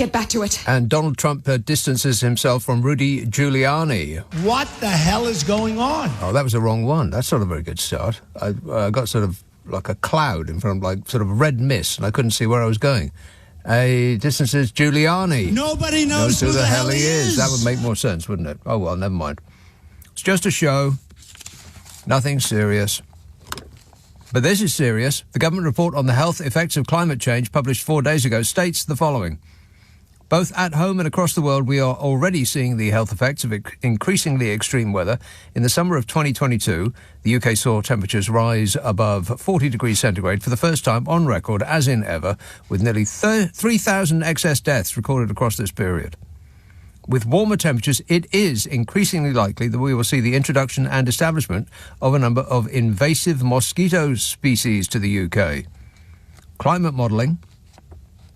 get back to it. And Donald Trump distances himself from Rudy Giuliani. What the hell is going on? Oh, that was the wrong one. That's not a very good start. I got sort of like a cloud in front of like sort of red mist, and I couldn't see where I was going. Distances Giuliani. Nobody knows who the hell he is. That would make more sense, wouldn't it? Oh, well, never mind. It's just a show. Nothing serious. But this is serious. The government report on the health effects of climate change, published 4 days ago, states the following. Both at home and across the world, we are already seeing the health effects of increasingly extreme weather. In the summer of 2022, the UK saw temperatures rise above 40 degrees centigrade for the first time on record, as in ever, with nearly 3,000 excess deaths recorded across this period. With warmer temperatures, it is increasingly likely that we will see the introduction and establishment of a number of invasive mosquito species to the UK. Climate modelling,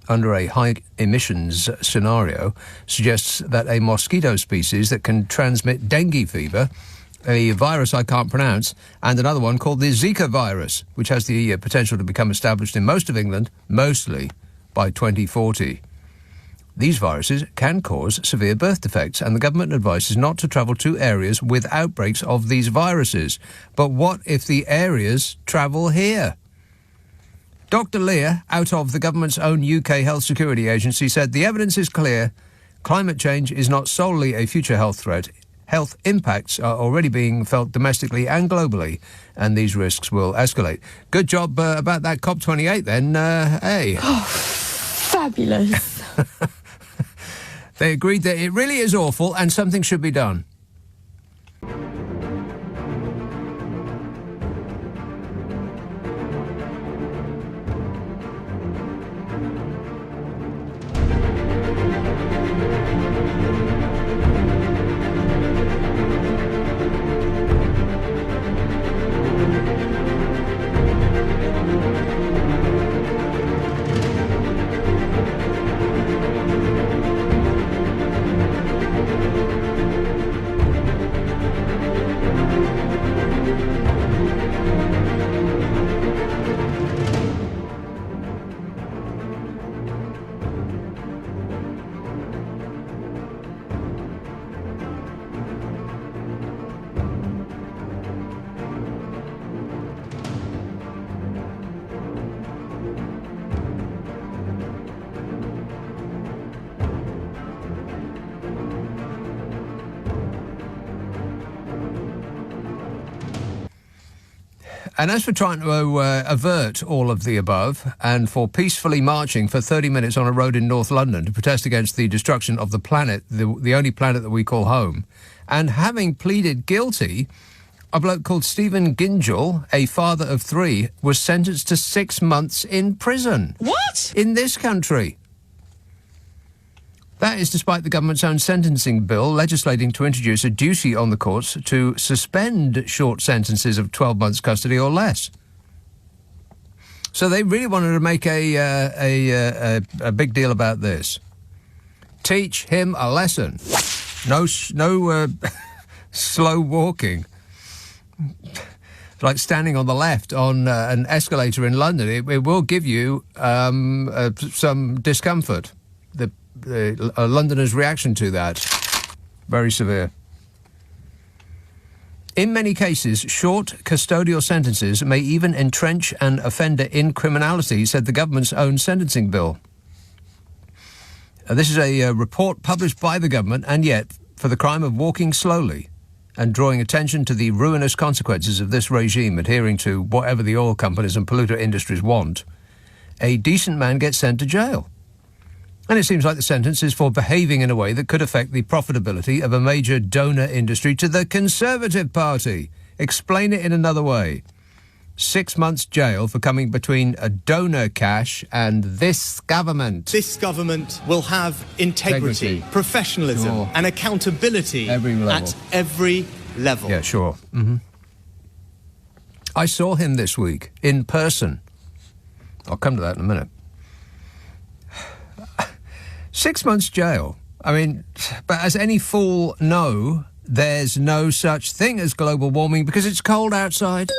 under a high emissions scenario, suggests that a mosquito species that can transmit dengue fever, a virus I can't pronounce, and another one called the Zika virus, which has the potential to become established in most of England, mostly by 2040. These viruses can cause severe birth defects, and the government advises not to travel to areas with outbreaks of these viruses. But what if the areas travel here? Dr. Lear, out of the government's own UK Health Security Agency, said the evidence is clear. Climate change is not solely a future health threat. Health impacts are already being felt domestically and globally, and these risks will escalate. Good job about that COP28 then, hey. Oh, fabulous. They agreed that it really is awful and something should be done. And as for trying to avert all of the above, and for peacefully marching for 30 minutes on a road in North London to protest against the destruction of the planet, the only planet that we call home, and having pleaded guilty, a bloke called Stephen Gingell, a father of 3, was sentenced to 6 months in prison. What? In this country. That is despite the government's own sentencing bill legislating to introduce a duty on the courts to suspend short sentences of 12 months custody or less. So they really wanted to make a big deal about this. Teach him a lesson. No slow walking. Like standing on the left on an escalator in London. It will give you some discomfort. The Londoners' reaction to that, very severe. In many cases, short custodial sentences may even entrench an offender in criminality, said the government's own sentencing bill. This is a report published by the government, and yet, for the crime of walking slowly and drawing attention to the ruinous consequences of this regime adhering to whatever the oil companies and polluter industries want, a decent man gets sent to jail. And it seems like the sentence is for behaving in a way that could affect the profitability of a major donor industry to the Conservative Party. Explain it in another way. 6 months jail for coming between a donor cash and this government. This government will have integrity. Professionalism and accountability at every level. Yeah, sure. Mm-hmm. I saw him this week in person. I'll come to that in a minute. 6 months jail. I mean, but as any fool know, there's no such thing as global warming because it's cold outside.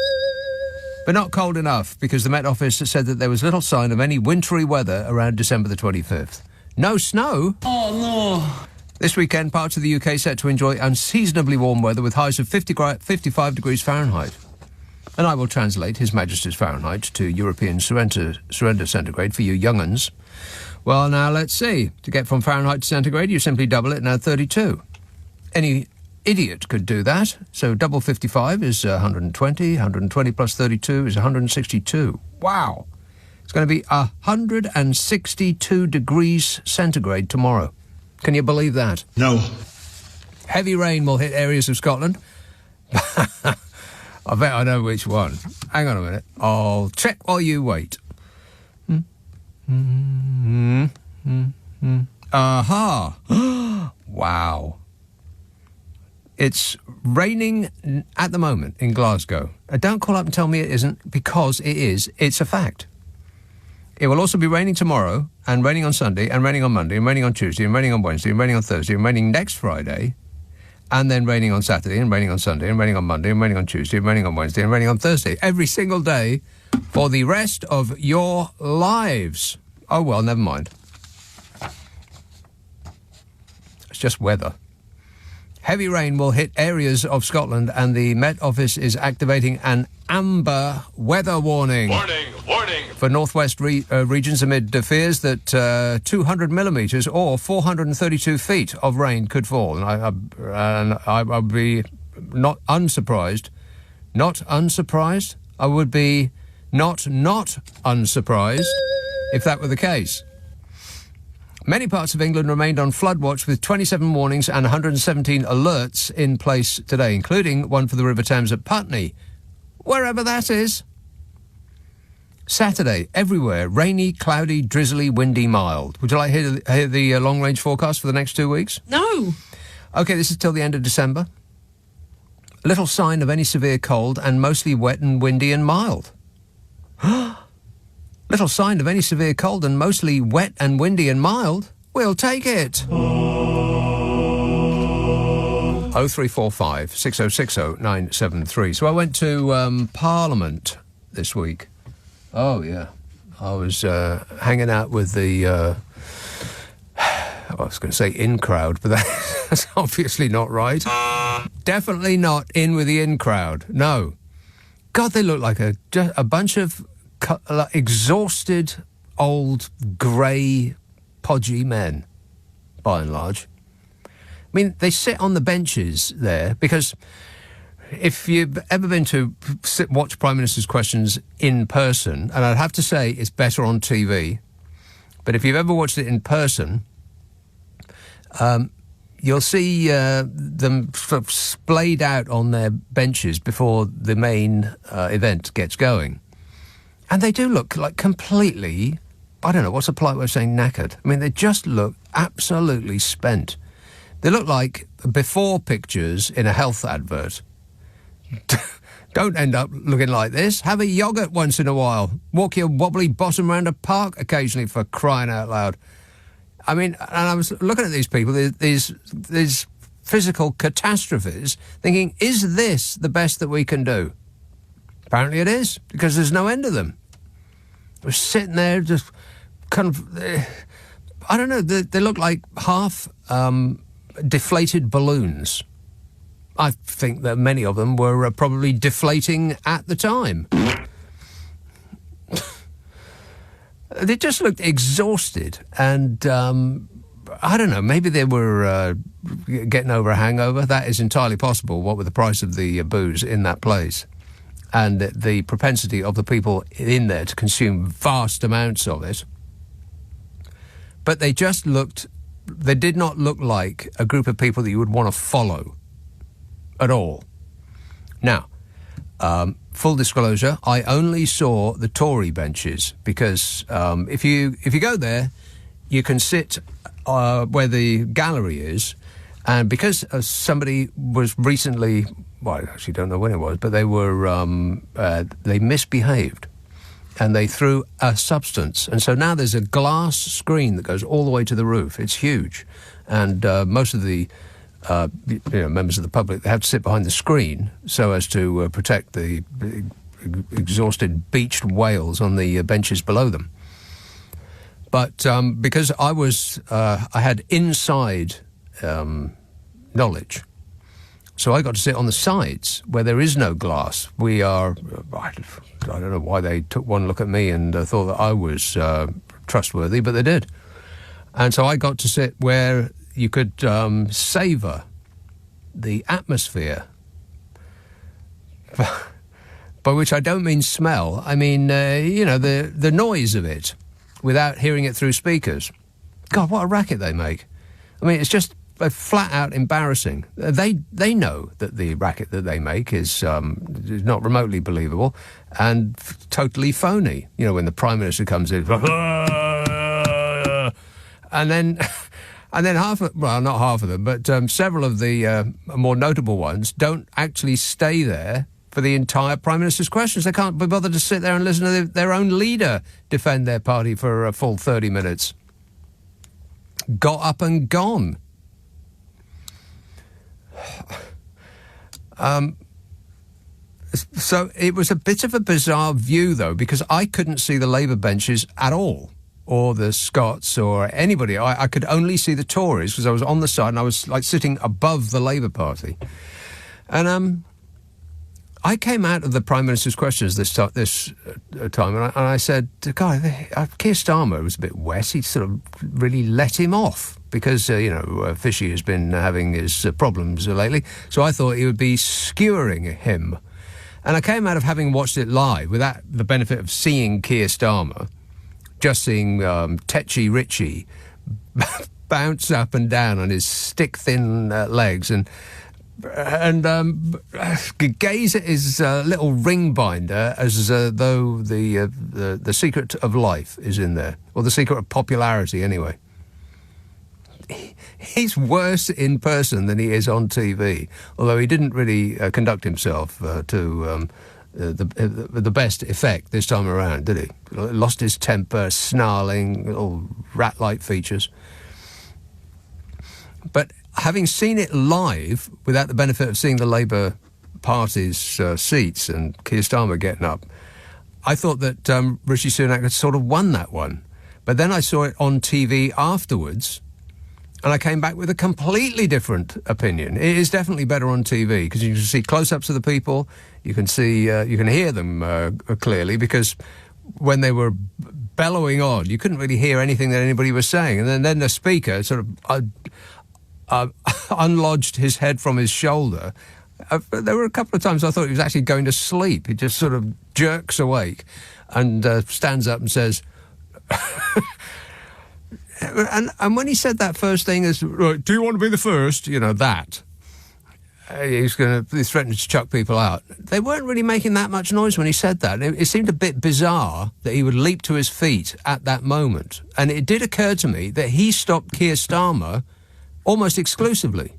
But not cold enough, because the Met Office said that there was little sign of any wintry weather around December the 25th. No snow? Oh, no. This weekend, parts of the UK set to enjoy unseasonably warm weather with highs of 55 degrees Fahrenheit. And I will translate His Majesty's Fahrenheit to European surrender centigrade for you young uns. Well, now, let's see. To get from Fahrenheit to centigrade, you simply double it and add 32. Any idiot could do that. So double 55 is 120. 120 plus 32 is 162. Wow. It's going to be 162 degrees centigrade tomorrow. Can you believe that? No. Heavy rain will hit areas of Scotland. I bet I know which one. Hang on a minute. I'll check while you wait. Aha! Wow. It's raining at the moment in Glasgow. Don't call up and tell me it isn't, because it is. It's a fact. It will also be raining tomorrow, and raining on Sunday, and raining on Monday, and raining on Tuesday, and raining on Wednesday, and raining on Thursday, and raining next Friday, and then raining on Saturday, and raining on Sunday, and raining on Monday, and raining on Tuesday, and raining on Wednesday, and raining on Thursday. Every single day for the rest of your lives. Oh, well, never mind. It's just weather. Heavy rain will hit areas of Scotland, and the Met Office is activating an amber weather warning. Warning, warning. For northwest regions amid fears that 200 millimetres or 432 feet of rain could fall. And I'd be not unsurprised. Not unsurprised? I would be not unsurprised if that were the case. Many parts of England remained on flood watch with 27 warnings and 117 alerts in place today, including one for the River Thames at Putney, wherever that is. Saturday, everywhere, rainy, cloudy, drizzly, windy, mild. Would you like to hear the long-range forecast for the next 2 weeks? No. OK, this is till the end of December. Little sign of any severe cold and mostly wet and windy and mild. Little sign of any severe cold and mostly wet and windy and mild. We'll take it. 0345 6060 973. So I went to Parliament this week. Oh, yeah. I was hanging out with the, I was going to say in crowd, but that's obviously not right. Definitely not in with the in crowd. No. God, they look like a bunch of exhausted, old, grey, podgy men, by and large. I mean, they sit on the benches there because if you've ever been to watch Prime Minister's questions in person, and I'd have to say it's better on TV, but if you've ever watched it in person, you'll see them sort of splayed out on their benches before the main event gets going. And they do look like completely, I don't know, what's a polite way of saying knackered? I mean, they just look absolutely spent. They look like before pictures in a health advert. Don't end up looking like this. Have a yoghurt once in a while. Walk your wobbly bottom around a park occasionally, for crying out loud. I mean, and I was looking at these people, these physical catastrophes, thinking, is this the best that we can do? Apparently it is, because there's no end of them. We're sitting there just kind of, I don't know, they look like half deflated balloons. I think that many of them were probably deflating at the time. They just looked exhausted, and I don't know, maybe they were getting over a hangover. That is entirely possible, what with the price of the booze in that place. And the propensity of the people in there to consume vast amounts of it. But they did not look like a group of people that you would want to follow at all. Now, full disclosure, I only saw the Tory benches because if you go there, you can sit where the gallery is, and because somebody was recently, well, I actually don't know when it was, but they misbehaved and they threw a substance. And so now there's a glass screen that goes all the way to the roof. It's huge. And most of the members of the public, they have to sit behind the screen so as to protect the exhausted, beached whales on the benches below them. But because I had inside knowledge, so I got to sit on the sides where there is no glass. I don't know why they took one look at me and thought that I was trustworthy, but they did. And so I got to sit where you could savour the atmosphere, by which I don't mean smell. I mean, the noise of it, without hearing it through speakers. God, what a racket they make. I mean, it's just flat out embarrassing. They know that the racket that they make is not remotely believable and totally phony. You know, when the Prime Minister comes in, and then not half of them, but several of the more notable ones don't actually stay there for the entire Prime Minister's questions. They can't be bothered to sit there and listen to their own leader defend their party for a full 30 minutes. Got up and gone. So it was a bit of a bizarre view, though, because I couldn't see the Labour benches at all, or the Scots, or anybody. I could only see the Tories because I was on the side and I was like sitting above the Labour Party. And I came out of the Prime Minister's questions this time, and I said, God, Keir Starmer was a bit wet. He sort of really let him off because, Fishy has been having his problems lately. So I thought he would be skewering him. And I came out of having watched it live without the benefit of seeing Keir Starmer, just seeing Tetchy Richie bounce up and down on his stick-thin legs and gaze at his little ring binder as though the secret of life is in there, or the secret of popularity anyway. He's worse in person than he is on TV, although he didn't really conduct himself to the best effect this time around, did he? Lost his temper, snarling, little rat-like features. But having seen it live, without the benefit of seeing the Labour Party's seats and Keir Starmer getting up, I thought that Rishi Sunak had sort of won that one. But then I saw it on TV afterwards, and I came back with a completely different opinion. It is definitely better on TV because you can see close-ups of the people, you can hear them clearly, because when they were bellowing on, you couldn't really hear anything that anybody was saying. And then the speaker sort of unlodged his head from his shoulder. There were a couple of times I thought he was actually going to sleep. He just sort of jerks awake and stands up and says... and when he said that first thing is, right, do you want to be the first? You know, that. He's threatening to chuck people out. They weren't really making that much noise when he said that. It seemed a bit bizarre that he would leap to his feet at that moment. And it did occur to me that he stopped Keir Starmer almost exclusively.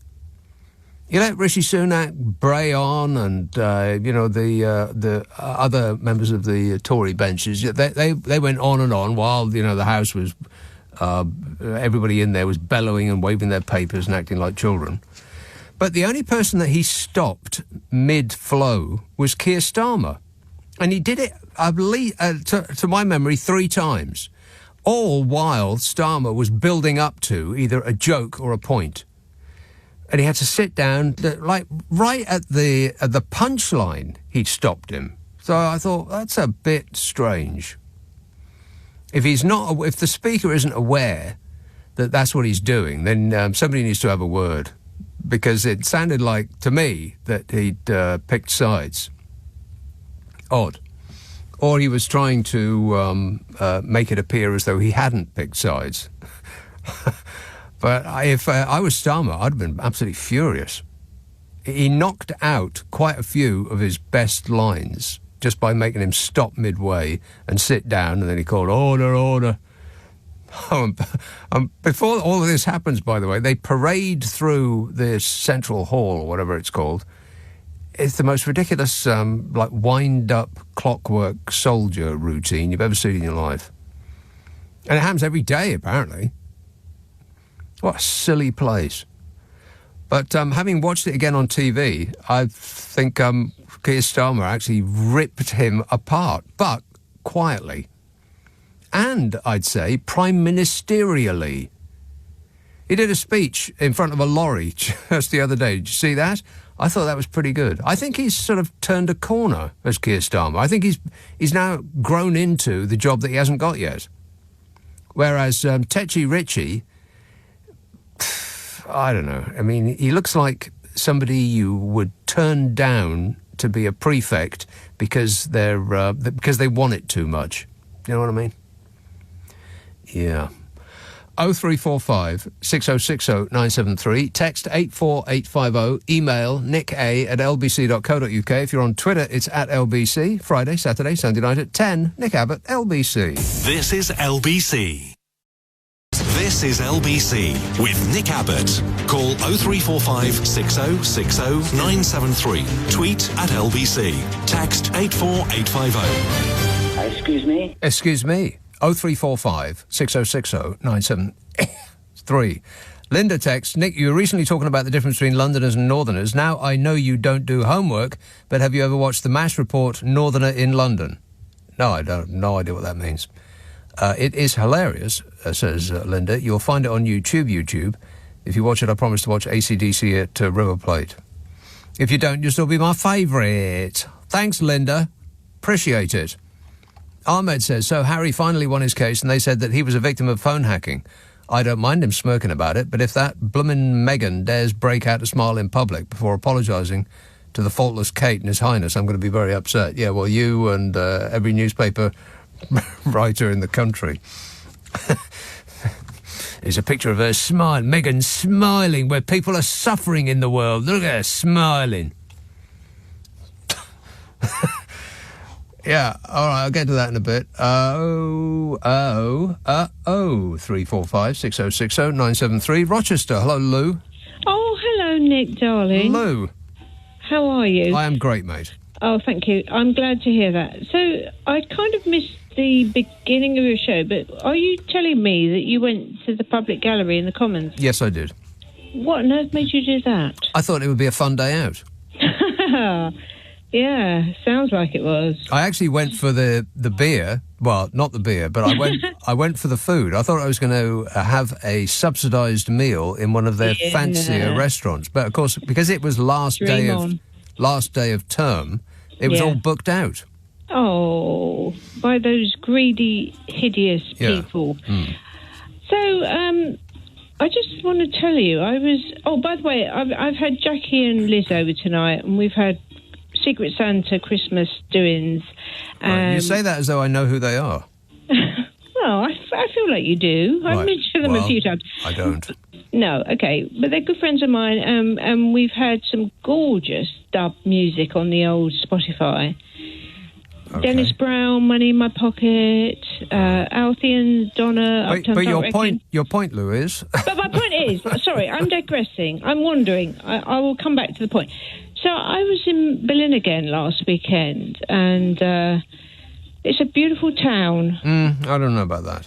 You let Rishi Sunak bray on, and the other members of the Tory benches, they went on and on while the House was everybody in there was bellowing and waving their papers and acting like children. But the only person that he stopped mid-flow was Keir Starmer, and he did it, I believe, to my memory, 3 times, all while Starmer was building up to either a joke or a point. And he had to sit down, like right at the punchline, he'd stopped him. So I thought, that's a bit strange. If the speaker isn't aware that that's what he's doing, then somebody needs to have a word, because it sounded like, to me, that he'd picked sides. Odd. Or he was trying to make it appear as though he hadn't picked sides. But if I was Starmer, I'd have been absolutely furious. He knocked out quite a few of his best lines just by making him stop midway and sit down, and then he called, order, order. Before all of this happens, by the way, they parade through this central hall, or whatever it's called. It's the most ridiculous, wind-up clockwork soldier routine you've ever seen in your life. And it happens every day, apparently. What a silly place. But having watched it again on TV, I think Keir Starmer actually ripped him apart, but quietly. and I'd say prime ministerially. He did a speech in front of a lorry just the other day. Did you see that? I thought that was pretty good. I think he's sort of turned a corner as Keir Starmer. I think he's now grown into the job that he hasn't got yet. Whereas Techi Ritchie, I don't know. I mean, he looks like somebody you would turn down to be a prefect because they want it too much. You know what I mean? Yeah. 0345 6060 973. Text 84850. Email nick@lbc.co.uk. If you're on Twitter, it's @LBC. Friday, Saturday, Sunday night at 10. Nick Abbott, LBC. This is LBC. This is LBC with Nick Abbott. Call 0345 6060 973. Tweet @LBC. Text 84850. Excuse me? Excuse me. 0345 6060 973. Linda texts, Nick, you were recently talking about the difference between Londoners and Northerners. Now I know you don't do homework, but have you ever watched the MASH report, Northerner in London? No, I don't. No idea what that means. It is hilarious, says Linda. You'll find it on YouTube. If you watch it, I promise to watch AC/DC at River Plate. If you don't, you'll still be my favourite. Thanks, Linda. Appreciate it. Ahmed says, so Harry finally won his case and they said that he was a victim of phone hacking. I don't mind him smirking about it, but if that bloomin' Meghan dares break out a smile in public before apologising to the faultless Kate and His Highness, I'm going to be very upset. Yeah, well, you and every newspaper writer in the country. There's a picture of her smiling, Meghan smiling, where people are suffering in the world. Look at her smiling. Yeah, all right, I'll get to that in a bit. 345 6060 973. Rochester, hello, Lou. Oh, hello, Nick, darling. Lou. How are you? I am great, mate. Oh, thank you. I'm glad to hear that. So, I kind of missed the beginning of your show, but are you telling me that you went to the public gallery in the Commons? Yes, I did. What on earth made you do that? I thought it would be a fun day out. Yeah, sounds like it was. I actually went for the beer. Well, not the beer, but I went for the food. I thought I was going to have a subsidised meal in one of their fancier restaurants. But, of course, because it was last day of term, it was all booked out. Oh, by those greedy, hideous people. Mm. So, I just want to tell you, Oh, by the way, I've had Jackie and Liz over tonight, and we've had Secret Santa Christmas doings. Right. You say that as though I know who they are. Well, I feel like you do. I've mentioned them a few times. I don't. No, okay. But they're good friends of mine, and we've had some gorgeous dub music on the old Spotify. Okay. Dennis Brown, Money in My Pocket, Althea and Donna. But your point, Lou, is... But my point is, sorry, I'm digressing. I'm wandering. I will come back to the point. So I was in Berlin again last weekend, and it's a beautiful town. I don't know about that.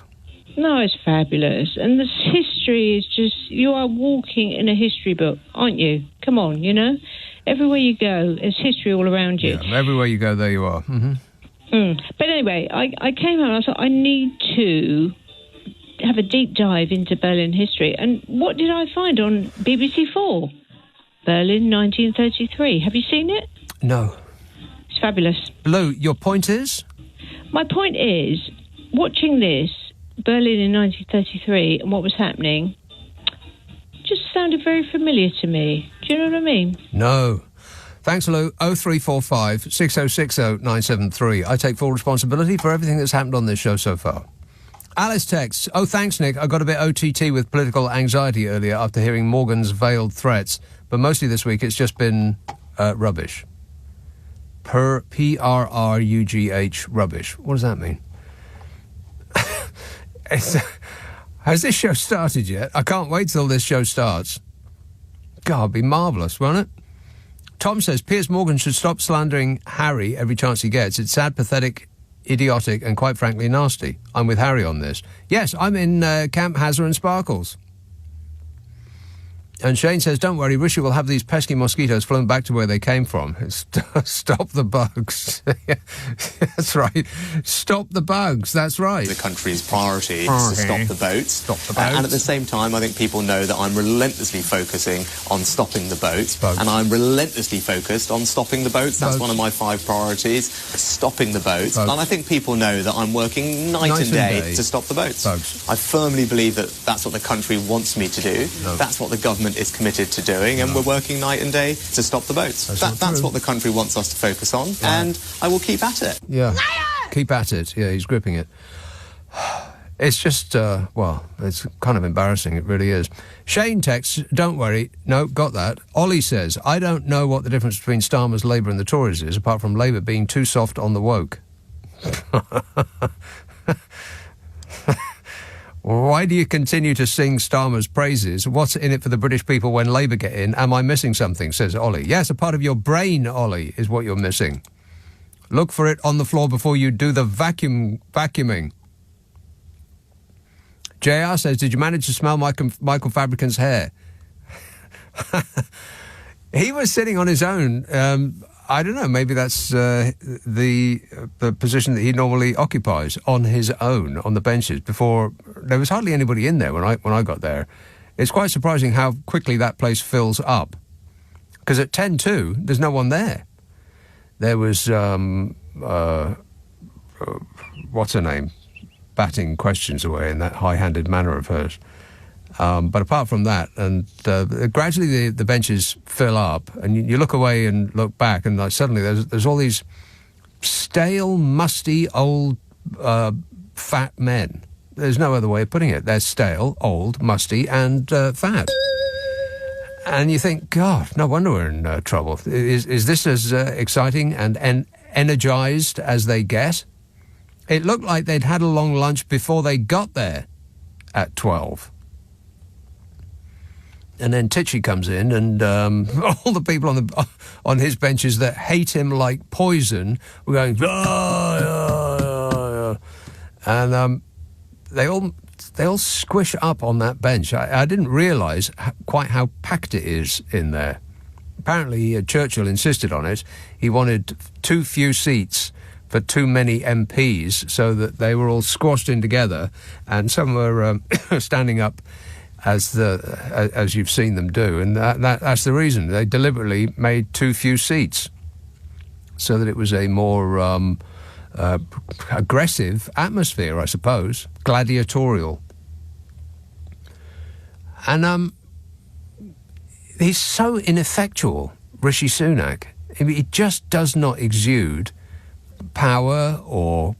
No, it's fabulous. And the history is just... You are walking in a history book, aren't you? Come on, you know? Everywhere you go, there's history all around you. Yeah, everywhere you go, there you are. Mm-hmm. But anyway, I came home and I thought, I need to have a deep dive into Berlin history. And what did I find on BBC 4? Berlin, 1933. Have you seen it? No. It's fabulous. Lou, your point is? My point is, watching this, Berlin in 1933, and what was happening, just sounded very familiar to me. Do you know what I mean? No. Thanks, Lou. 0345 6060 973. I take full responsibility for everything that's happened on this show so far. Alice texts, oh, thanks, Nick. I got a bit OTT with political anxiety earlier after hearing Morgan's veiled threats, but mostly this week it's just been rubbish. P-R-R-U-G-H, rubbish. What does that mean? Has this show started yet? I can't wait till this show starts. God, it'd be marvellous, won't it? Tom says, Piers Morgan should stop slandering Harry every chance he gets. It's sad, pathetic, idiotic, and quite frankly nasty. I'm with Harry on this. Yes, I'm in Camp Hazard and Sparkles. And Shane says, don't worry, Rishi will have these pesky mosquitoes flown back to where they came from. Stop the bugs. That's right. Stop the bugs. That's right. The country's priority is to stop the boats. Stop the boats. And at the same time, I think people know that I'm relentlessly focusing on stopping the boats. And I'm relentlessly focused on stopping the boats. That's one of my 5 priorities, stopping the boats. And I think people know that I'm working night and day to stop the boats. I firmly believe that that's what the country wants me to do. That's what the government is committed to doing, and we're working night and day to stop the boats. That's what the country wants us to focus on, and I will keep at it. Yeah, keep at it. Yeah, he's gripping it. It's just, well, it's kind of embarrassing. It really is. Shane texts, don't worry. No, got that. Ollie says, I don't know what the difference between Starmer's Labour and the Tories is, apart from Labour being too soft on the woke. Why do you continue to sing Starmer's praises? What's in it for the British people when Labour get in? Am I missing something, says Ollie. Yes, a part of your brain, Ollie, is what you're missing. Look for it on the floor before you do the vacuuming. JR says, did you manage to smell Michael Fabricant's hair? He was sitting on his own. I don't know, maybe that's the position that he normally occupies, on his own, on the benches. Before, there was hardly anybody in there when I got there. It's quite surprising how quickly that place fills up. Because at 10:02, there's no one there. There was, what's her name? Batting questions away in that high-handed manner of hers. But apart from that, and gradually the benches fill up, and you look away and look back, and like suddenly there's all these stale, musty, old, fat men. There's no other way of putting it. They're stale, old, musty, and fat. And you think, God, no wonder we're in trouble. Is this as exciting and energised as they get? It looked like they'd had a long lunch before they got there at 12. And then Titchy comes in, and all the people on his benches that hate him like poison were going, and they all squish up on that bench. I didn't realise quite how packed it is in there. Apparently, Churchill insisted on it. He wanted too few seats for too many MPs, so that they were all squashed in together, and some were standing up as you've seen them do, and that's the reason. They deliberately made too few seats, so that it was a more aggressive atmosphere, I suppose, gladiatorial. And he's so ineffectual, Rishi Sunak. I mean, he just does not exude power or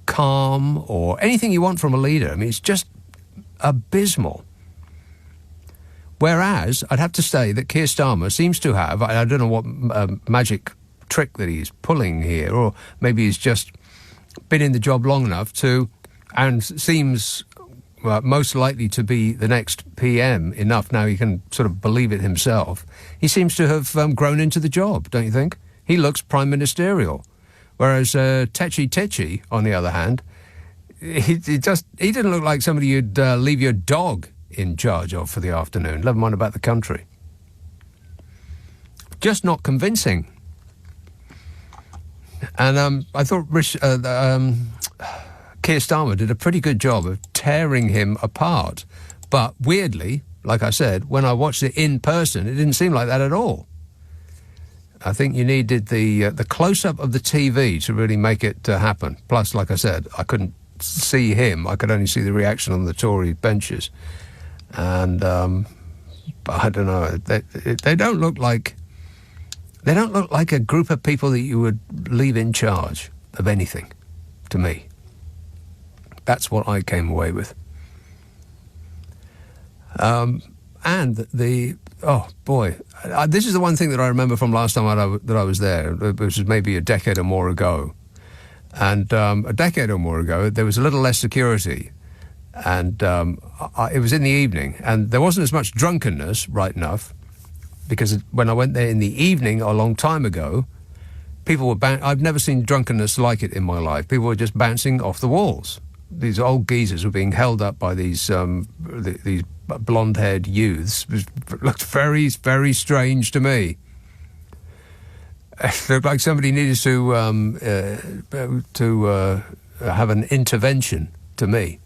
calm or anything you want from a leader. I mean, it's just abysmal. Whereas, I'd have to say that Keir Starmer seems to have, I don't know what magic trick that he's pulling here, or maybe he's just been in the job long enough to, and seems most likely to be the next PM enough now he can sort of believe it himself. He seems to have grown into the job, don't you think? He looks prime ministerial. Whereas Titchy, on the other hand, he didn't look like somebody you'd leave your dog in charge of for the afternoon, never mind about the country. Just not convincing. And I thought Keir Starmer did a pretty good job of tearing him apart. But weirdly, like I said, when I watched it in person, it didn't seem like that at all. I think you needed the close-up of the TV to really make it happen. Plus, like I said, I couldn't see him. I could only see the reaction on the Tory benches. And but I don't know. They don't look like a group of people that you would leave in charge of anything. To me, that's what I came away with. And oh boy, this is the one thing that I remember from last time that I was there, which was maybe a decade or more ago. And a decade or more ago, there was a little less security. And it was in the evening, and there wasn't as much drunkenness, right enough, because when I went there in the evening a long time ago, people were I've never seen drunkenness like it in my life. People were just bouncing off the walls. These old geezers were being held up by these blonde-haired youths. It looked very, very strange to me. It looked like somebody needed to have an intervention to me.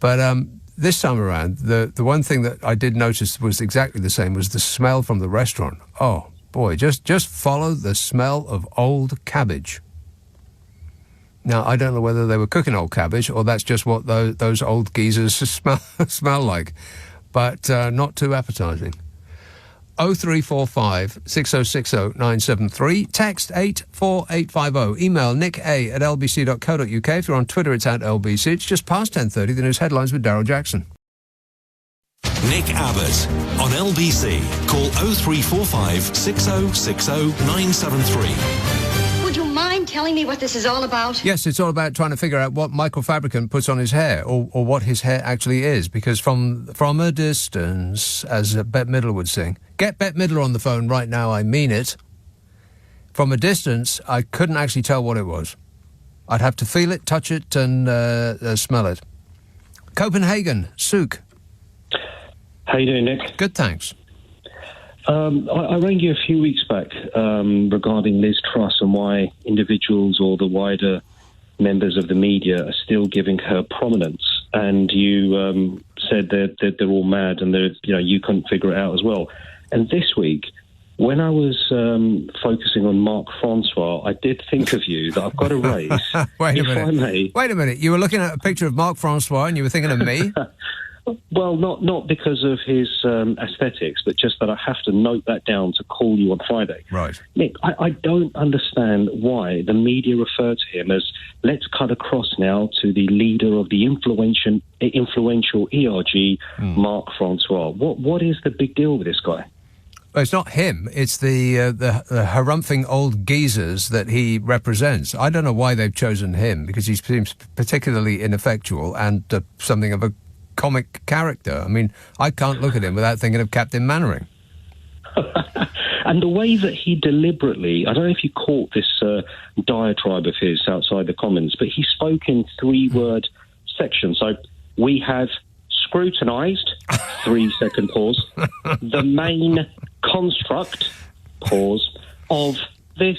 But this time around, the one thing that I did notice was exactly the same, was the smell from the restaurant. Oh, boy, just follow the smell of old cabbage. Now, I don't know whether they were cooking old cabbage or that's just what those old geezers smell like, but not too appetising. 0345 6060 973. Text 84850. Email nick@lbc.co.uk. If you're on Twitter, it's @LBC. It's just past 10:30. The news headlines with Daryl Jackson. Nick Abbott on LBC. Call 0345 6060 973. Would you mind telling me what this is all about? Yes, it's all about trying to figure out what Michael Fabricant puts on his hair, or what his hair actually is, because from a distance, as Bette Midler would sing. Get Bette Midler on the phone right now, I mean it. From a distance, I couldn't actually tell what it was. I'd have to feel it, touch it, and smell it. Copenhagen, Souk. How you doing, Nick? Good, thanks. I rang you a few weeks back regarding Liz Truss and why individuals or the wider members of the media are still giving her prominence. And you said that they're all mad and you couldn't figure it out as well. And this week, when I was focusing on Mark Francois, I did think of you, that I've got a race. Wait a minute. You were looking at a picture of Mark Francois and you were thinking of me? Well, not because of his aesthetics, but just that I have to note that down to call you on Friday. Right. Nick, I don't understand why the media refer to him as, let's cut across now to the leader of the influential ERG, Mark Francois. What is the big deal with this guy? Well, it's not him. It's the harumphing old geezers that he represents. I don't know why they've chosen him, because he seems particularly ineffectual and something of a comic character. I mean, I can't look at him without thinking of Captain Mannering. And the way that he deliberately, I don't know if you caught this diatribe of his outside the Commons, but he spoke in 3-word sections. So we have scrutinised, 3-second pause, the main construct, pause, of this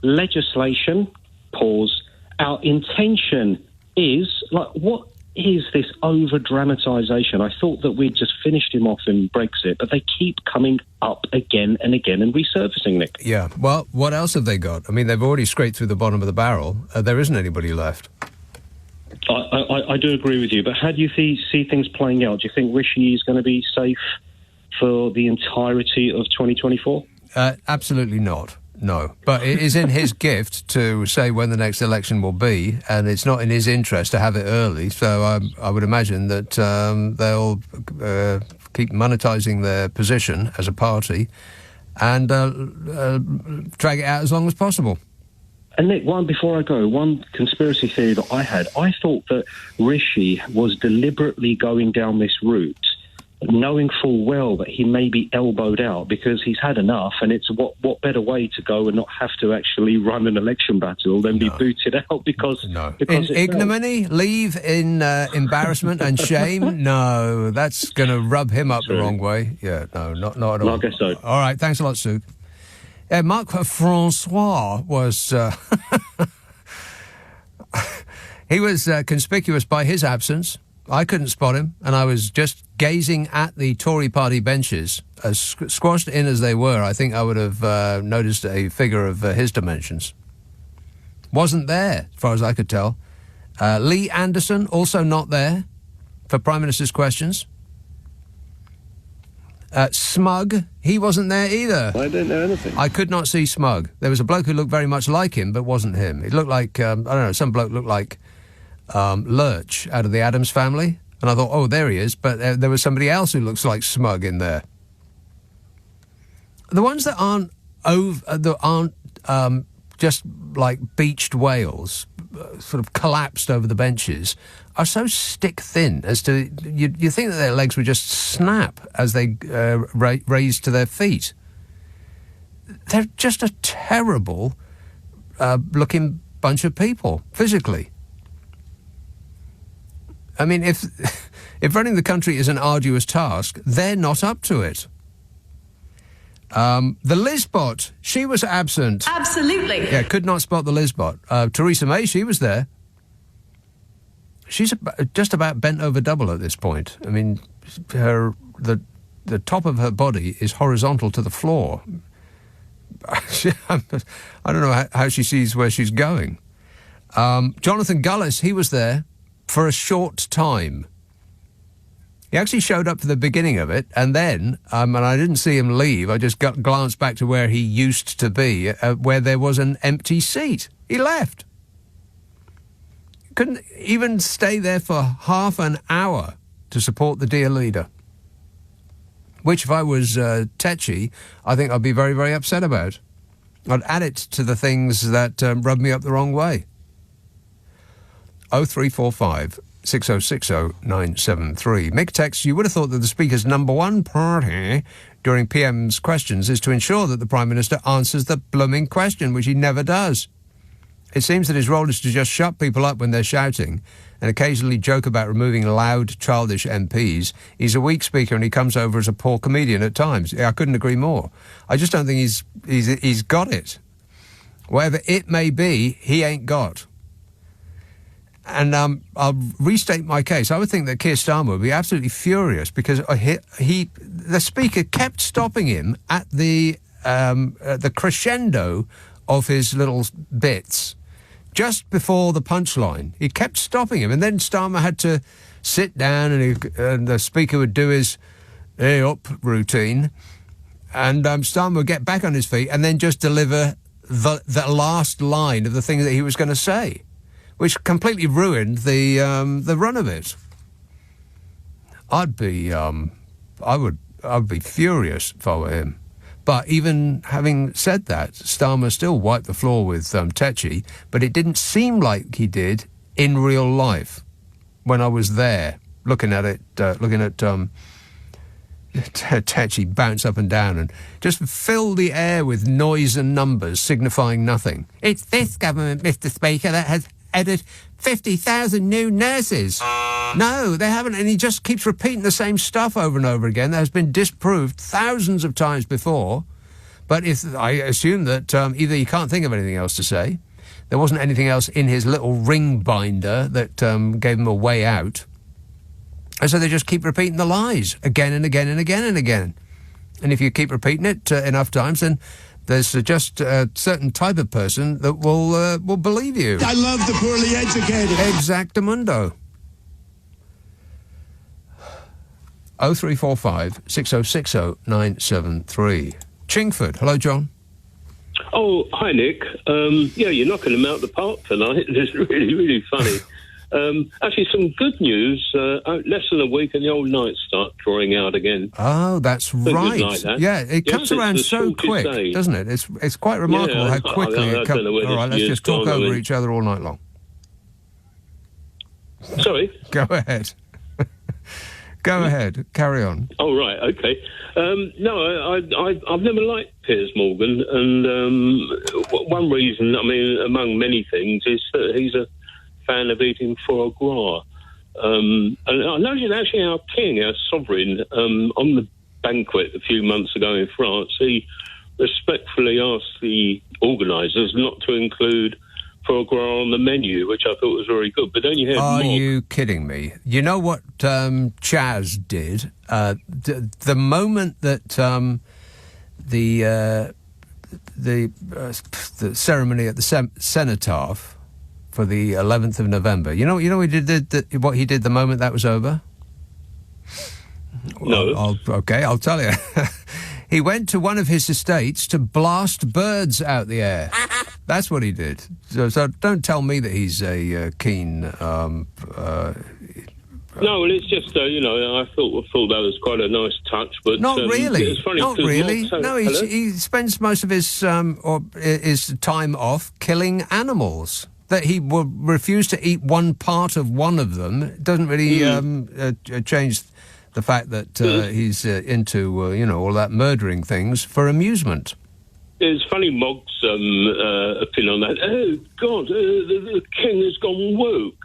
legislation, pause, our intention is, what is this over-dramatisation? I thought that we'd just finished him off in Brexit, but they keep coming up again and again and resurfacing, Nick. Yeah, well, what else have they got? I mean, they've already scraped through the bottom of the barrel. There isn't anybody left. I do agree with you, but how do you see things playing out? Do you think Rishi is going to be safe for the entirety of 2024? Absolutely not. No, but it is in his gift to say when the next election will be, and it's not in his interest to have it early. So I would imagine that they'll keep monetising their position as a party and drag it out as long as possible. And Nick, before I go, one conspiracy theory that I had, I thought that Rishi was deliberately going down this route, knowing full well that he may be elbowed out because he's had enough, and it's what better way to go and not have to actually run an election battle than be booted out because in ignominy, leave in embarrassment and shame. No, that's going to rub him up the wrong way. Yeah, no, not at all. I guess so. All right, thanks a lot, Sue. Marc Francois was he was conspicuous by his absence. I couldn't spot him, and I was just gazing at the Tory party benches. As squashed in as they were, I think I would have noticed a figure of his dimensions. Wasn't there, as far as I could tell. Lee Anderson, also not there for Prime Minister's questions. Smug, he wasn't there either. I didn't know anything. I could not see Smug. There was a bloke who looked very much like him, but wasn't him. It looked like, I don't know, some bloke looked like Lurch out of the Addams Family, and I thought, oh, there he is, but there was somebody else who looks like Smug in there. The ones that aren't just like beached whales, sort of collapsed over the benches, are so stick thin as to you think that their legs would just snap as they raised to their feet. They're just a terrible looking bunch of people physically. I mean, if running the country is an arduous task, they're not up to it. The Lizbot, she was absent. Absolutely. Yeah, could not spot the Lizbot. Theresa May, she was there. She's just about bent over double at this point. I mean, the top of her body is horizontal to the floor. I don't know how she sees where she's going. Jonathan Gullis, he was there for a short time. He actually showed up for the beginning of it, and then, and I didn't see him leave, I just glanced back to where he used to be, where there was an empty seat. He left. Couldn't even stay there for half an hour to support the dear leader. Which, if I was Tetchy, I think I'd be very, very upset about. I'd add it to the things that rub me up the wrong way. 0345 6060 973. Mick texts, you would have thought that the Speaker's number one priority during PM's questions is to ensure that the Prime Minister answers the blooming question, which he never does. It seems that his role is to just shut people up when they're shouting and occasionally joke about removing loud, childish MPs. He's a weak speaker and he comes over as a poor comedian at times. I couldn't agree more. I just don't think he's got it. Whatever it may be, he ain't got. And I'll restate my case. I would think that Keir Starmer would be absolutely furious because the Speaker kept stopping him at the crescendo of his little bits, just before the punchline. He kept stopping him, and then Starmer had to sit down, and the Speaker would do his "hey up" routine, and Starmer would get back on his feet and then just deliver the last line of the thing that he was going to say, which completely ruined the run of it. I'd be furious if I were him. But even having said that, Starmer still wiped the floor with Tetchy, but it didn't seem like he did in real life when I was there, looking at Tetchy bounce up and down and just fill the air with noise and numbers signifying nothing. It's this government, Mr. Speaker, that has added 50,000 new nurses. No, they haven't, and he just keeps repeating the same stuff over and over again. That has been disproved thousands of times before. But I assume that either he can't think of anything else to say, there wasn't anything else in his little ring binder that gave him a way out, and so they just keep repeating the lies again and again and again and again. And if you keep repeating it enough times, then there's just a certain type of person that will believe you. I love the poorly educated. Exactamundo. 0345 6060 973. Chingford. Hello, John. Oh, hi, Nick. Yeah, you're knocking them out the park tonight. It's really, really funny. Actually, some good news. Less than a week and the old nights start drawing out again. Oh, that's right. Like that. Yeah, it comes around so quick, doesn't it? It's quite remarkable how quickly it comes. All right, let's just talk over each other all night long. Sorry? Go ahead. Go ahead. Carry on. Oh, right. Okay. No, I've never liked Piers Morgan, and one reason, I mean, among many things, is that he's a fan of eating foie gras. And I noticed actually our king, our sovereign, on the banquet a few months ago in France, he respectfully asked the organisers not to include foie gras on the menu, which I thought was very good. But then you had Are you kidding me? You know what Chaz did? The moment that the ceremony at the cenotaph for the 11th of November. You know what he did the moment that was over? No. I'll tell you. He went to one of his estates to blast birds out the air. That's what he did. So don't tell me that he's a keen... No, well, it's just, I thought that was quite a nice touch, but... Not really. It's funny. Not really. No, he spends most of his time off killing animals. That he will refuse to eat one part of one of them doesn't really change the fact that he's into, all that murdering things for amusement. It's funny, Mog's opinion on that. Oh, God, the king has gone woke.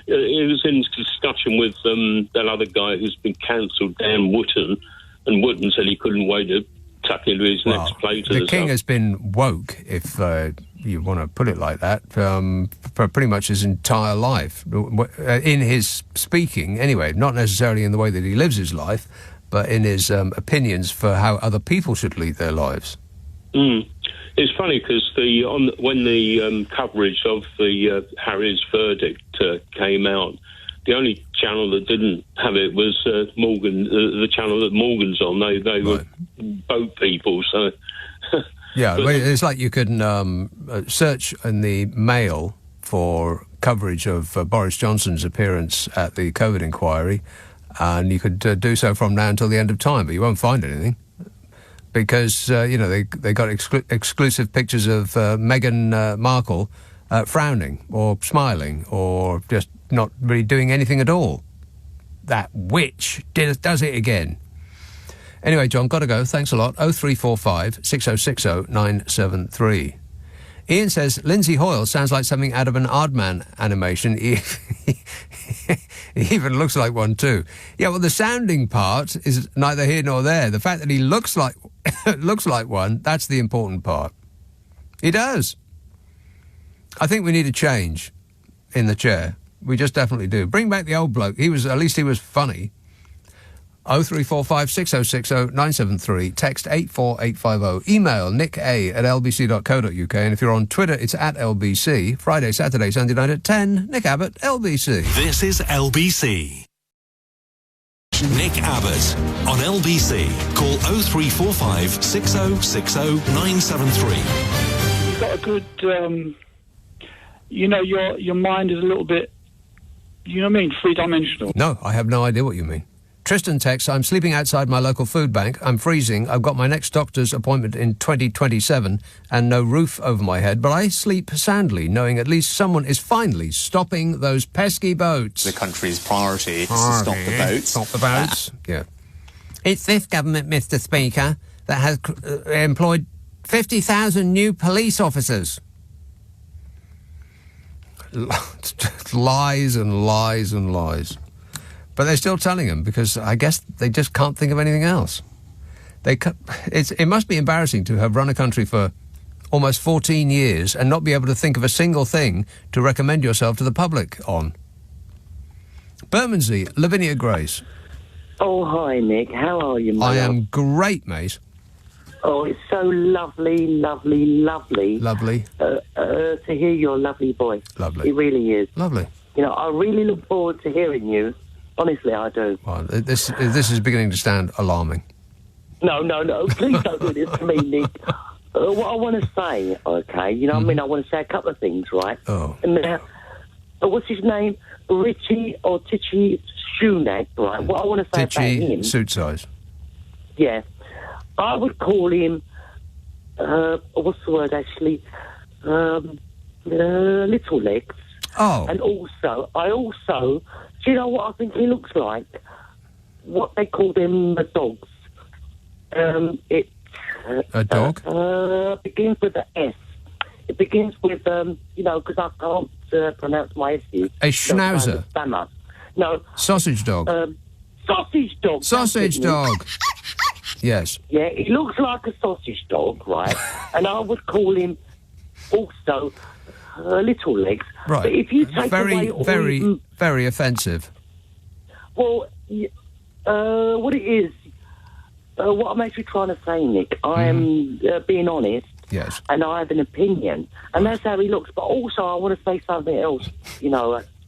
he was in discussion with that other guy who's been cancelled, Dan Wootton, and Wootton said he couldn't wait to tuck into his next play to the king has been woke, if you want to put it like that, for pretty much his entire life. In his speaking, anyway, not necessarily in the way that he lives his life, but in his opinions for how other people should lead their lives. It's funny because when the coverage of the Harry's verdict came out, the only channel that didn't have it was Morgan, the channel that Morgan's on. They were boat people, so... Yeah, it's like you can search in the Mail for coverage of Boris Johnson's appearance at the COVID inquiry, and you could do so from now until the end of time, but you won't find anything. Because, they got exclusive pictures of Meghan Markle frowning or smiling or just not really doing anything at all. That witch does it again. Anyway, John, got to go. Thanks a lot. 0345 6060 973. Ian says, Lindsay Hoyle sounds like something out of an Aardman animation. He even looks like one too. Yeah, well, the sounding part is neither here nor there. The fact that he looks like one, that's the important part. He does. I think we need a change in the chair. We just definitely do. Bring back the old bloke. At least he was funny. 0345 6060 973. Text 84850. Email nick@lbc.co.uk. And if you're on Twitter, it's @LBC. Friday, Saturday, Sunday night at 10. Nick Abbott, LBC. This is LBC. Nick Abbott on LBC. Call 0345 6060 973. You've got a good, your mind is a little bit, three-dimensional. No, I have no idea what you mean. Tristan texts, I'm sleeping outside my local food bank. I'm freezing. I've got my next doctor's appointment in 2027 and no roof over my head, but I sleep soundly, knowing at least someone is finally stopping those pesky boats. The country's priority is to stop the boats. Stop the boats, yeah. It's this government, Mr. Speaker, that has employed 50,000 new police officers. Lies and lies and lies. But they're still telling them because I guess they just can't think of anything else. It must be embarrassing to have run a country for almost 14 years and not be able to think of a single thing to recommend yourself to the public on. Bermondsey, Lavinia Grace. Oh, hi, Nick. How are you, mate? I am great, mate. Oh, it's so lovely, lovely, lovely. Lovely. To hear your lovely voice. Lovely. It really is. Lovely. I really look forward to hearing you. Honestly, I do. Well, this is beginning to sound alarming. No. Please don't do this to me, Nick. What I want to say, okay, I want to say a couple of things, right? Oh. And what's his name? Richie or Tichy Sunak, right? What I want to say about him... suit size. Yeah. I would call him, what's the word, actually? Little legs. Oh. And do you know what I think he looks like? What they call them dogs. A dog? Begins with an S. It begins with, because I can't pronounce my S's. A schnauzer? No. Sausage dog? Sausage dog. Sausage dog. Yes. Yeah, he looks like a sausage dog, right? And I would call him also... little legs. Right. But if you take away very offensive. Well, what it is, what I'm actually trying to say, Nick, I am being honest. Yes. And I have an opinion. And that's how he looks. But also, I want to say something else,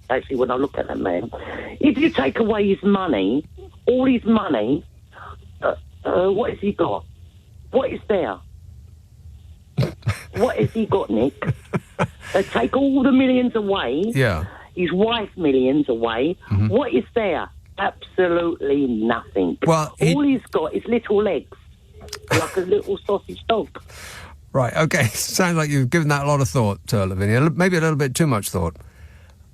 actually, when I look at that man. If you take away his money, all his money, what has he got? What is there? What has he got, Nick? They take all the millions away. Yeah. His wife's millions away. Mm-hmm. What is there? Absolutely nothing. Well, all he's got is little legs, like a little sausage dog. Right, okay. Sounds like you've given that a lot of thought, Lavinia. Maybe a little bit too much thought.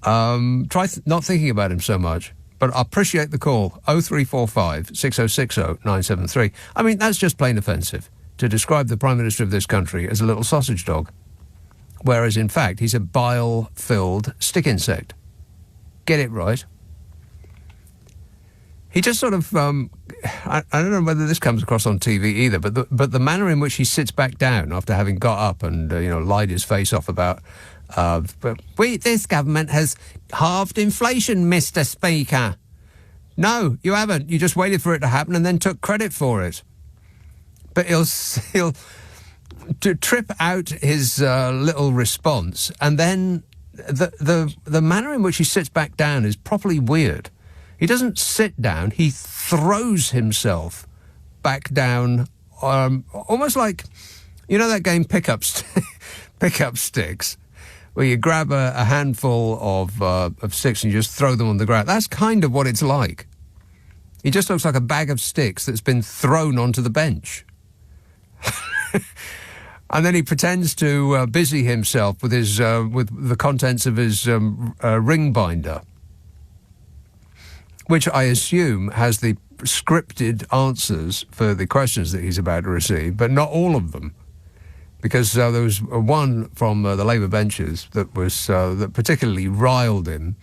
Try not thinking about him so much. But I appreciate the call. 0345 6060 973. I mean, that's just plain offensive to describe the Prime Minister of this country as a little sausage dog. Whereas, in fact, he's a bile-filled stick insect. get it right. He just sort of, I don't know whether this comes across on TV either, but the manner in which he sits back down after having got up and, lied his face off about, this government has halved inflation, Mr. Speaker. No, you haven't. You just waited for it to happen and then took credit for it. But he'll to trip out his little response, and then the manner in which he sits back down is properly weird. He doesn't sit down, he throws himself back down, almost like, that game Pickup Sticks, where you grab a handful of sticks and you just throw them on the ground. That's kind of what it's like. He just looks like a bag of sticks that's been thrown onto the bench. And then he pretends to busy himself with his with the contents of his ring binder, which I assume has the scripted answers for the questions that he's about to receive, but not all of them, because there was one from the Labour benches that was that particularly riled him,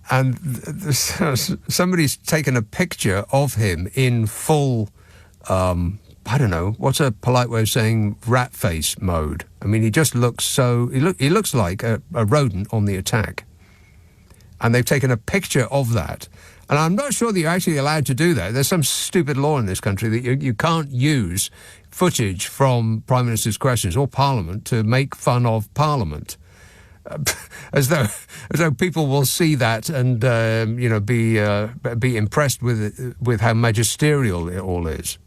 and somebody's taken a picture of him in full. I don't know, what's a polite way of saying rat face mode? I mean, he just looks so... He looks like a rodent on the attack. And they've taken a picture of that. And I'm not sure that you're actually allowed to do that. There's some stupid law in this country that you can't use footage from Prime Minister's questions or Parliament to make fun of Parliament. As though people will see that and, be impressed with how magisterial it all is.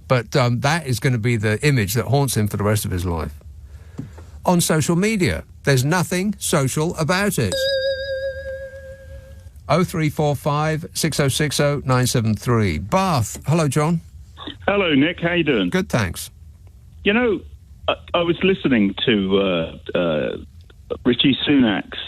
But that is going to be the image that haunts him for the rest of his life. On social media, there's nothing social about it. 0345 6060 973. Bath. Hello, John. Hello, Nick. How you doing? Good, thanks. I was listening to Rishi Sunak's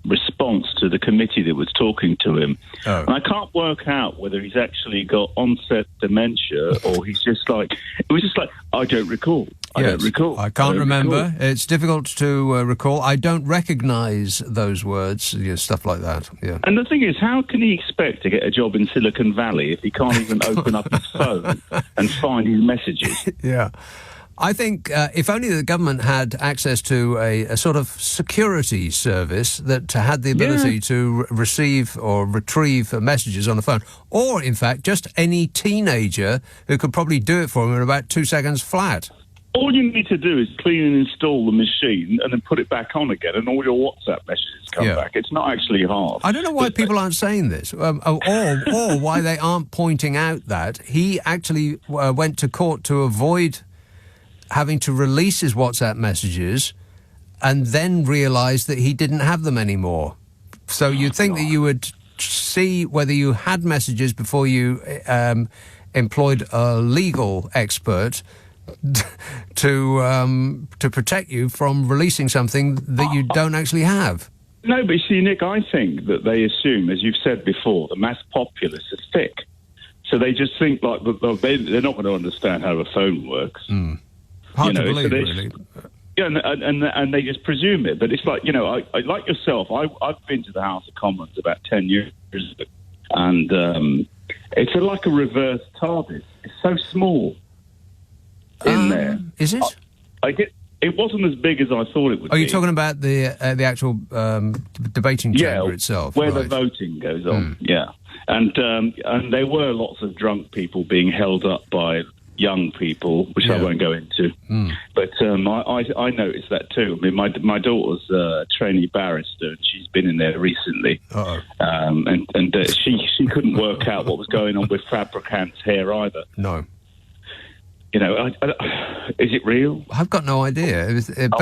response to the committee that was talking to him. Oh. And I can't work out whether he's actually got onset dementia or he's just like, it was just like, I don't recall. I don't recall. I can't remember. It's difficult to recall. I don't recognise those words, stuff like that. Yeah. And the thing is, how can he expect to get a job in Silicon Valley if he can't even open up his phone and find his messages? Yeah. I think if only the government had access to a sort of security service that had the ability to receive or retrieve messages on the phone, or, in fact, just any teenager who could probably do it for him in about 2 seconds flat. All you need to do is clean and install the machine and then put it back on again, and all your WhatsApp messages come back. It's not actually hard. I don't know why people aren't saying this, or why they aren't pointing out that he actually went to court to avoid having to release his WhatsApp messages and then realised that he didn't have them anymore. So you'd think that you would see whether you had messages before you employed a legal expert to protect you from releasing something that you don't actually have. No, but see, Nick, I think that they assume, as you've said before, the mass populace is thick. So they just think like they're not going to understand how a phone works. Mm. Hard to believe, really. Yeah, and they just presume it. But it's like, I like yourself, I've been to the House of Commons about 10 years ago, and it's like a reverse TARDIS. It's so small in there. Is it? It wasn't as big as I thought it would be. Are you talking about the actual debating chamber itself? Where the voting goes on, And there were lots of drunk people being held up by young people, which I won't go into. But I noticed that too. I mean, my daughter's a trainee barrister, and she's been in there recently. And she couldn't work out what was going on with Fabricant's hair either. No. Is it real? I've got no idea. Are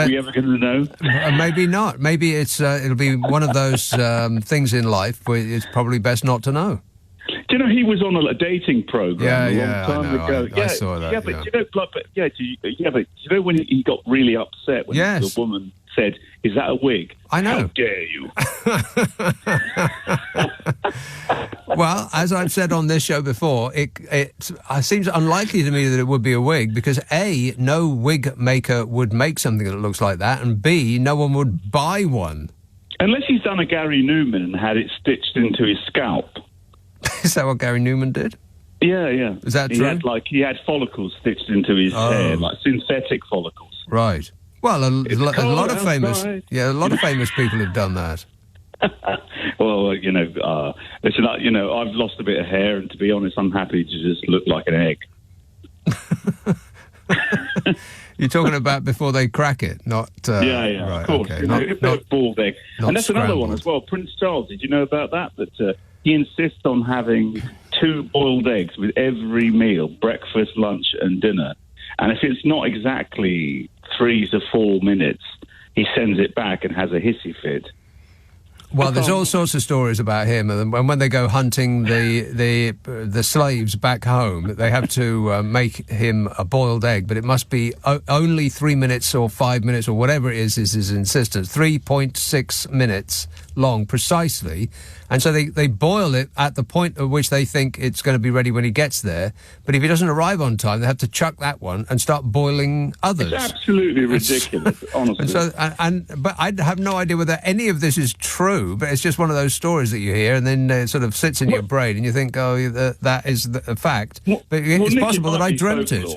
we ever going to know? Maybe not. Maybe it'll be one of those things in life where it's probably best not to know. Do you know he was on a dating program a long time ago? I saw that. Yeah, but do you know when he got really upset when the woman said, "Is that a wig?" I know. How dare you? Well, as I've said on this show before, it seems unlikely to me that it would be a wig because A, no wig maker would make something that looks like that, and B, no one would buy one. Unless he's done a Gary Newman and had it stitched into his scalp. Is that what Gary Newman did? Yeah, yeah. Is that true? He had follicles stitched into his hair, like synthetic follicles. Right. Well, a lot of famous people have done that. Well, listen, I've lost a bit of hair, and to be honest, I'm happy to just look like an egg. You're talking about before they crack it, not... right, of course. Okay. Not bald egg. And that's scrambled. another one as well. Prince Charles, did you know about that? That he insists on having 2 boiled eggs with every meal, breakfast, lunch and dinner. And if it's not exactly 3 to 4 minutes, he sends it back and has a hissy fit. Well, there's all sorts of stories about him, and when they go hunting the slaves back home, they have to make him a boiled egg, but it must be only 3 minutes or 5 minutes or whatever it is his insistence. 3.6 minutes long, precisely. And so they boil it at the point at which they think it's going to be ready when he gets there. But if he doesn't arrive on time, they have to chuck that one and start boiling others. It's absolutely ridiculous, honestly. But I have no idea whether any of this is true, but it's just one of those stories that you hear and then it sort of sits in your brain and you think, that is a fact. But it's possible that I dreamt it.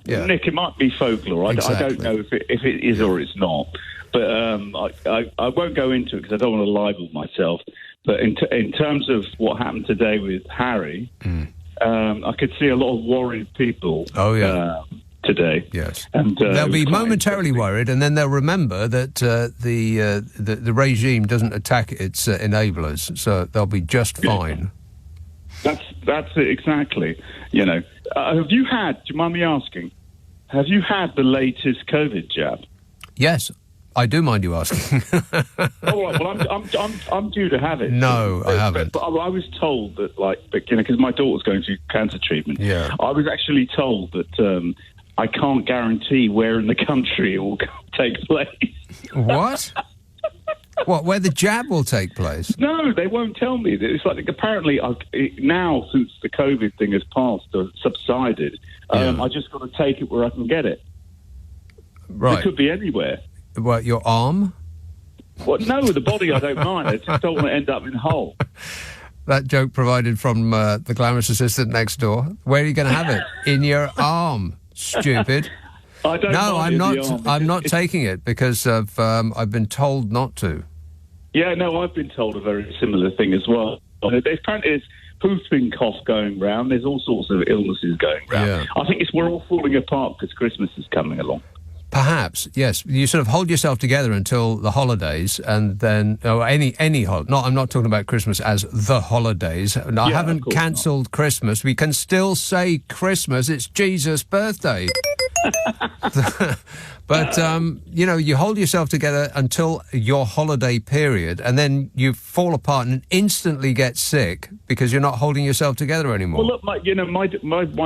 Yeah. Nick, it might be folklore. Exactly. I don't know if it is or it's not. But I won't go into it because I don't want to libel myself. But in terms of what happened today with Harry, I could see a lot of worried people today. Yes. And they'll be momentarily worried, and then they'll remember that the regime doesn't attack its enablers, so they'll be just fine. That's it, exactly. Have you had, do you mind me asking, have you had the latest COVID jab? Yes. I do mind you asking. All right. Well, I'm due to have it. No, I haven't. But I was told that, because my daughter's going through cancer treatment. Yeah. I was actually told that I can't guarantee where in the country it will take place. What? What? Where the jab will take place? No, they won't tell me. It's like apparently now, since the COVID thing has passed or subsided, I just got to take it where I can get it. Right. It could be anywhere. What, your arm? Well, no, the body I don't mind. I just don't want to end up in Hull. That joke provided from the glamorous assistant next door. Where are you going to have it? In your arm, stupid. I don't I'm not taking it because I've been told not to. Yeah, no, I've been told a very similar thing as well. Apparently there's whooping cough going round. There's all sorts of illnesses going round. Yeah. I think we're all falling apart because Christmas is coming along. Perhaps, yes. You sort of hold yourself together until the holidays, and then any holiday. I'm not talking about Christmas as the holidays. And I haven't cancelled Christmas. We can still say Christmas. It's Jesus' birthday. But you hold yourself together until your holiday period, and then you fall apart and instantly get sick because you're not holding yourself together anymore. Well, look, my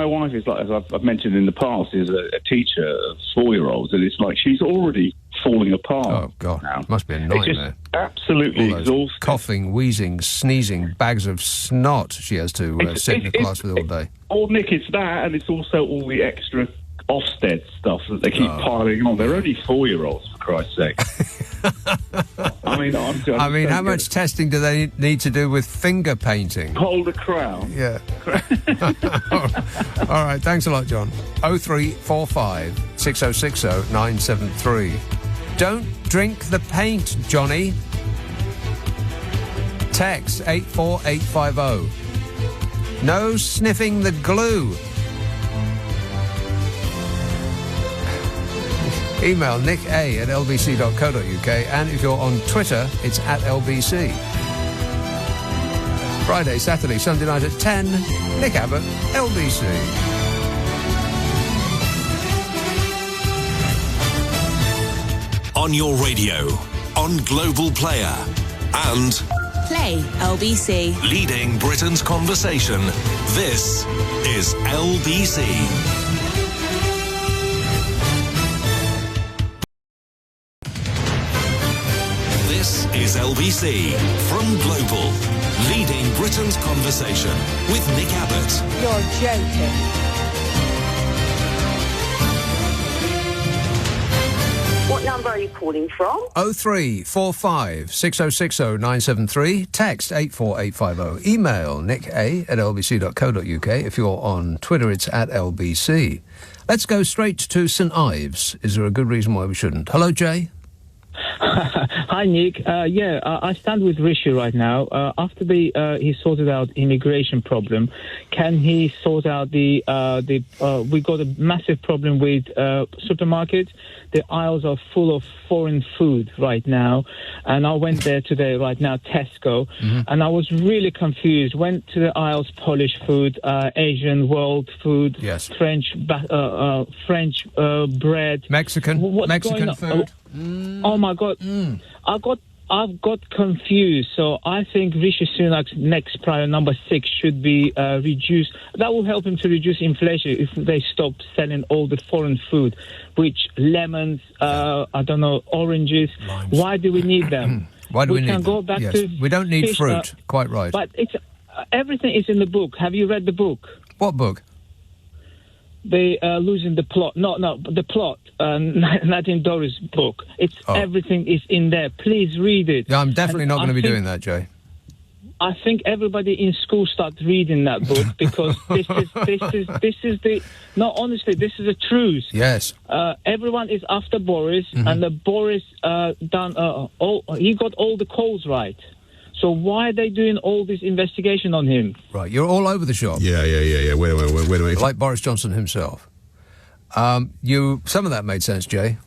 wife is, like, as I've mentioned in the past, is a teacher of 4-year-olds, and it's like she's already falling apart. Oh God, now. Must be a nightmare. It's just absolutely exhausting. Coughing, wheezing, sneezing, bags of snot she has to sit in the class with all day. Oh, Nick, it's that, and it's also all the extra Ofsted stuff that they keep piling on. They're only 4-year-olds, for Christ's sake. I mean, how much testing do they need to do with finger painting? Hold a crown. Yeah. All right, thanks a lot, John. 0345 6060 973. Don't drink the paint, Johnny. Text 84850. No sniffing the glue. Email nick@lbc.co.uk, and if you're on Twitter, it's @LBC. Friday, Saturday, Sunday night at 10, Nick Abbot, LBC. On your radio, on Global Player, and Play LBC. Leading Britain's conversation. This is LBC. This is LBC from Global, leading Britain's Conversation with Nick Abbott. You're joking. What number are you calling from? 0345 6060 973. Text 84850. Email nicka@lbc.co.uk. If you're on Twitter, it's @LBC. Let's go straight to St Ives. Is there a good reason why we shouldn't? Hello, Jay. Hi, Nick. I stand with Rishi right now. After he sorted out immigration problem, can he sort out we got a massive problem with supermarkets. The aisles are full of foreign food right now, and I went there today, right now, Tesco, and I was really confused. Went to the aisles, Polish food, Asian world food, yes, French bread, Mexican food. Oh my God! I've got confused. So I think Rishi Sunak's next priority, number 6, should be reduced. That will help him to reduce inflation if they stop selling all the foreign food, which lemons, oranges. Limes. Why do we need them? Why do we need them? Go back to we don't need fish, fruit. Quite right. But it's everything is in the book. Have you read the book? What book? They losing the plot. No, the plot. Nadine Dorries' book. Everything is in there. Please read it. Yeah, I'm definitely not going to be doing that, Jay. I think everybody in school start reading that book because this is the. No, honestly, this is the truth. Yes. Everyone is after Boris, and the Boris he got all the calls right. So why are they doing all this investigation on him? Right, you're all over the shop. Yeah. Wait. Like Boris Johnson himself. Some of that made sense, Jay.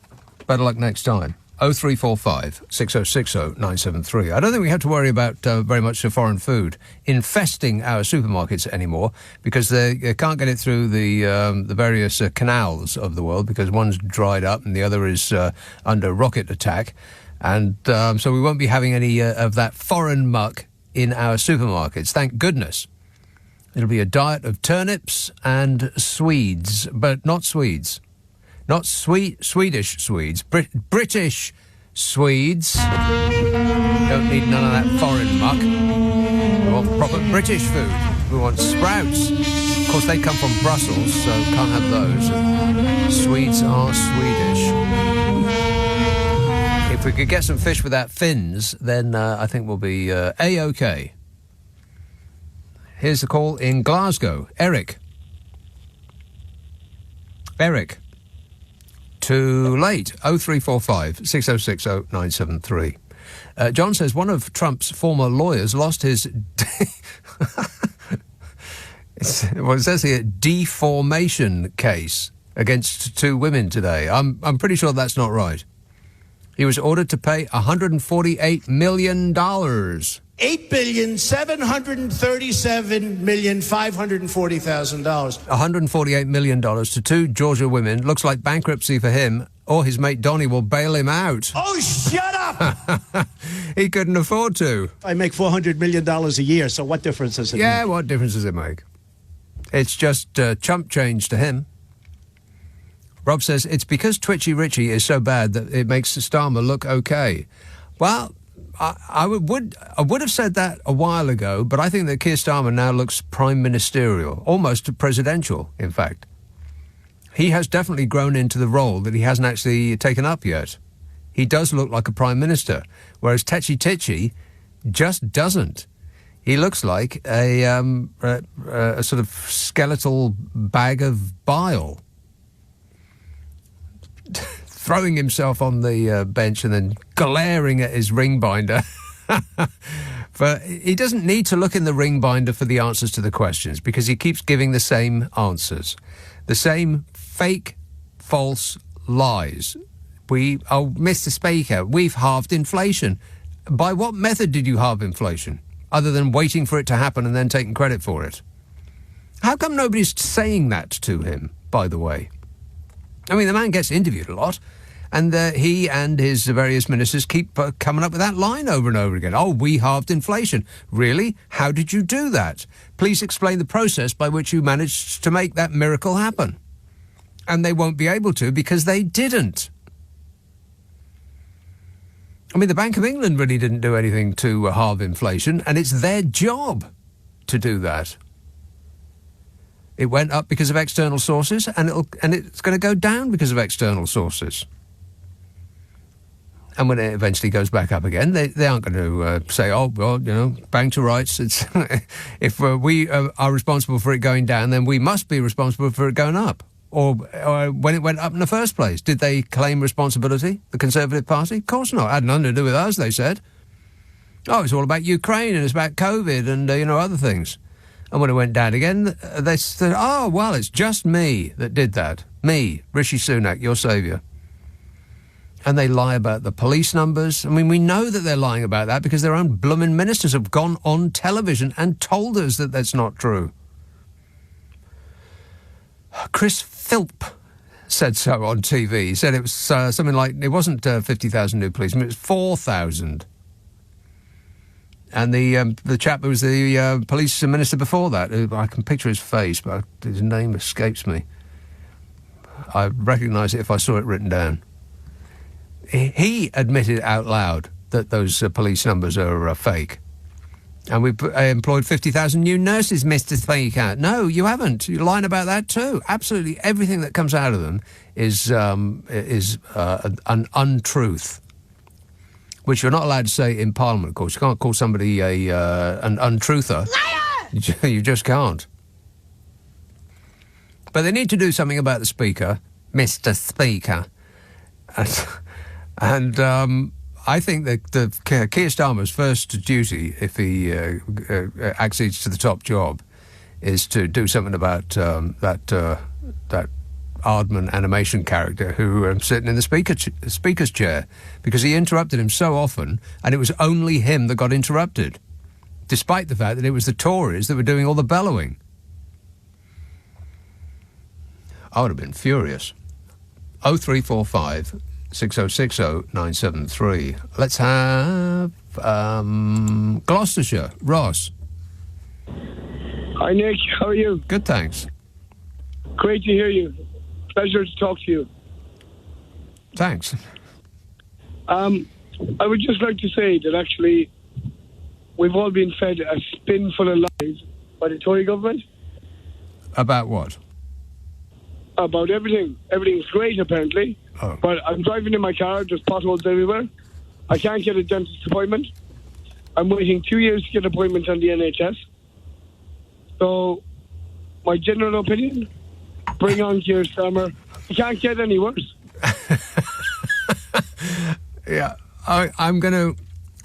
Better luck next time. 0345 6060 973. I don't think we have to worry about very much the foreign food infesting our supermarkets anymore because they can't get it through the various canals of the world because one's dried up and the other is under rocket attack. And so we won't be having any of that foreign muck in our supermarkets. Thank goodness. It'll be a diet of turnips and Swedes, but not Swedes. Not Swedish Swedes. British Swedes. Don't need none of that foreign muck. We want proper British food. We want sprouts. Of course, they come from Brussels, so can't have those. Swedes are Swedish. If we could get some fish without fins, then I think we'll be A-OK. Here's the call in Glasgow. Eric. Too late. 0345 6060 973. John says one of Trump's former lawyers lost his... it says here, deformation case against 2 women today. I'm pretty sure that's not right. He was ordered to pay $148 million. $8,737,540,000. $148 million to 2 Georgia women. Looks like bankruptcy for him, or his mate Donnie will bail him out. Oh, shut up! He couldn't afford to. I make $400 million a year, so what difference does it make? Yeah, what difference does it make? It's just chump change to him. Rob says, it's because Twitchy Richie is so bad that it makes Starmer look okay. Well, I would have said that a while ago, but I think that Keir Starmer now looks prime ministerial, almost presidential, in fact. He has definitely grown into the role that he hasn't actually taken up yet. He does look like a prime minister, whereas Tetchy Titchy just doesn't. He looks like a sort of skeletal bag of bile. Throwing himself on the bench and then glaring at his ring binder. But he doesn't need to look in the ring binder for the answers to the questions because he keeps giving the same answers. The same fake, false lies. Mr. Speaker, we've halved inflation. By what method did you halve inflation? Other than waiting for it to happen and then taking credit for it? How come nobody's saying that to him, by the way? I mean, the man gets interviewed a lot, and he and his various ministers keep coming up with that line over and over again. Oh, we halved inflation. Really? How did you do that? Please explain the process by which you managed to make that miracle happen. And they won't be able to because they didn't. I mean, the Bank of England really didn't do anything to halve inflation, and it's their job. to do that. It went up because of external sources, and it's going to go down because of external sources. And when it eventually goes back up again, they aren't going to say, oh, well, bang to rights. It's if we are responsible for it going down, then we must be responsible for it going up. Or when it went up in the first place, did they claim responsibility, the Conservative Party? Of course not. It had nothing to do with us, they said. Oh, it's all about Ukraine and it's about COVID and, other things. And when it went down again, they said, oh, well, it's just me that did that. Me, Rishi Sunak, your saviour. And they lie about the police numbers. I mean, we know that they're lying about that because their own blooming ministers have gone on television and told us that that's not true. Chris Philp said so on TV. He said it was something like, it wasn't 50,000 new policemen, it was 4,000. And the chap who was the police minister before that, I can picture his face, but his name escapes me. I'd recognise it if I saw it written down. He admitted out loud that those police numbers are fake. And we employed 50,000 new nurses, Mr. Speaker. No, you haven't. You're lying about that too. Absolutely everything that comes out of them is an untruth, which you're not allowed to say in Parliament, of course. You can't call somebody an untruther. Liar! You just can't. But they need to do something about the Speaker, Mr. Speaker. And I think that Keir Starmer's first duty, if he accedes to the top job, is to do something about that Aardman animation character who sitting in the speaker's chair, because he interrupted him so often, and it was only him that got interrupted, despite the fact that it was the Tories that were doing all the bellowing. I would have been furious. 0345 6060 973. Let's have Gloucestershire. Ross. Hi, Nick. How are you? Good, thanks. Great to hear you. Pleasure to talk to you. Thanks. I would just like to say that actually we've all been fed a spin full of lies by the Tory government. About what? About everything. Everything's great, apparently. Oh. But I'm driving in my car, there's potholes everywhere. I can't get a dentist appointment. I'm waiting 2 years to get an appointment on the NHS. So, my general opinion, bring on Keir Starmer. It can't get any worse. Yeah, I'm going to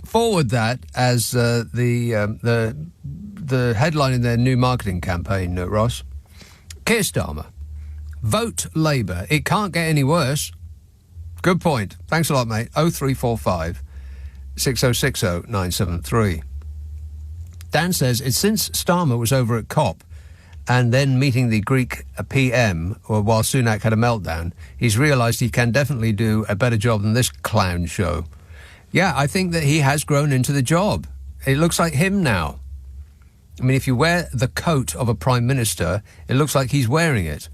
forward that as the headline in their new marketing campaign, Ross. Keir Starmer. Vote Labour. It can't get any worse. Good point. Thanks a lot, mate. 0345 6060 973. Dan says it's since Starmer was over at COP and then meeting the Greek PM, or while Sunak had a meltdown, he's realised he can definitely do a better job than this clown show. Yeah, I think that he has grown into the job. It looks like him now. I mean, if you wear the coat of a Prime Minister, it looks like he's wearing it.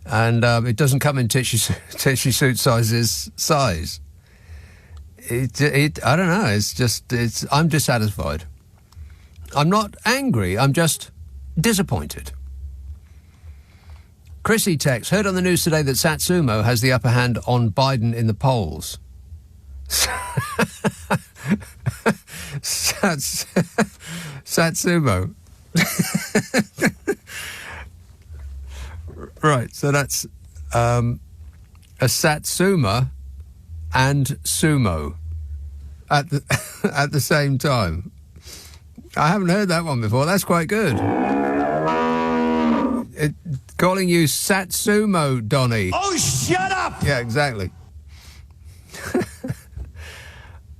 And it doesn't come in tissue suit size. I don't know. I'm dissatisfied. I'm not angry. I'm just disappointed. Chrissy texts, heard on the news today that Satsumo has the upper hand on Biden in the polls. Satsumo. Right, so that's a Satsuma and sumo at the same time. I haven't heard that one before. That's quite good. Calling you Satsumo, Donny. Oh, shut up! Yeah, exactly.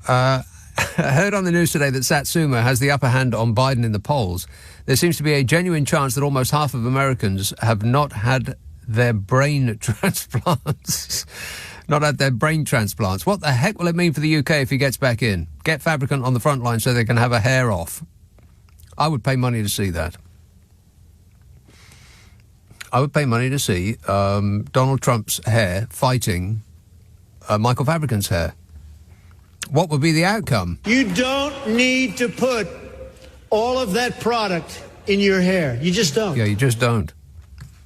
Heard on the news today that Satsuma has the upper hand on Biden in the polls. There seems to be a genuine chance that almost half of Americans have not had their brain transplants. Not had their brain transplants. What the heck will it mean for the UK if he gets back in? Get Fabricant on the front line so they can have a hair off. I would pay money to see that. I would pay money to see Donald Trump's hair fighting Michael Fabricant's hair. What would be the outcome? You don't need to put all of that product in your hair. You just don't. Yeah, you just don't.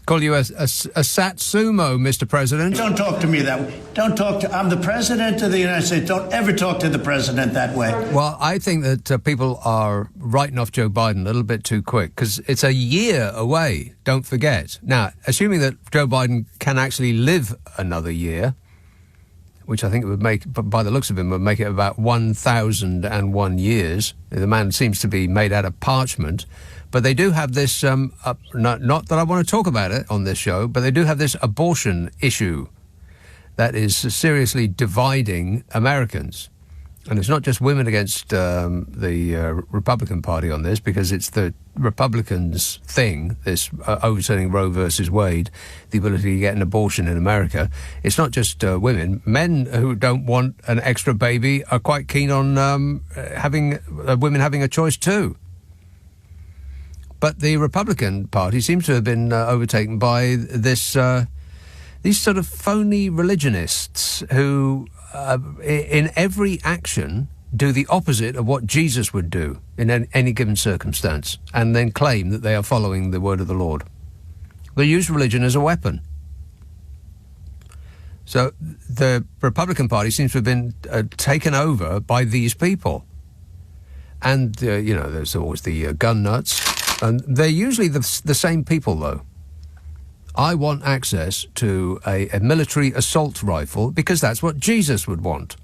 Call you a satsumo, Mr. President. Don't talk to me that way. I'm the President of the United States. Don't ever talk to the President that way. Well, I think that people are writing off Joe Biden a little bit too quick because it's a year away, don't forget. Now, assuming that Joe Biden can actually live another year, which I think it would make, by the looks of him, would make it about 1,001 years. The man seems to be made out of parchment. But they do have this, not that I want to talk about it on this show, but they do have this abortion issue that is seriously dividing Americans. And it's not just women against the Republican Party on this, because it's the Republicans' thing, this overturning Roe versus Wade, the ability to get an abortion in America. It's not just women. Men who don't want an extra baby are quite keen on having women having a choice too. But the Republican Party seems to have been overtaken by this these sort of phony religionists who, in every action, do the opposite of what Jesus would do in any given circumstance, and then claim that they are following the word of the Lord. They use religion as a weapon. So the Republican Party seems to have been taken over by these people. And, there's always the gun nuts. And they're usually the same people, though. I want access to a military assault rifle because that's what Jesus would want.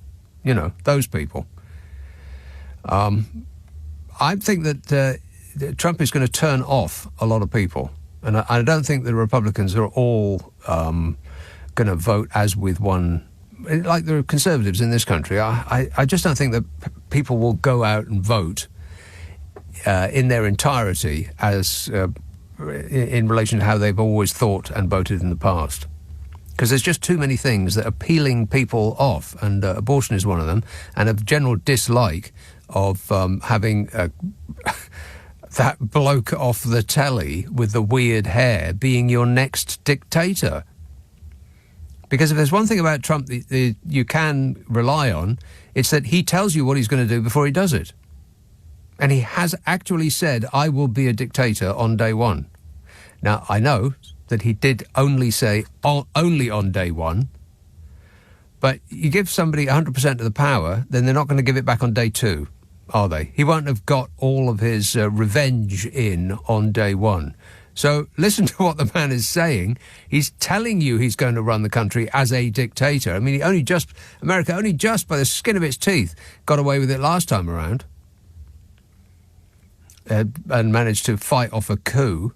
Those people. I think that Trump is going to turn off a lot of people. And I don't think the Republicans are all going to vote as with one, like the Conservatives in this country. I just don't think that people will go out and vote in their entirety as in relation to how they've always thought and voted in the past. Because there's just too many things that are peeling people off, and abortion is one of them, and a general dislike of having that bloke off the telly with the weird hair being your next dictator. Because if there's one thing about Trump that you can rely on, it's that he tells you what he's going to do before he does it. And he has actually said, I will be a dictator on day one. Now, I know that he did only say only on day one, but you give somebody 100% of the power, then they're not going to give it back on day two, are they? He won't have got all of his revenge in on day one. So listen to what the man is saying. He's telling you he's going to run the country as a dictator. I mean, America only just by the skin of its teeth got away with it last time around. And managed to fight off a coup,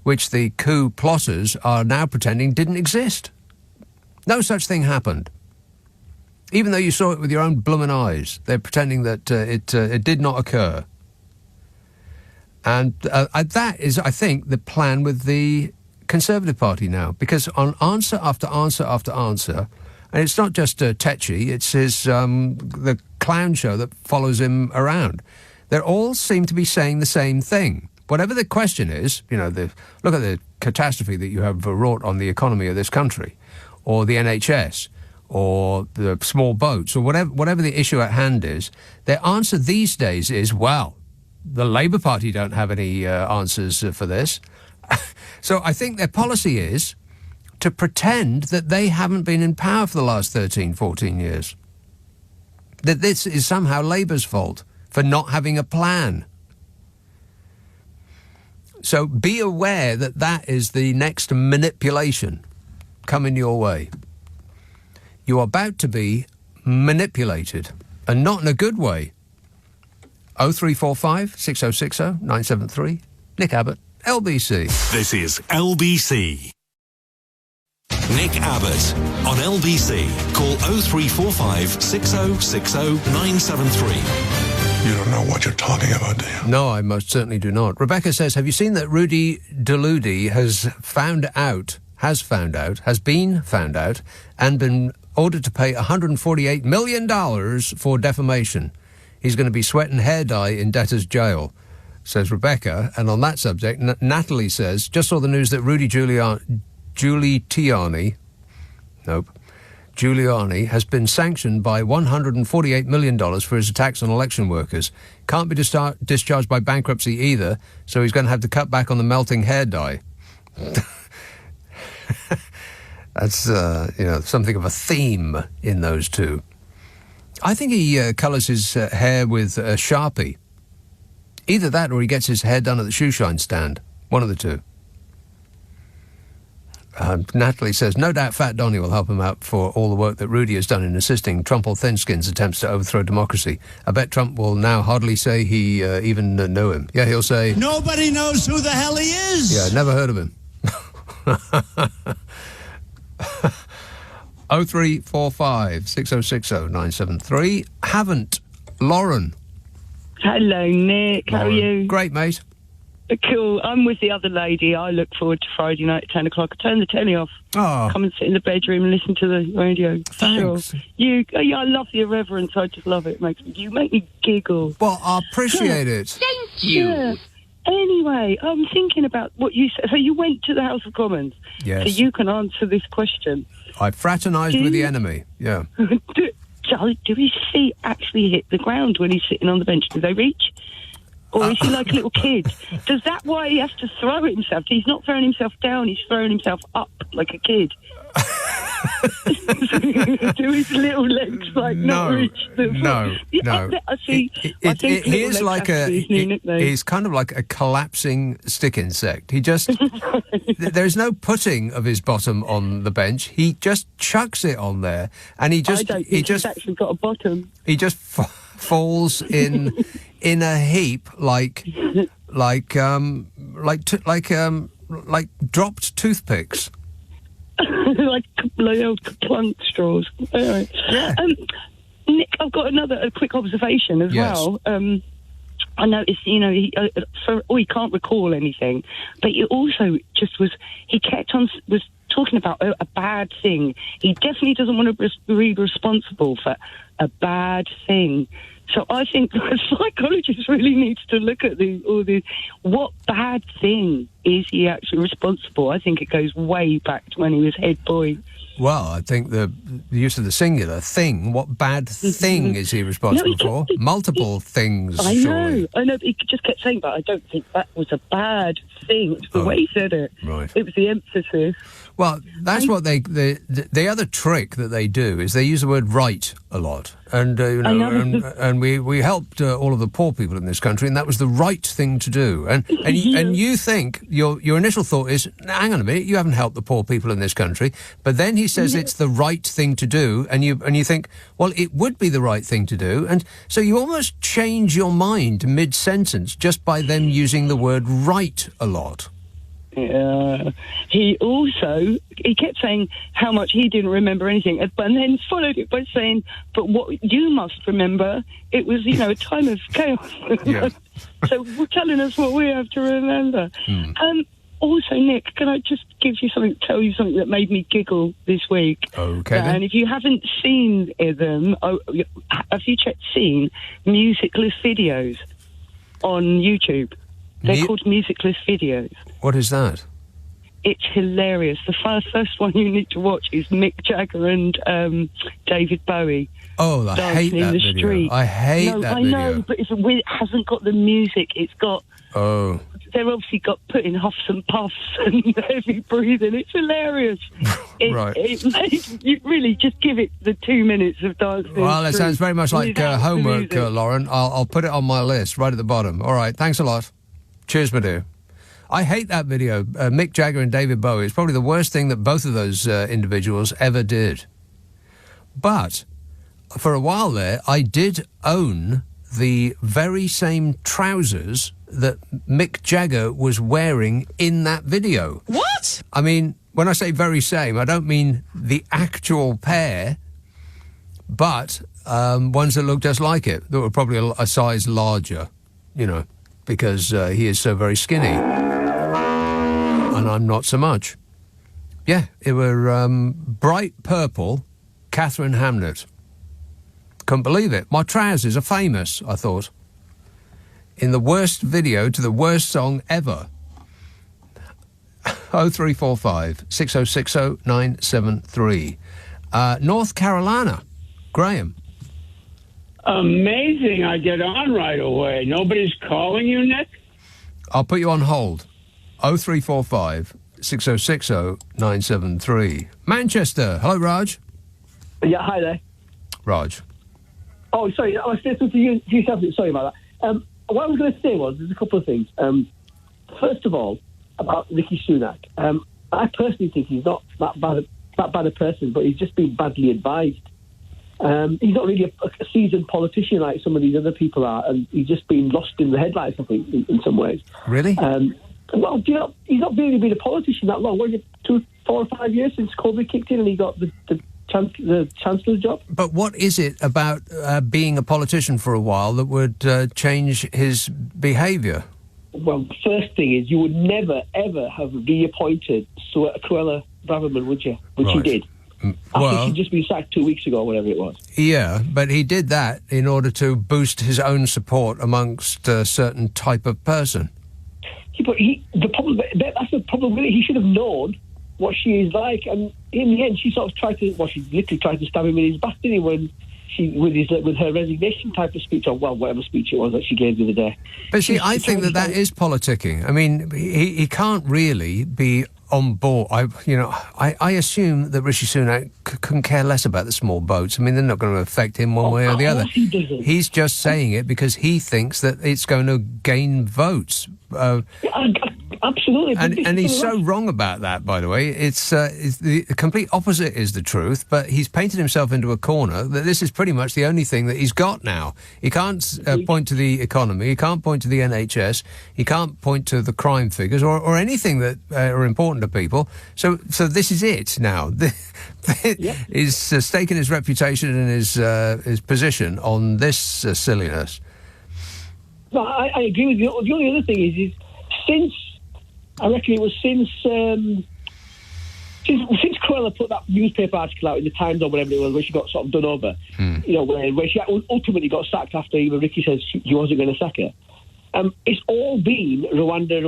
which the coup plotters are now pretending didn't exist. No such thing happened. Even though you saw it with your own bloomin' eyes, they're pretending that it did not occur. And that is, I think, the plan with the Conservative Party now, because on answer after answer after answer, and it's not just Tetchy, it's his the clown show that follows him around. They all seem to be saying the same thing. Whatever the question is, look at the catastrophe that you have wrought on the economy of this country, or the NHS, or the small boats, or whatever the issue at hand is, their answer these days is, well, the Labour Party don't have any answers for this. So I think their policy is to pretend that they haven't been in power for the last 13, 14 years. That this is somehow Labour's fault for not having a plan. So be aware that that is the next manipulation coming your way. You're about to be manipulated, and not in a good way. 0345 6060 973. Nick Abbott, LBC. This is LBC. Nick Abbott on LBC. Call 0345 6060 973. You don't know what you're talking about, do you? No, I most certainly do not. Rebecca says, have you seen that Rudy Deludi has been found out, and been ordered to pay $148 million for defamation? He's going to be sweating hair dye in debtor's jail, says Rebecca. And on that subject, Natalie says, just saw the news that Rudy Giuliani Giuliani, has been sanctioned by $148 million for his attacks on election workers. Can't be discharged by bankruptcy either, so he's going to have to cut back on the melting hair dye. That's, something of a theme in those two. I think he colours his hair with a Sharpie. Either that or he gets his hair done at the shoe shine stand. One of the two. Natalie says, no doubt Fat Donny will help him out for all the work that Rudy has done in assisting Trump or Thin-Skin's attempts to overthrow democracy. I bet Trump will now hardly say he even know him. Yeah, he'll say... Nobody knows who the hell he is! Yeah, never heard of him. 0345 6060 973. Haven't. Lauren. Hello, Nick. How are you? Great, mate. Cool. I'm with the other lady. I look forward to Friday night at 10 o'clock. I turn the telly off. Oh. Come and sit in the bedroom and listen to the radio. Thanks. Sure. I love the irreverence. I just love it. You make me giggle. Well, I appreciate it. Thank you. Yeah. Anyway, I'm thinking about what you said. So you went to the House of Commons. Yes. So you can answer this question. I fraternised with the enemy. Yeah. Do his feet actually hit the ground when he's sitting on the bench? Do they reach? Or is he like a little kid? Does that why he has to throw himself? He's not throwing himself down, he's throwing himself up like a kid. Do his little legs not reach the No. I see. He is like he's kind of like a collapsing stick insect. He just there's no putting of his bottom on the bench. He just chucks it on there, and he just he's actually got a bottom. He just falls in a heap like dropped toothpicks. like old plunk straws. Anyway. Yeah. Nick, I've got a quick observation as well. I noticed, he can't recall anything, but he also was talking about a bad thing. He definitely doesn't want to be responsible for a bad thing. So I think the psychologist really needs to look at what bad thing is he actually responsible? I think it goes way back to when he was head boy. Well, I think the use of the singular thing, what bad thing is he responsible for? Multiple things, I know, surely. but he just kept saying, but I don't think that was a bad thing. It's the way he said it. Right. It was the emphasis. Well, that's what the other trick that they do is they use the word right a lot. And, and we helped all of the poor people in this country, and that was the right thing to do. And you think, your initial thought is, hang on a minute, you haven't helped the poor people in this country. But then he says it's the right thing to do, and you think, well, it would be the right thing to do. And so you almost change your mind mid-sentence just by them using the word right a lot. Yeah. He kept saying how much he didn't remember anything, and then followed it by saying, but what you must remember, it was, a time of chaos. Yeah. So we're telling us what we have to remember. Also, Nick, can I just tell you something that made me giggle this week? Okay. And if you haven't seen them, have you seen musicless videos on YouTube? They're called musicless videos. What is that? It's hilarious. The first one you need to watch is Mick Jagger and David Bowie. Oh, I hate that video. Street. I hate that video. I know, but it hasn't got the music. It's got... Oh. They've obviously got put in huffs and puffs and heavy breathing. It's hilarious. Right. You really just give it the 2 minutes of dancing. Well, it sounds very much like homework, Lauren. I'll put it on my list right at the bottom. All right, thanks a lot. Cheers, my dear. I hate that video. Mick Jagger and David Bowie. It's probably the worst thing that both of those individuals ever did. But for a while there, I did own the very same trousers that Mick Jagger was wearing in that video. What? I mean, when I say very same, I don't mean the actual pair, but ones that look just like it, that were probably a size larger, because he is so very skinny. And I'm not so much. Yeah, it were bright purple Catherine Hamnett. Couldn't believe it. My trousers are famous, I thought. In the worst video to the worst song ever. 0345 6060 973. North Carolina. Graham. Amazing. I get on right away. Nobody's calling you, Nick? I'll put you on hold. 0345 6060 973. Manchester. Hello, Raj. Yeah, hi there. Raj. Oh, sorry. I was saying to yourself. Sorry about that. What I was going to say was, there's a couple of things. First of all, about Rishi Sunak. I personally think he's not that bad a person, but he's just been badly advised. He's not really a seasoned politician like some of these other people are, and he's just been lost in the headlights, I think, in some ways. Really? Well, he's not really been a politician that long. Was it 4 or 5 years since COVID kicked in and he got the Chancellor's job? But what is it about being a politician for a while that would change his behaviour? Well, the first thing is you would never, ever have reappointed Cruella Braverman, would you? Which he did. After she'd just been sacked 2 weeks ago, or whatever it was. Yeah, but he did that in order to boost his own support amongst a certain type of person. Yeah, but that's the problem with it. He should have known what she is like, and in the end, she sort of she literally tried to stab him in his back, didn't he, when with her resignation type of speech, or whatever speech it was that she gave the other day. But see, I think that is politicking. I mean, he can't really be on board. I assume that Rishi Sunak couldn't care less about the small boats. I mean, they're not going to affect him one way or the other. He's just saying it because he thinks that it's going to gain votes. Absolutely. And he's so wrong about that, by the way. It's the complete opposite is the truth, but he's painted himself into a corner that this is pretty much the only thing that he's got now. He can't point to the economy, he can't point to the NHS, he can't point to the crime figures or anything that are important to people. So this is it now. He's staking his reputation and his position on this silliness. No, I agree with you. The only other thing is since Cruella put that newspaper article out in the Times or whatever it was, where she got sort of done over, where she ultimately got sacked after even Ricky says he wasn't going to sack her. It's all been Rwanda.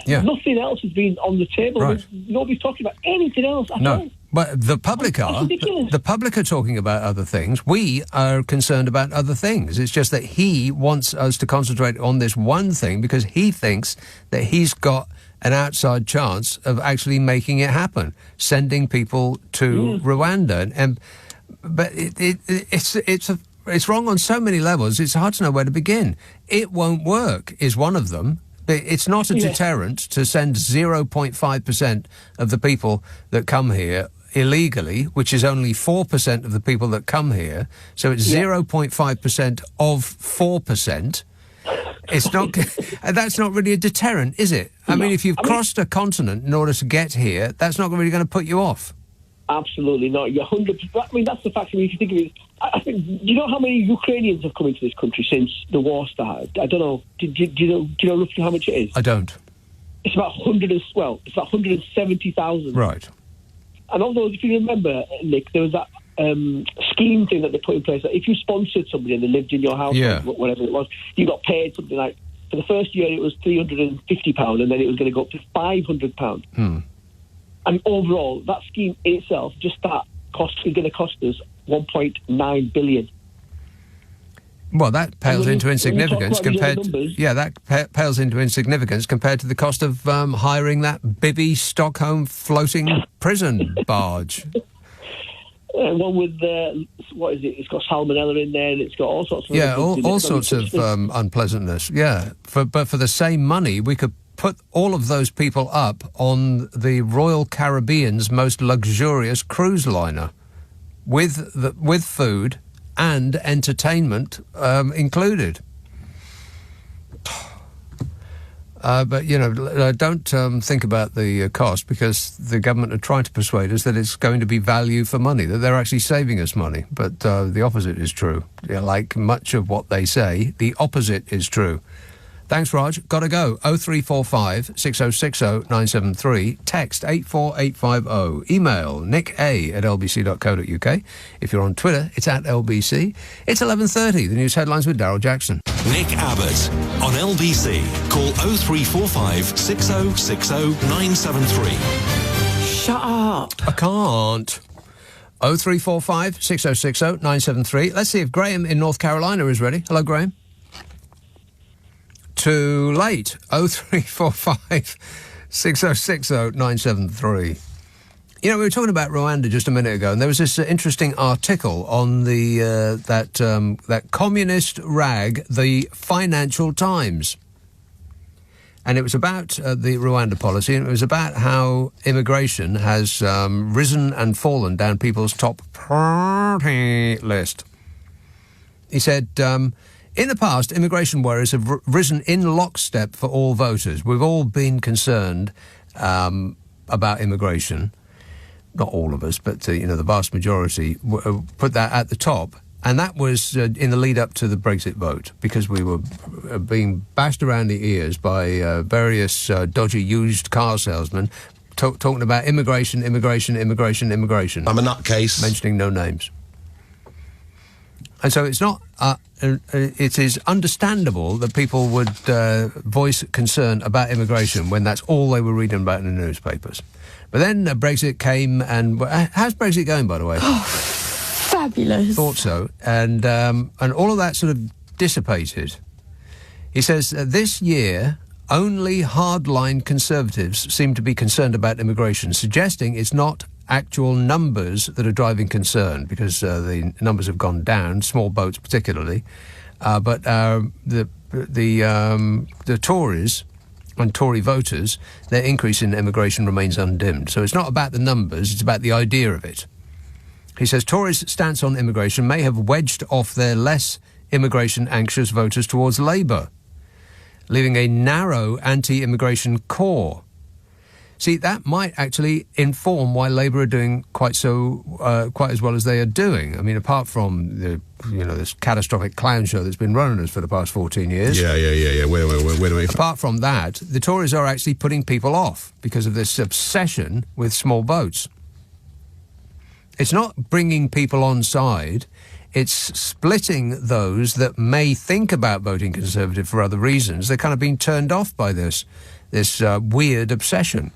Yeah. Nothing else has been on the table. Right. Nobody's talking about anything else at all. But the public are. The public are talking about other things. We are concerned about other things. It's just that he wants us to concentrate on this one thing because he thinks that he's got an outside chance of actually making it happen, sending people to Rwanda. But it's wrong on so many levels. It's hard to know where to begin. It won't work is one of them. It's not a deterrent to send 0.5% of the people that come here illegally, which is only 4% of the people that come here. So it's 0.5% of 4%. It's not. That's not really a deterrent, is it? I mean, if you've crossed a continent in order to get here, that's not really going to put you off. Absolutely not. You're 100%. I mean, that's the fact. I mean, if you think of it, I think. Do you know how many Ukrainians have come into this country since the war started? I don't know. Do you know roughly how much it is? I don't. It's about 170,000. Right. And although, if you remember, Nick, there was that scheme thing that they put in place that if you sponsored somebody and they lived in your house, or whatever it was, you got paid something like, for the first year it was £350, and then it was going to go up to £500. And overall, that scheme in itself, just that cost is going to cost us $1.9 billion. Well, that pales into insignificance compared. That pales into insignificance compared to the cost of hiring that Bibby Stockholm floating prison barge. One with what is it? It's got salmonella in there, and it's got all sorts of all sorts of unpleasantness. Yeah, but for the same money, we could put all of those people up on the Royal Caribbean's most luxurious cruise liner, with food and entertainment included. But, don't think about the cost, because the government are trying to persuade us that it's going to be value for money, that they're actually saving us money. But the opposite is true. Like much of what they say, the opposite is true. Thanks, Raj. Got to go. 0345 6060 973. Text 84850. Email nicka@lbc.co.uk. If you're on Twitter, it's @LBC. It's 11:30. The news headlines with Daryl Jackson. Nick Abbott on LBC. Call 0345 6060 973. Shut up. I can't. 0345 6060 973. Let's see if Graham in North Carolina is ready. Hello, Graham. Too late. 0345 6060 973. You know, we were talking about Rwanda just a minute ago, and there was this interesting article on the that communist rag, the Financial Times. And it was about the Rwanda policy, and it was about how immigration has risen and fallen down people's top priority list. He said, in the past, immigration worries have risen in lockstep for all voters. We've all been concerned about immigration. Not all of us, but, the vast majority put that at the top. And that was in the lead up to the Brexit vote, because we were being bashed around the ears by various dodgy used car salesmen talking about immigration. I'm a nutcase. Mentioning no names. And so it's not... it is understandable that people would voice concern about immigration when that's all they were reading about in the newspapers. But then Brexit came, and how's Brexit going, by the way? Oh, fabulous. Thought so. And all of that sort of dissipated. He says, this year, only hardline Conservatives seem to be concerned about immigration, suggesting it's not actual numbers that are driving concern, because the numbers have gone down, small boats particularly. But the Tories and Tory voters, their increase in immigration remains undimmed. So it's not about the numbers, it's about the idea of it. He says Tories' stance on immigration may have wedged off their less immigration-anxious voters towards Labour, leaving a narrow anti-immigration core. See, that might actually inform why Labour are doing quite as well as they are doing. I mean, apart from this catastrophic clown show that's been running us for the past 14 years. Yeah. Wait a minute. Apart from that, the Tories are actually putting people off because of this obsession with small boats. It's not bringing people on side. It's splitting those that may think about voting Conservative for other reasons. They're kind of being turned off by this weird obsession.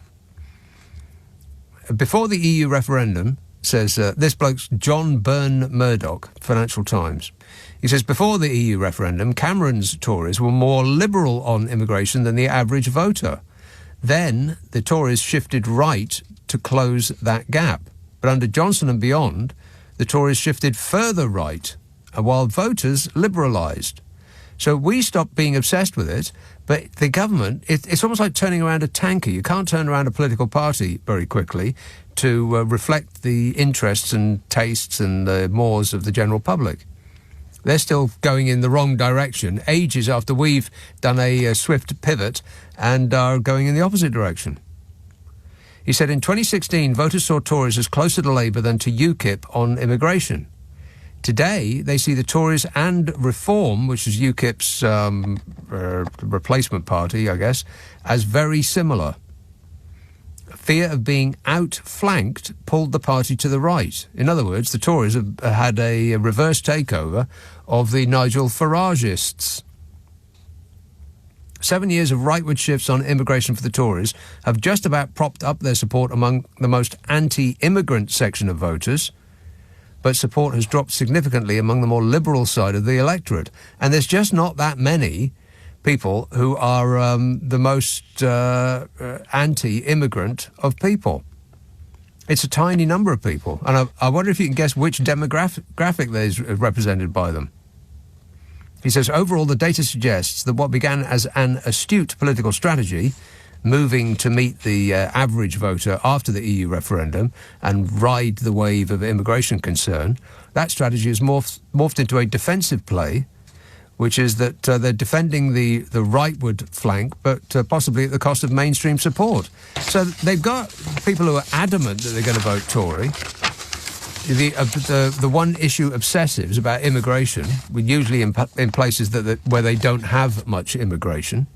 Before the EU referendum, says this bloke's John Byrne Murdoch, Financial Times. He says, before the EU referendum, Cameron's Tories were more liberal on immigration than the average voter. Then the Tories shifted right to close that gap. But under Johnson and beyond, the Tories shifted further right, while voters liberalised. So we stopped being obsessed with it, but the government, it's almost like turning around a tanker. You can't turn around a political party very quickly to reflect the interests and tastes and the mores of the general public. They're still going in the wrong direction, ages after we've done a swift pivot and are going in the opposite direction. He said in 2016, voters saw Tories as closer to Labour than to UKIP on immigration. Today, they see the Tories and Reform, which is UKIP's replacement party, I guess, as very similar. Fear of being outflanked pulled the party to the right. In other words, the Tories have had a reverse takeover of the Nigel Faragists. 7 years of rightward shifts on immigration for the Tories have just about propped up their support among the most anti-immigrant section of voters, but support has dropped significantly among the more liberal side of the electorate. And there's just not that many people who are the most anti-immigrant of people. It's a tiny number of people. And I wonder if you can guess which demographic is represented by them. He says, overall, the data suggests that what began as an astute political strategy, moving to meet the average voter after the EU referendum and ride the wave of immigration concern, that strategy has morphed into a defensive play, which is that they're defending the rightward flank, but possibly at the cost of mainstream support. So they've got people who are adamant that they're going to vote Tory. The one-issue obsessives about immigration, usually in places where they don't have much immigration,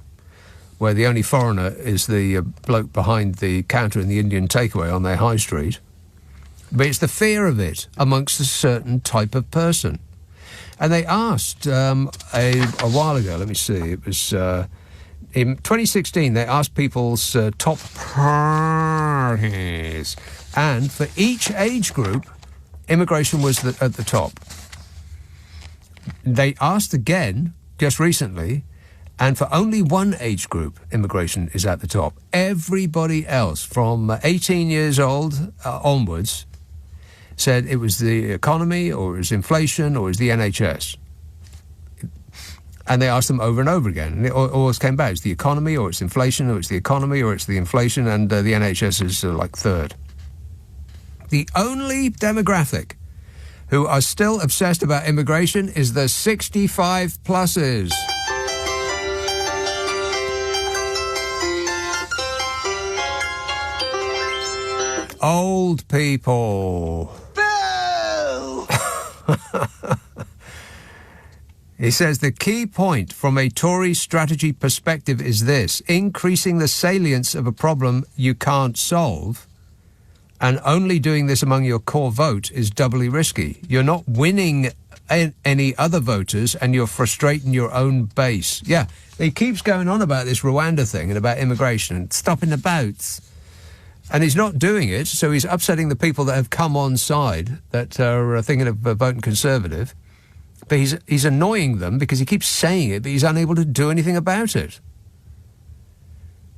where the only foreigner is the bloke behind the counter in the Indian takeaway on their high street. But it's the fear of it amongst a certain type of person. And they asked a while ago, let me see, it was in 2016, they asked people's top priorities. And for each age group, immigration was at the top. They asked again just recently, and for only one age group, immigration is at the top. Everybody else, from 18 years old onwards, said it was the economy, or it was inflation, or it was the NHS. And they asked them over and over again, and it always came back. It's the economy, or it's inflation, or it's the economy, or it's the inflation, and the NHS is like third. The only demographic who are still obsessed about immigration is the 65-pluses. Old people. Boo! He says the key point from a Tory strategy perspective is this: increasing the salience of a problem you can't solve, and only doing this among your core vote is doubly risky. You're not winning any other voters, and you're frustrating your own base. Yeah, he keeps going on about this Rwanda thing and about immigration and stopping the boats. And he's not doing it, so he's upsetting the people that have come on side, that are thinking of voting Conservative. But he's annoying them because he keeps saying it, but he's unable to do anything about it.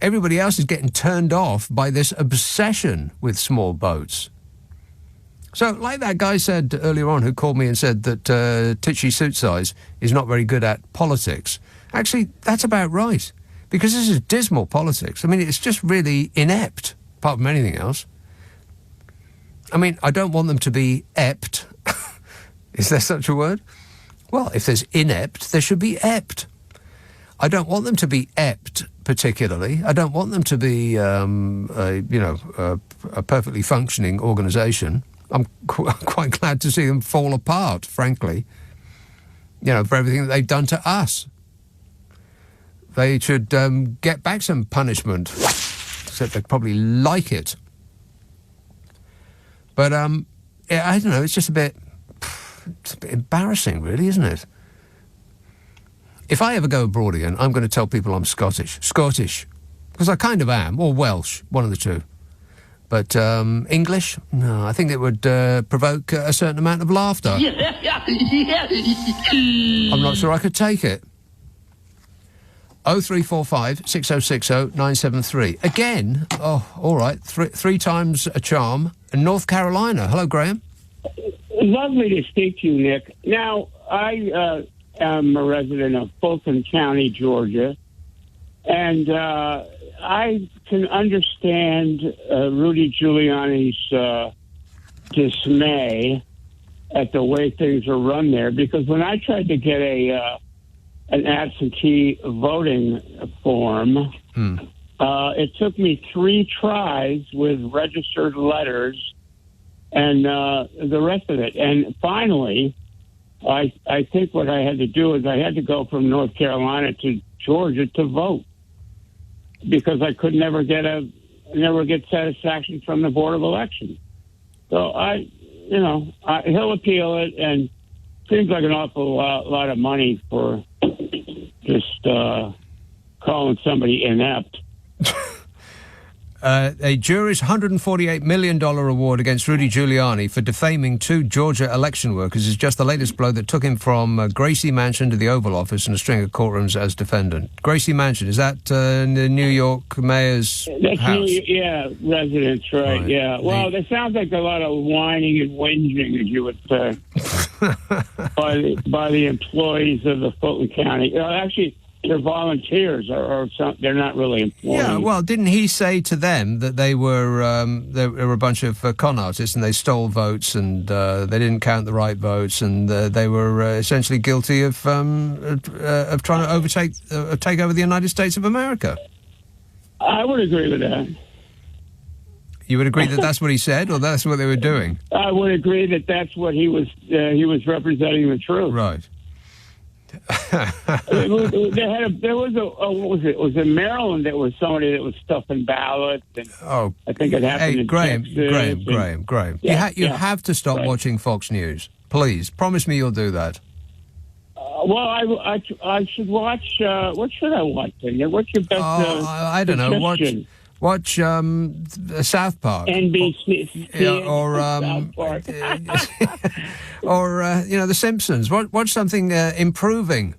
Everybody else is getting turned off by this obsession with small boats. So, like that guy said earlier on, who called me and said that titchy suit size is not very good at politics. Actually, that's about right, because this is dismal politics. I mean, it's just really inept, apart from anything else. I mean, I don't want them to be ept. Is there such a word? Well, if there's inept, there should be ept. I don't want them to be ept, particularly. I don't want them to be, a perfectly functioning organisation. I'm quite glad to see them fall apart, frankly, for everything that they've done to us. They should get back some punishment, except they'd probably like it. But, I don't know, it's a bit embarrassing, really, isn't it? If I ever go abroad again, I'm going to tell people I'm Scottish. Scottish. Because I kind of am. Or Welsh. One of the two. But English? No, I think it would provoke a certain amount of laughter. I'm not sure I could take it. 0345 6060 973. Again, all right, three times a charm. North Carolina. Hello, Graham. Lovely to speak to you, Nick. Now, I am a resident of Fulton County, Georgia, and I can understand Rudy Giuliani's dismay at the way things are run there, because when I tried to get an absentee voting form, it took me 3 tries with registered letters and the rest of it. And finally, I think what I had to do is I had to go from North Carolina to Georgia to vote, because I could never get satisfaction from the Board of Elections. So he'll appeal it, and seems like an awful lot of money for just calling somebody inept. A jury's $148 million award against Rudy Giuliani for defaming 2 Georgia election workers is just the latest blow that took him from Gracie Mansion to the Oval Office and a string of courtrooms as defendant. Gracie Mansion, is that the New York mayor's house? Residence, right, yeah. Well, there sounds like a lot of whining and whinging, as you would say, by the employees of the Fulton County. Actually, they're volunteers, or some, they're not really employees. Yeah, well, didn't he say to them that they were a bunch of con artists and they stole votes and they didn't count the right votes, and they were essentially guilty of trying to take over the United States of America? I would agree with that. You would agree that that's what he said, or that's what they were doing? I would agree that that's what he was representing the truth. Right. There was in Maryland there was somebody that was stuffing ballots, and I think it happened in Texas. Graham. You have to stop watching Fox News, please. Promise me you'll do that. Well, I should watch. What should I watch? What's your best? I don't know. suggestion? Watch South Park. NBC. Or South Park. or The Simpsons. Watch something improving.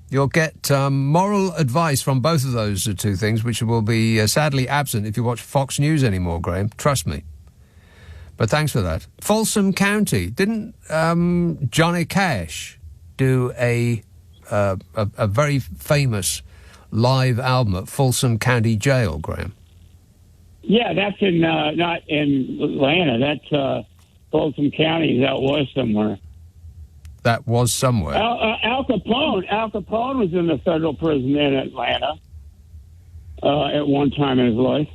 You'll get moral advice from both of those two things, which will be sadly absent if you watch Fox News anymore, Graham. Trust me. But thanks for that. Folsom County. Didn't Johnny Cash do a very famous live album at Folsom County Jail, Graham? Yeah, that's not in Atlanta. That's Folsom County. That was somewhere. That was somewhere. Al Capone was in the federal prison in Atlanta at one time in his life.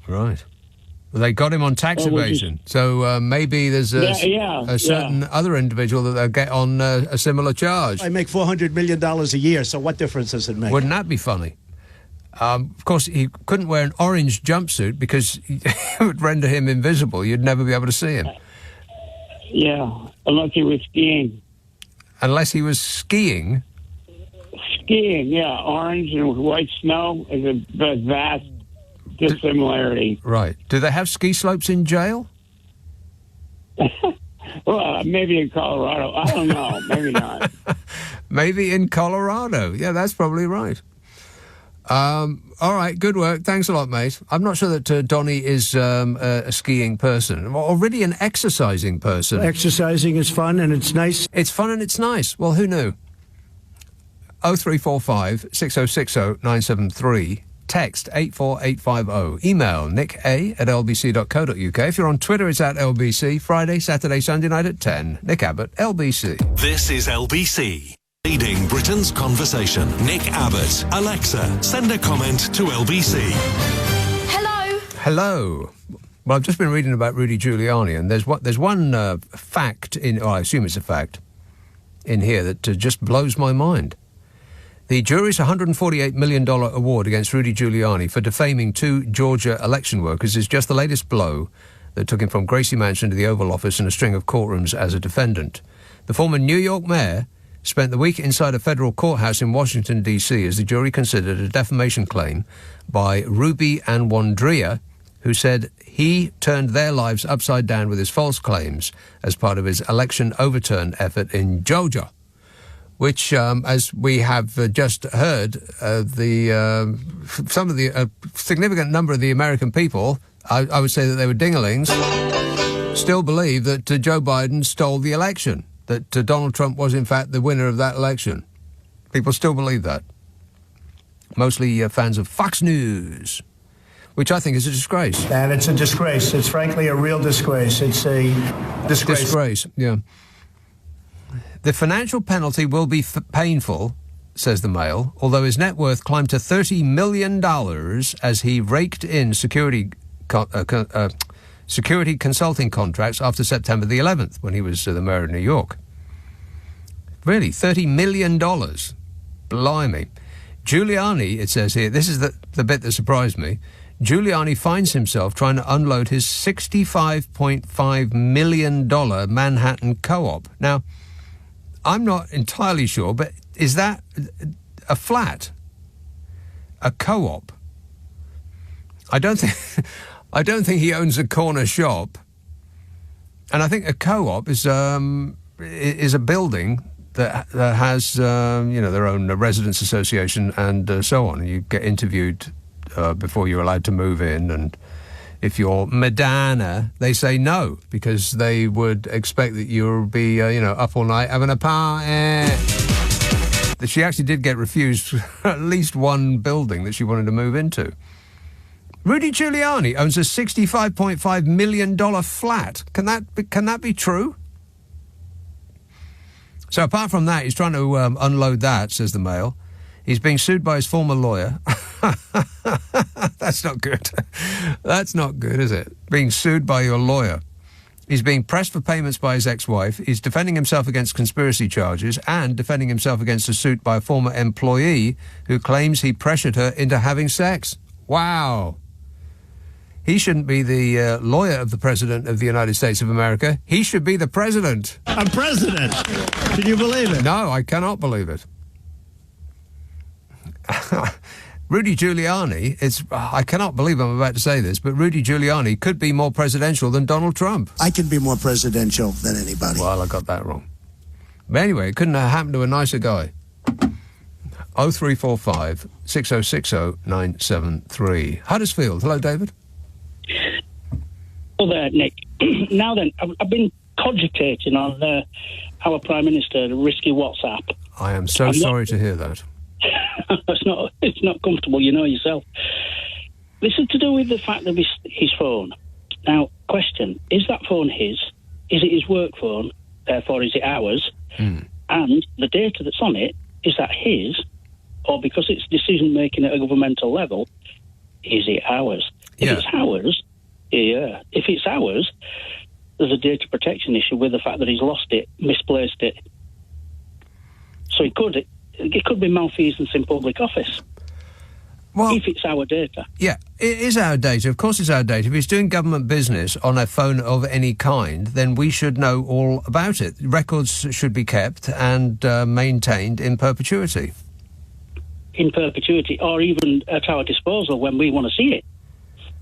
Right. Well, they got him on tax evasion. So maybe there's a certain other individual that they'll get on a similar charge. I make $400 million a year, so what difference does it make? Wouldn't that be funny? Of course, he couldn't wear an orange jumpsuit because it would render him invisible. You'd never be able to see him. Yeah, unless he was skiing. Unless he was skiing? Skiing, yeah. Orange and white snow is a vast dissimilarity. Right. Do they have ski slopes in jail? Well, maybe in Colorado. I don't know. Maybe not. Maybe in Colorado. Yeah, that's probably right. All right, good work. Thanks a lot, mate. I'm not sure that Donnie is a skiing person, or really an exercising person. Exercising is fun and it's nice. It's fun and it's nice. Well, who knew? 0345 6060 973. Text 84850. Email nicka@lbc.co.uk. If you're on Twitter, it's at LBC. Friday, Saturday, Sunday night at 10. Nick Abbott, LBC. This is LBC. Leading Britain's conversation. Nick Abbott. Alexa, send a comment to LBC. Hello. Hello. Well, I've just been reading about Rudy Giuliani, and there's one fact I assume it's a fact, in here that just blows my mind. The jury's $148 million award against Rudy Giuliani for defaming 2 Georgia election workers is just the latest blow that took him from Gracie Mansion to the Oval Office and a string of courtrooms as a defendant. The former New York mayor spent the week inside a federal courthouse in Washington, D.C. as the jury considered a defamation claim by Ruby and Wandria, who said he turned their lives upside down with his false claims as part of his election overturn effort in Georgia, which, as we have just heard, some of the significant number of the American people, I would say that they were dinglings, still believe that Joe Biden stole the election, that Donald Trump was in fact the winner of that election. People still believe that. Mostly fans of Fox News, which I think is a disgrace. And it's a disgrace. It's frankly a real disgrace. It's a disgrace. Disgrace, yeah. The financial penalty will be painful, says the Mail, although his net worth climbed to $30 million as he raked in security consulting contracts after September the 11th, when he was the mayor of New York. Really, $30 million. Blimey. Giuliani, it says here, this is the bit that surprised me, Giuliani finds himself trying to unload his $65.5 million Manhattan co-op. Now, I'm not entirely sure, but is that a flat? A co-op? I don't think he owns a corner shop. And I think a co-op is a building that has their own residents association and so on. You get interviewed before you're allowed to move in, and if you're Madonna, they say no, because they would expect that you'll be, up all night having a party. She actually did get refused at least one building that she wanted to move into. Rudy Giuliani owns a $65.5 million flat. Can that be true? So apart from that, he's trying to unload that, says the Mail. He's being sued by his former lawyer. That's not good. That's not good, is it? Being sued by your lawyer. He's being pressed for payments by his ex-wife. He's defending himself against conspiracy charges and defending himself against a suit by a former employee who claims he pressured her into having sex. Wow. He shouldn't be the lawyer of the President of the United States of America. He should be the president. A president? Can you believe it? No, I cannot believe it. Rudy Giuliani, I cannot believe I'm about to say this, but Rudy Giuliani could be more presidential than Donald Trump. I can be more presidential than anybody. Well, I got that wrong. But anyway, it couldn't have happened to a nicer guy. 0345 6060 973. Huddersfield. Hello, David. Hello there, Nick. Now then, I've been cogitating on our Prime Minister, the risky WhatsApp. I am so sorry to hear that. It's not comfortable, you know yourself. This is to do with the fact of his phone. Now, question, is that phone his? Is it his work phone? Therefore, is it ours? And the data that's on it, is that his? Or because it's decision-making at a governmental level, is it ours? If it's ours, if it's ours, there's a data protection issue with the fact that he's lost it, misplaced it. So it could be malfeasance in public office. Well, if it's our data. Yeah, it is our data. Of course it's our data. If he's doing government business on a phone of any kind, then we should know all about it. Records should be kept and maintained in perpetuity. In perpetuity, or even at our disposal when we want to see it.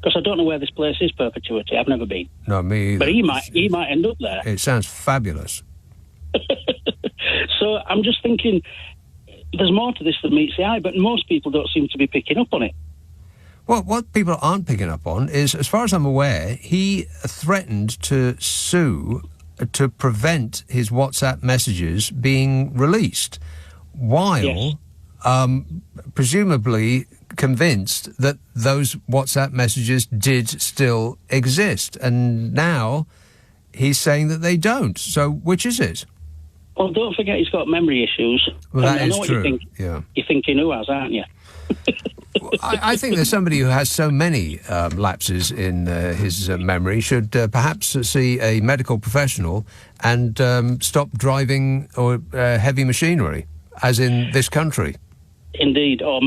Because I don't know where this place is, perpetuity. I've never been. No, me either. But he might end up there. It sounds fabulous. So I'm just thinking, there's more to this than meets the eye, but most people don't seem to be picking up on it. Well, what people aren't picking up on is, as far as I'm aware, he threatened to sue to prevent his WhatsApp messages being released, while presumably convinced that those WhatsApp messages did still exist. And now he's saying that they don't. So which is it? Well, don't forget he's got memory issues. Well, that is what true. You think. Yeah. You're thinking who has, aren't you? I think there's somebody who has so many lapses in his memory should perhaps see a medical professional and stop driving or heavy machinery, as in this country. Indeed, or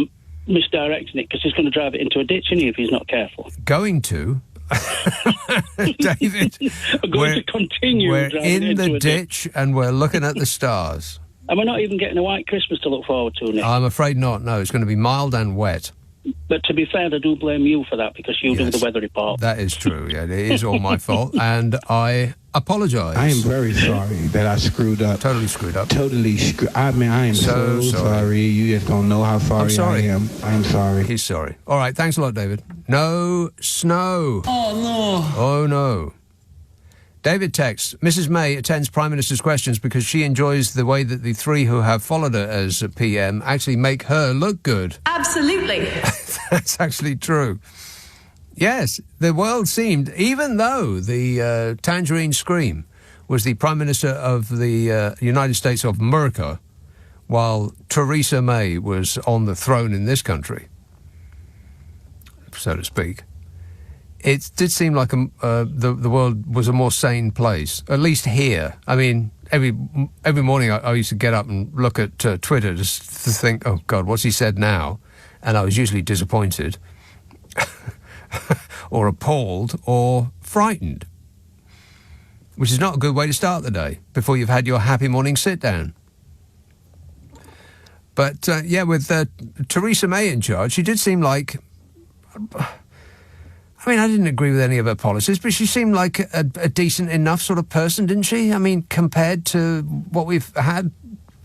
misdirecting it, because he's going to drive it into a ditch, isn't he, if he's not careful? Going to? David, to continue. We're in the ditch and we're looking at the stars. And we're not even getting a white Christmas to look forward to, Nick. I'm afraid not, no. It's going to be mild and wet. But to be fair, I do blame you for that, because you do the weather report. That is true, yeah. It is all my fault, and I apologise. I am very sorry that I screwed up. Totally screwed up. I mean, I am so sorry. You just don't know how sorry I am. I'm sorry. He's sorry. All right, thanks a lot, David. No snow. Oh, no. Oh, no. David texts, Mrs. May attends Prime Minister's questions because she enjoys the way that the three who have followed her as a PM actually make her look good. Absolutely. That's actually true. Yes, the world seemed, even though the Tangerine Scream was the Prime Minister of the United States of America, while Theresa May was on the throne in this country, so to speak, it did seem like the world was a more sane place, at least here. I mean, every morning I used to get up and look at Twitter just to think, oh, God, what's he said now? And I was usually disappointed or appalled or frightened, which is not a good way to start the day before you've had your happy morning sit-down. But, with Theresa May in charge, she did seem like... I mean, I didn't agree with any of her policies, but she seemed like a decent enough sort of person, didn't she? I mean, compared to what we've had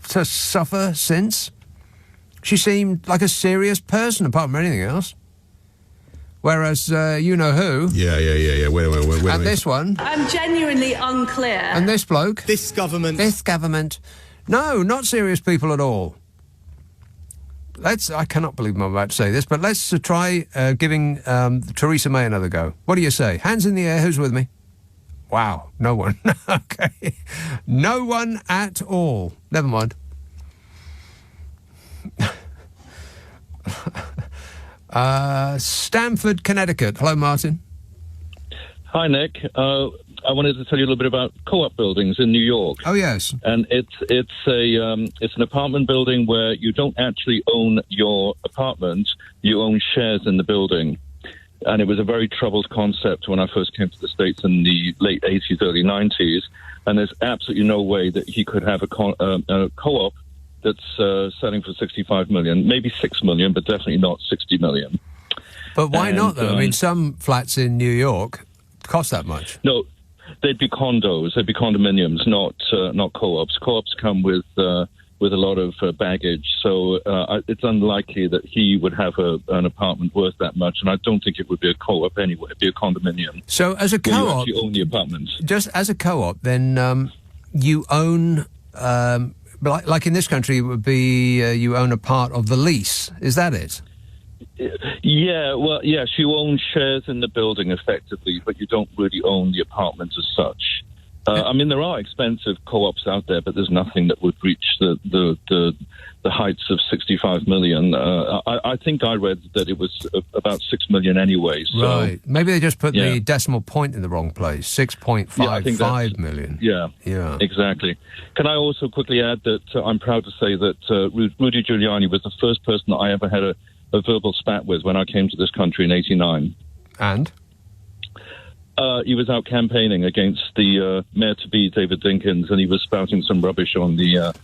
to suffer since. She seemed like a serious person, apart from anything else. Whereas, you know who... Yeah. Wait. And this one... I'm genuinely unclear. And this bloke... This government... This government... No, not serious people at all. I cannot believe I'm about to say this, but let's try giving Theresa May another go. What do you say? Hands in the air, who's with me? Wow, no one. Okay. No one at all. Never mind. Stamford, Connecticut. Hello, Martin. Hi, Nick. I wanted to tell you a little bit about co-op buildings in New York. Oh, yes. And it's an apartment building where you don't actually own your apartment, you own shares in the building. And it was a very troubled concept when I first came to the States in the late 80s, early 90s. And there's absolutely no way that he could have a co-op that's selling for 65 million, maybe 6 million, but definitely not 60 million. But why not, though? I mean, some flats in New York cost that much. No, they'd be condos, they'd be condominiums, not co-ops. Co-ops come with a lot of baggage, so it's unlikely that he would have an apartment worth that much, and I don't think it would be a co-op anyway. It'd be a condominium. So as a co-op, you actually own the apartments. Just as a co-op, then you own, like in this country, it would be you own a part of the lease. Is that it? Yeah, well, yes, you own shares in the building effectively, but you don't really own the apartment as such. I mean, there are expensive co-ops out there, but there's nothing that would reach the heights of 65 million. I think I read that it was about 6 million anyway. So, right. Maybe they just put the decimal point in the wrong place. 6.55 million. Yeah, exactly. Can I also quickly add that I'm proud to say that Rudy Giuliani was the first person that I ever had a verbal spat with when I came to this country in '89. And? He was out campaigning against the mayor-to-be, David Dinkins, and he was spouting some rubbish on the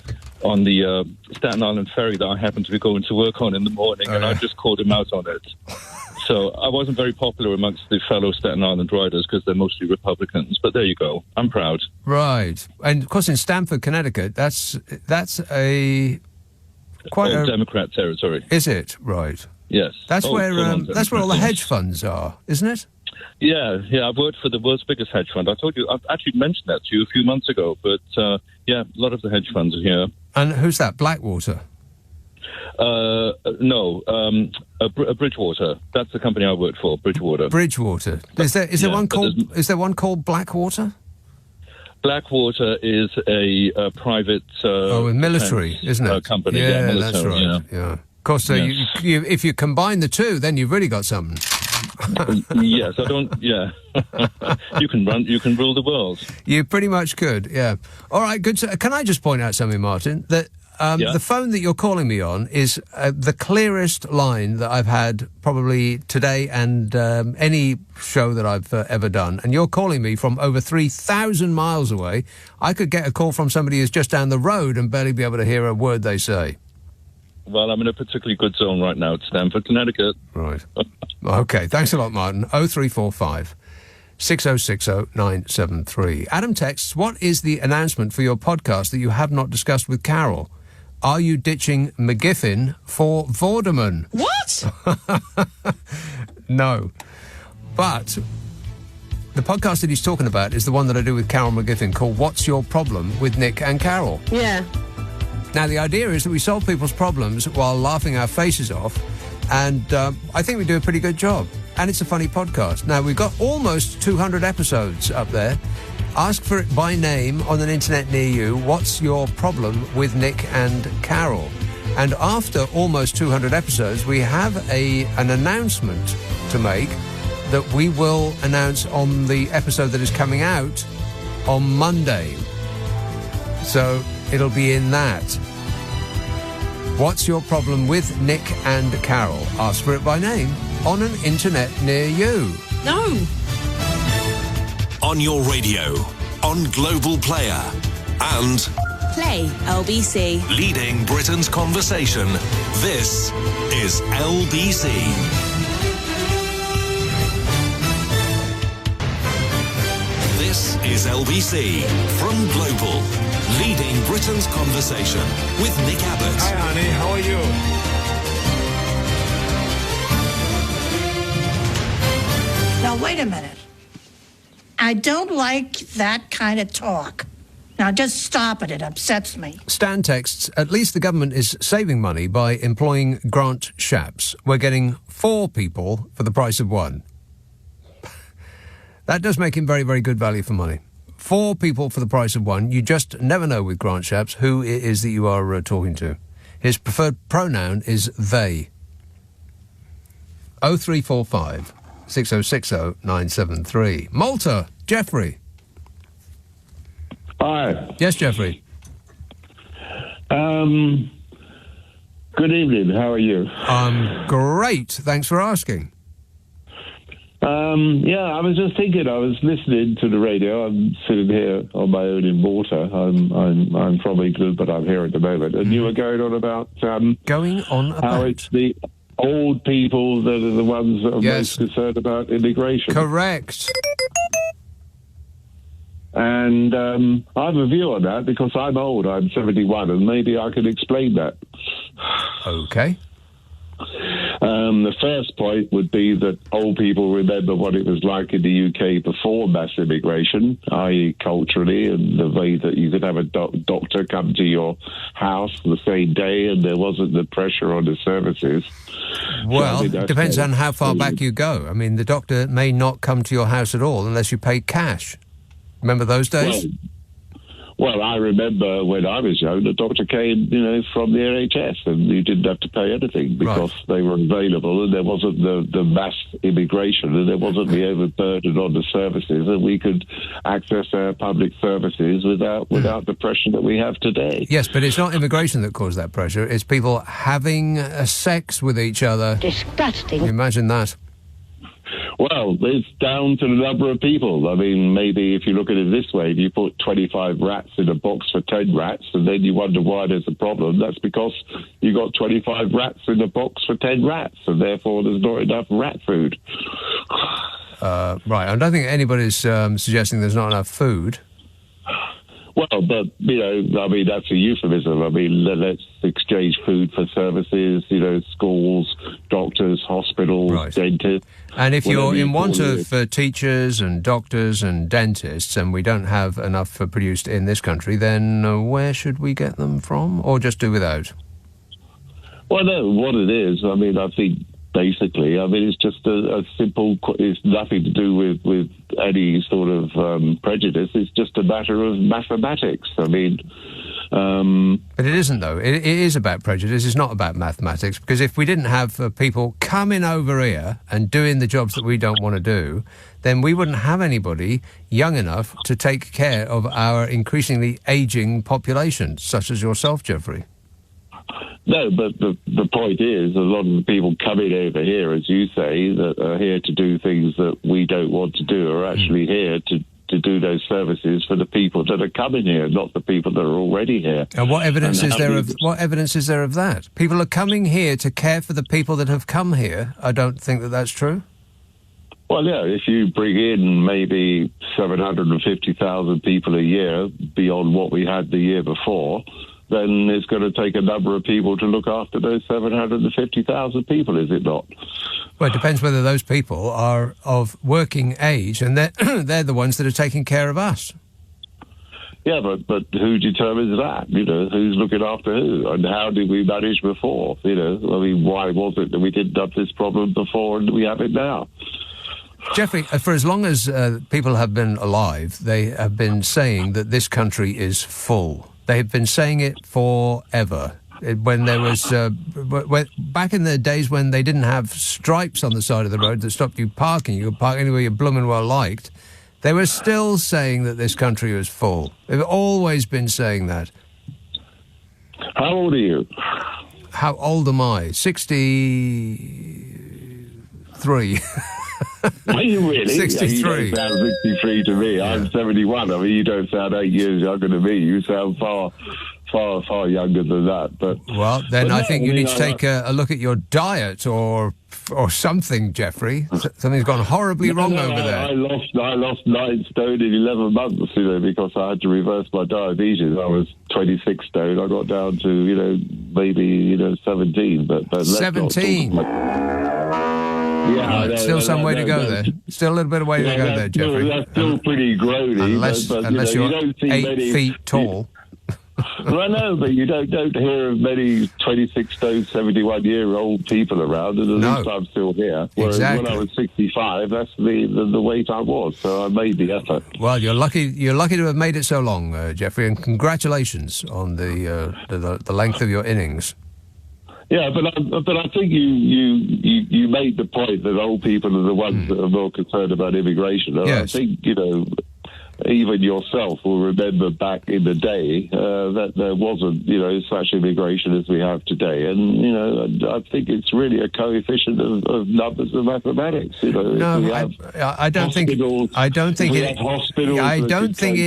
Staten Island ferry that I happened to be going to work on in the morning, and I just called him out on it. So I wasn't very popular amongst the fellow Staten Island riders because they're mostly Republicans, but there you go. I'm proud. Right. And, of course, in Stamford, Connecticut, that's a... quite a Democrat territory. Is it? Right. Yes. That's where all the hedge funds are, isn't it? Yeah. I've worked for the world's biggest hedge fund. I've actually mentioned that to you a few months ago, but a lot of the hedge funds are here. And who's that? Blackwater? No, Bridgewater. That's the company I worked for, Bridgewater. Bridgewater. Is there one called Blackwater? Blackwater is a private military, defense, isn't it? Company. Yeah, military, that's right. Yeah. Of course, if you combine the two, then you've really got something. Yes, I don't. Yeah, you can rule the world. You pretty much could. Yeah. All right. Good. Can I just point out something, Martin? That the phone that you're calling me on is the clearest line that I've had probably today and any show that I've ever done. And you're calling me from over 3,000 miles away. I could get a call from somebody who's just down the road and barely be able to hear a word they say. Well, I'm in a particularly good zone right now at Stamford, Connecticut. Right. OK, thanks a lot, Martin. 0345 6060 973. Adam texts, what is the announcement for your podcast that you have not discussed with Carol? Are you ditching McGiffin for Vorderman? What? No. But the podcast that he's talking about is the one that I do with Carol McGiffin called What's Your Problem with Nick and Carol? Yeah. Now, the idea is that we solve people's problems while laughing our faces off, and I think we do a pretty good job. And it's a funny podcast. Now, we've got almost 200 episodes up there. Ask for it by name on an internet near you. What's your problem with Nick and Carol? And after almost 200 episodes, we have an announcement to make that we will announce on the episode that is coming out on Monday. So it'll be in that. What's your problem with Nick and Carol? Ask for it by name on an internet near you. No. On your radio, on Global Player, and Play LBC. Leading Britain's conversation. This is LBC. This is LBC from Global. Leading Britain's conversation with Nick Abbot. Hi, honey. How are you? Now, wait a minute. I don't like that kind of talk. Now, just stop it. It upsets me. Stan texts, at least the government is saving money by employing grant shaps. We're getting 4 people for the price of 1. That does make him very, very good value for money. 4 people for the price of 1. You just never know with grant shaps who it is that you are talking to. His preferred pronoun is they. 0345 6060 973. Malta, Jeffrey. Hi. Yes, Jeffrey. Good evening. How are you? Great. Thanks for asking. I I was just thinking. I was listening to the radio. I'm sitting here on my own in Malta. I'm from England, but I'm here at the moment. And you were going on about how it's the old people that are the ones that are most concerned about immigration. Correct. And I have a view on that because I'm old. I'm 71, and maybe I can explain that. Okay. The first point would be that old people remember what it was like in the UK before mass immigration, i.e. culturally, and the way that you could have a doctor come to your house the same day and there wasn't the pressure on the services. Well, it depends on how far back you go. I mean, the doctor may not come to your house at all unless you pay cash. Remember those days? Well, I remember when I was young, the doctor came, from the NHS, and you didn't have to pay anything because they were available, and there wasn't the mass immigration, and there wasn't the overburden on the services, and we could access our public services without the pressure that we have today. Yes, but it's not immigration that caused that pressure. It's people having sex with each other. Disgusting. Imagine that. Well, it's down to the number of people. I mean, maybe if you look at it this way, if you put 25 rats in a box for 10 rats, and then you wonder why there's a problem, that's because you got 25 rats in a box for 10 rats, and therefore there's not enough rat food. Right. I don't think anybody's suggesting there's not enough food. Well, but, that's a euphemism. I mean, let's exchange food for services, schools, doctors, hospitals, dentists. And if you're in want of teachers and doctors and dentists, and we don't have enough produced in this country, then where should we get them from? Or just do without? Well, no, what it is, I mean, I think basically, it's just a simple, it's nothing to do with any sort of prejudice. It's just a matter of mathematics. I mean... But it isn't, though. It is about prejudice. It's not about mathematics, because if we didn't have people coming over here and doing the jobs that we don't want to do, then we wouldn't have anybody young enough to take care of our increasingly ageing population, such as yourself, Geoffrey. No, but the point is, a lot of the people coming over here, as you say, that are here to do things that we don't want to do, are actually here to do those services for the people that are coming here, not the people that are already here. And what evidence is there of that? People are coming here to care for the people that have come here. I don't think that that's true. Well, yeah, if you bring in maybe 750,000 people a year beyond what we had the year before, then it's going to take a number of people to look after those 750,000 people, is it not? Well, it depends whether those people are of working age, and they're the ones that are taking care of us. Yeah, but who determines that? Who's looking after who? And how did we manage before? Why was it that we didn't have this problem before and we have it now? Geoffrey, for as long as people have been alive, they have been saying that this country is full. They have been saying it forever. When there was back in the days when they didn't have stripes on the side of the road that stopped you parking, you could park anywhere you blooming well liked. They were still saying that this country was full. They've always been saying that. How old are you? How old am I? 63. Are you really? 63. You don't sound 63 to me. Yeah. I'm 71. I mean, you don't sound 8 years younger than me. You sound far younger than that. But well, then I think you need to take a look at your diet or something, Geoffrey. Something's gone horribly wrong over there. I lost 9 stone in 11 months, because I had to reverse my diabetes. I was 26 stone. I got down to maybe 17. But 17. Yeah, still some way to go there. Still a little bit of way to go there, Geoffrey. That's still pretty grody. Unless you're 8 feet tall. Well, I know, but you don't hear of many 26 stone, 71-year-old people around, and at least I'm still here. Whereas when I was 65, that's the weight I was, so I made the effort. Well, you're lucky to have made it so long, Geoffrey, and congratulations on the length of your innings. Yeah, but I think you made the point that old people are the ones that are more concerned about immigration. And yes. I think, even yourself will remember back in the day that there wasn't, such immigration as we have today. And, I think it's really a coefficient of numbers and mathematics. No, I don't think it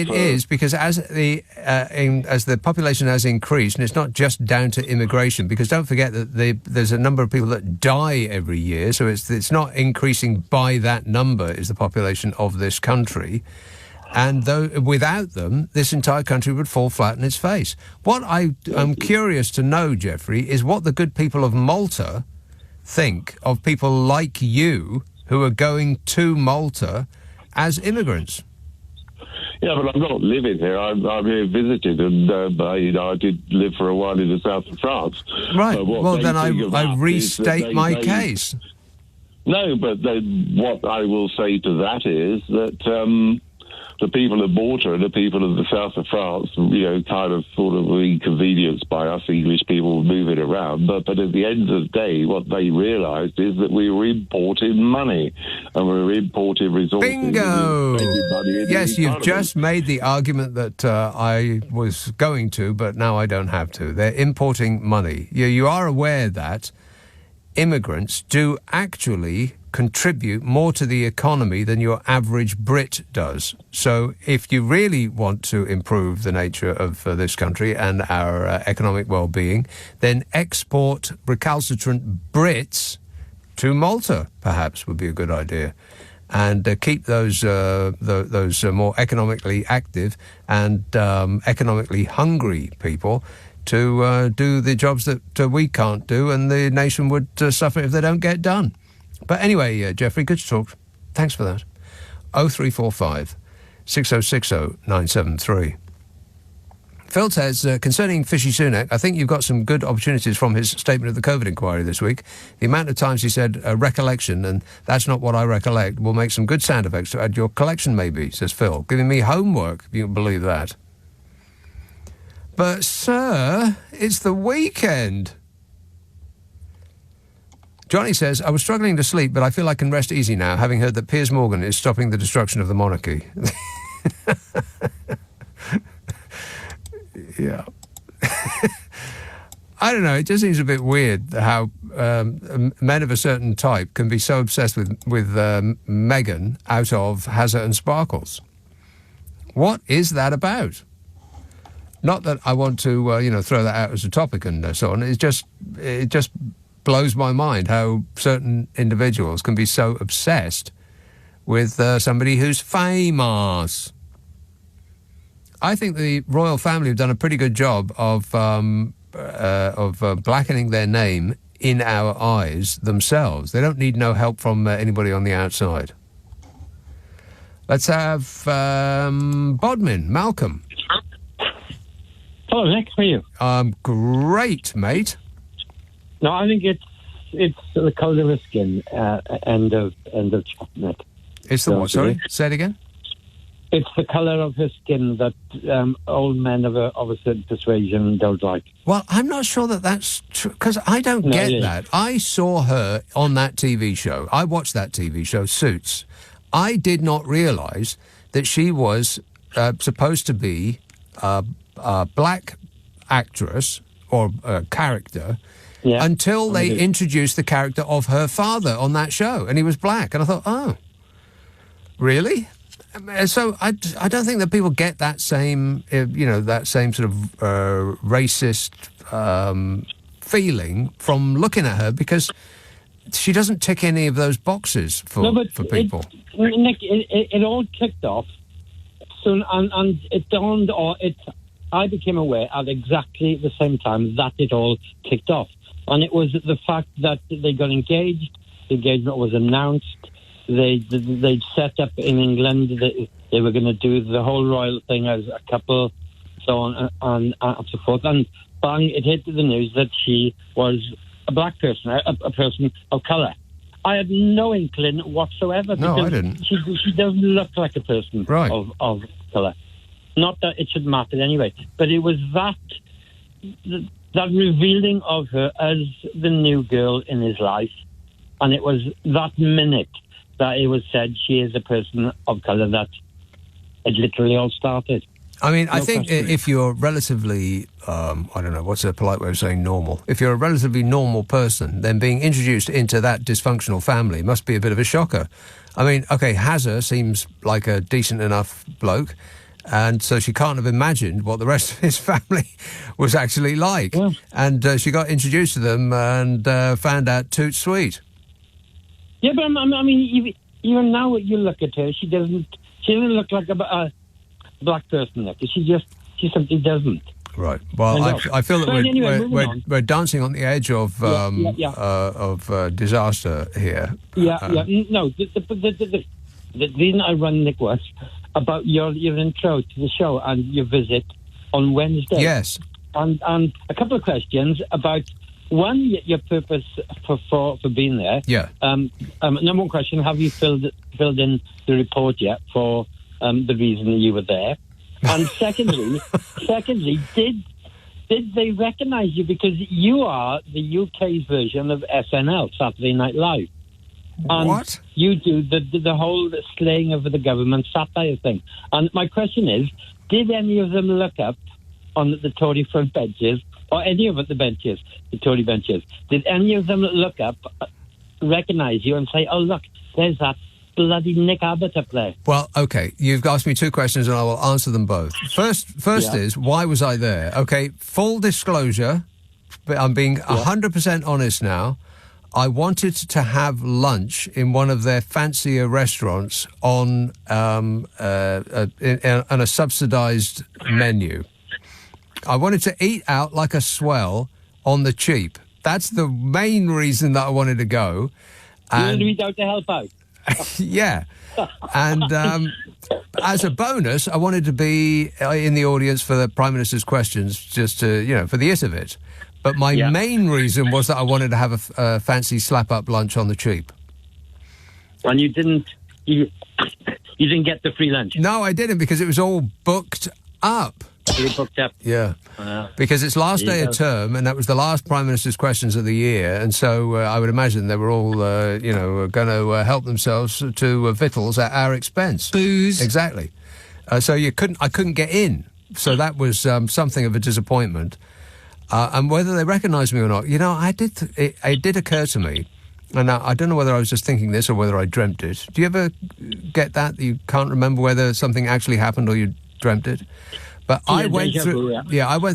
is, because as the population has increased, and it's not just down to immigration, because don't forget that there's a number of people that die every year, so it's not increasing by that number is the population of this country. And without them, this entire country would fall flat on its face. What I'm curious to know, Jeffrey, is what the good people of Malta think of people like you who are going to Malta as immigrants. Yeah, but I'm not living here. I'm here visiting, and I did live for a while in the south of France. Right. Well, then I restate my case. No, but then what I will say to that is that the people of Malta and the people of the south of France, kind of sort of inconvenienced by us English people moving around. But at the end of the day, what they realised is that we were importing money and we were importing resources. Bingo! Yes, you've just made the argument that I was going to, but now I don't have to. They're importing money. You are aware that immigrants do actually contribute more to the economy than your average Brit does. So if you really want to improve the nature of this country and our economic well-being, then export recalcitrant Brits to Malta, perhaps, would be a good idea. And keep those more economically active and economically hungry people to do the jobs that we can't do, and the nation would suffer if they don't get done. But anyway, Jeffrey, good to talk. Thanks for that. 0345 6060 973. Phil says, concerning Fishy Sunak, I think you've got some good opportunities from his statement of the COVID inquiry this week. The amount of times he said recollection, and that's not what I recollect, will make some good sound effects to add your collection, maybe, says Phil. Giving me homework, if you can believe that. But, sir, it's the weekend. Johnny says, I was struggling to sleep, but I feel I can rest easy now, having heard that Piers Morgan is stopping the destruction of the monarchy. Yeah. I don't know, it just seems a bit weird how men of a certain type can be so obsessed with Meghan out of Hazard and Sparkles. What is that about? Not that I want to, throw that out as a topic and so on. It just blows my mind how certain individuals can be so obsessed with somebody who's famous. I think the royal family have done a pretty good job of blackening their name in our eyes themselves. They don't need no help from anybody on the outside. Let's have Bodmin, Malcolm. Hello, Nick. How are you? Great, mate. No, I think it's the colour of the skin. End of chat. It's the what? Sorry, say it again. It's the colour of her skin that old men of a certain persuasion don't like. Well, I'm not sure that that's true, because I don't get that. I saw her on that TV show. I watched that TV show, Suits. I did not realise that she was supposed to be a black actress or a character until they introduced the character of her father on that show, and he was black. And I thought, oh, really? So I don't think that people get that same, that same sort of racist feeling from looking at her, because she doesn't tick any of those boxes for people. Nick, it all kicked off soon, and it dawned, I became aware at exactly the same time that it all kicked off. And it was the fact that they got engaged, the engagement was announced, they'd set up in England, they were going to do the whole royal thing as a couple, so on and so forth. And bang, it hit the news that she was a black person, a person of colour. I had no inkling whatsoever. No, I didn't. She doesn't look like a person of colour. Not that it should matter anyway, but it was that revealing of her as the new girl in his life, and it was that minute that it was said she is a person of colour that it literally all started. I mean, I think if you're relatively, I don't know, what's a polite way of saying normal? If you're a relatively normal person, then being introduced into that dysfunctional family must be a bit of a shocker. I mean, okay, Hazza seems like a decent enough bloke, and so she can't have imagined what the rest of his family was actually like. Yeah. And she got introduced to them and found out toot sweet. Yeah, but I mean, even now you look at her, she doesn't look like a black person. She simply doesn't. Right. Well, I feel that we're dancing on the edge of disaster here. No, the reason I run, Nick, was about your intro to the show and your visit on Wednesday. Yes. And a couple of questions about, one, your purpose for being there. Yeah. Number one question: have you filled in the report yet for the reason you were there? And secondly, did they recognise you, because you are the UK's version of SNL, Saturday Night Live? And what? You do the whole slaying of the government satire thing. And my question is, did any of them look up on the Tory front benches, or any of the benches, the Tory benches, did any of them look up, recognise you and say, oh, look, there's that bloody Nick Abbot up there? Well, okay, you've asked me two questions and I will answer them both. First is, why was I there? Okay, full disclosure, but I'm being 100% honest now. I wanted to have lunch in one of their fancier restaurants on a subsidised menu. I wanted to eat out like a swell on the cheap. That's the main reason that I wanted to go. You wanted to eat out to help out? Yeah. And as a bonus, I wanted to be in the audience for the Prime Minister's questions, just to, for the it of it. But my main reason was that I wanted to have a fancy slap-up lunch on the cheap. And you didn't get the free lunch? No, I didn't, because it was all booked up. You were booked up? Yeah. Because it's last day of term, and that was the last Prime Minister's questions of the year, and so I would imagine they were all, going to help themselves to victuals at our expense. Booze. Exactly. So I couldn't get in. So that was something of a disappointment. And whether they recognised me or not, it did occur to me, and I don't know whether I was just thinking this or whether I dreamt it. Do you ever get that you can't remember whether something actually happened or you dreamt it? But I went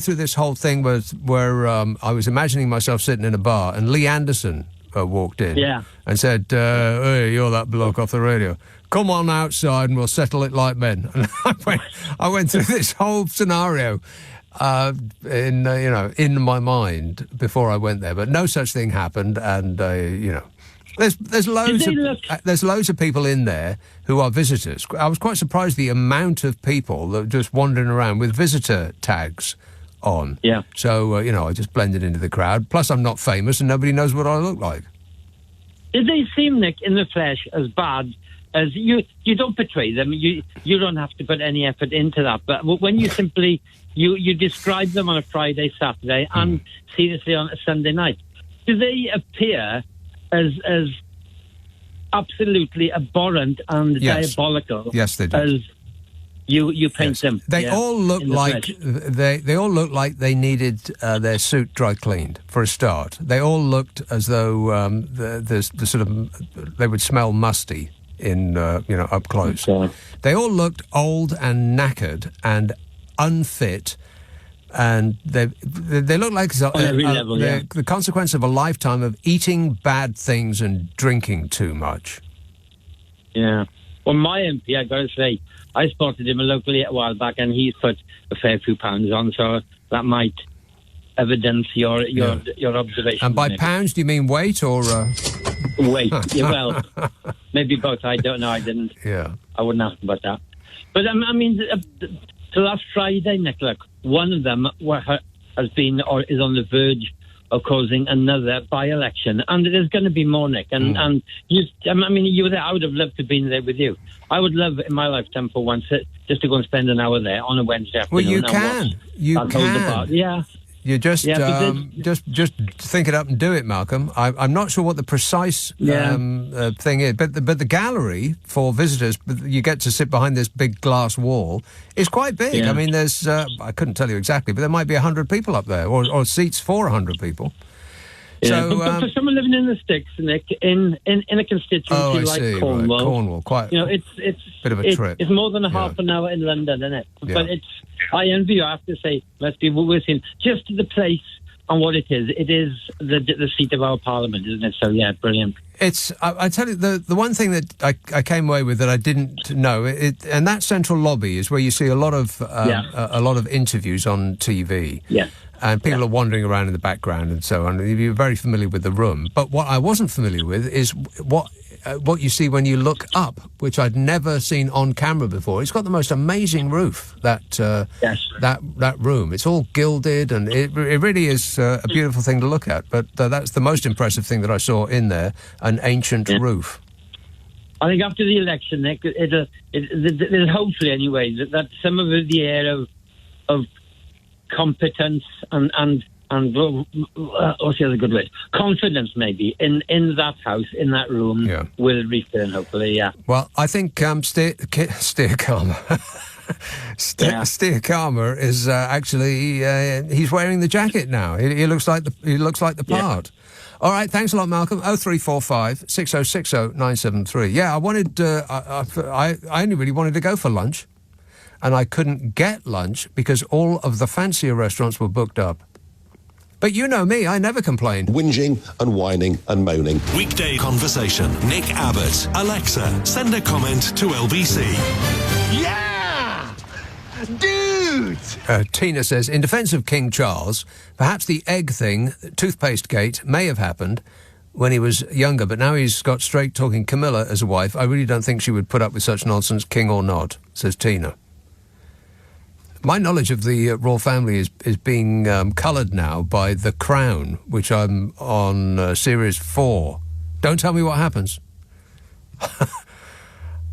through this whole thing where I was imagining myself sitting in a bar, and Lee Anderson walked in and said, hey, you're that bloke off the radio. Come on outside and we'll settle it like men. And I went through this whole scenario in my mind before I went there, but no such thing happened. And there's loads of people in there who are visitors. I was quite surprised the amount of people that were just wandering around with visitor tags on. Yeah. So I just blended into the crowd. Plus, I'm not famous and nobody knows what I look like. Did they seem, Nick, in the flesh as bad as you? You don't betray them. You don't have to put any effort into that. But when you simply you describe them on a Friday, Saturday, and seriously on a Sunday night, do they appear as absolutely abhorrent and diabolical? Yes, they do. As you paint them. They all look like they all look like they needed their suit dry cleaned for a start. They all looked as though the sort of they would smell musty in up close. Okay. They all looked old and knackered and unfit. And they look like the consequence of a lifetime of eating bad things and drinking too much. Yeah. Well, my MP, I got to say, I spotted him locally a while back, and he's put a fair few pounds on, so that might evidence your observation. And by pounds, do you mean weight or weight? Yeah, well, maybe both. I don't know. I didn't. Yeah. I wouldn't ask about that. But I mean. So last Friday, Nick, look, one of them has been or is on the verge of causing another by-election, and there's going to be more, Nick. And you were there. I would have loved to have been there with you. I would love in my lifetime for once just to go and spend an hour there on a Wednesday afternoon. Well, you can. You just think it up and do it, Malcolm. I'm not sure what the precise thing is, but the gallery for visitors, you get to sit behind this big glass wall, is quite big. Yeah. I mean, there's I couldn't tell you exactly, but there might be 100 people up there, or seats for 100 people. Yeah, So, but for someone living in the sticks, Nick, in a constituency like Cornwall, right. Cornwall, quite. It's bit of a trip. It's more than a half an hour in London, isn't it? Yeah. But I envy you. I have to say, must be with him. Just the place and what it is. It is the seat of our parliament, isn't it? So yeah, brilliant. It's. I tell you, the one thing that I came away with that I didn't know, and that central lobby is where you see a lot of interviews on TV. Yeah. And people are wandering around in the background and so on. You're very familiar with the room. But what I wasn't familiar with is what you see when you look up, which I'd never seen on camera before. It's got the most amazing roof, that room. It's all gilded, and it really is a beautiful thing to look at. But that's the most impressive thing that I saw in there, an ancient roof. I think after the election, Nick, there's hopefully anyway that some of the air of competence and what's the other good word? Confidence, maybe, in that house, in that room, will return, hopefully, yeah. Well, I think Steer Karma. Steer Karma is actually he's wearing the jacket now. He looks like the part. All right, thanks a lot, Malcolm. 0345 6060 973. Yeah, I wanted. I only really wanted to go for lunch. And I couldn't get lunch because all of the fancier restaurants were booked up. But you know me, I never complain. Whinging and whining and moaning. Weekday conversation. Nick Abbot. Alexa, send a comment to LBC. Yeah! Dude! Tina says, in defence of King Charles, perhaps the egg thing, toothpaste gate, may have happened when he was younger, but now he's got straight-talking Camilla as a wife. I really don't think she would put up with such nonsense, king or not, says Tina. My knowledge of the royal family is being coloured now by The Crown, which I'm on series 4. Don't tell me what happens.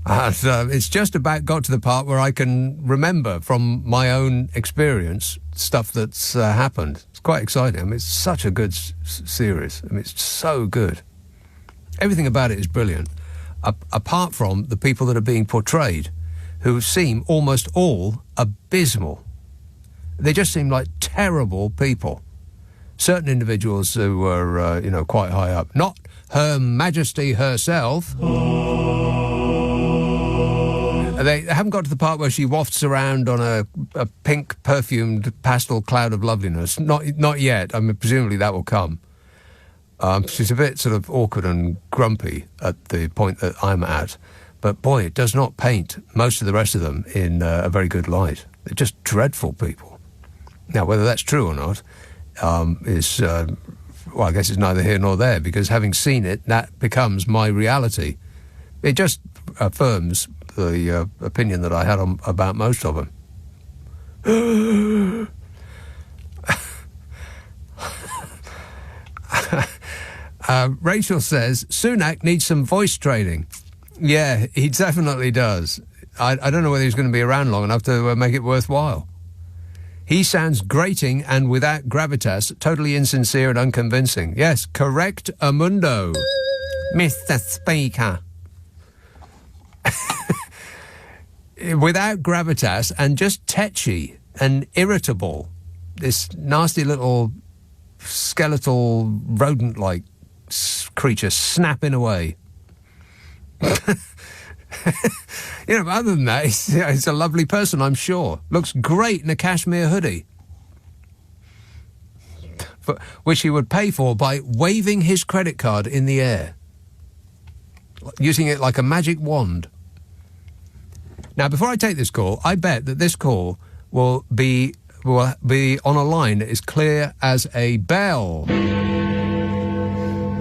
And, it's just about got to the part where I can remember from my own experience stuff that's happened. It's quite exciting. I mean, it's such a good series. I mean, it's so good. Everything about it is brilliant, apart from the people that are being portrayed, who seem almost all abysmal. They just seem like terrible people. Certain individuals who were, quite high up. Not Her Majesty herself. They haven't got to the part where she wafts around on a pink perfumed pastel cloud of loveliness. Not yet. I mean, presumably that will come. She's a bit sort of awkward and grumpy at the point that I'm at. But boy, it does not paint most of the rest of them in a very good light. They're just dreadful people. Now, whether that's true or not is, I guess it's neither here nor there, because having seen it, that becomes my reality. It just affirms the opinion that I had about most of them. Rachel says, Sunak needs some voice training. Yeah, he definitely does. I don't know whether he's going to be around long enough to make it worthwhile. He sounds grating and without gravitas, totally insincere and unconvincing. Yes, correct, Amundo. Mr. Speaker. Without gravitas and just tetchy and irritable. This nasty little skeletal rodent-like creature snapping away. Other than that, he's a lovely person, I'm sure. Looks great in a cashmere hoodie, which he would pay for by waving his credit card in the air, using it like a magic wand. Now, before I take this call, I bet that this call will be on a line that is clear as a bell.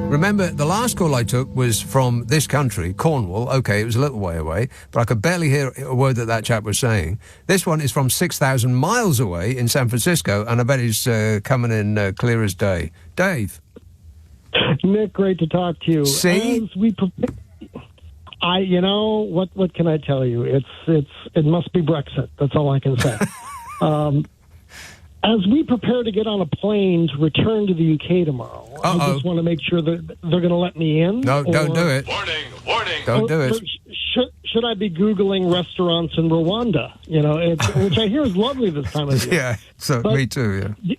Remember, the last call I took was from this country, Cornwall. OK, it was a little way away, but I could barely hear a word that chap was saying. This one is from 6,000 miles away in San Francisco, and I bet he's coming in clear as day. Dave. Nick, great to talk to you. See? As we prepare, what can I tell you? It must be Brexit. That's all I can say. As we prepare to get on a plane to return to the UK tomorrow, I just want to make sure that they're going to let me in. No, don't do it. Warning. Don't do it. Should I be Googling restaurants in Rwanda? Which I hear is lovely this time of year. Yeah, me too, yeah.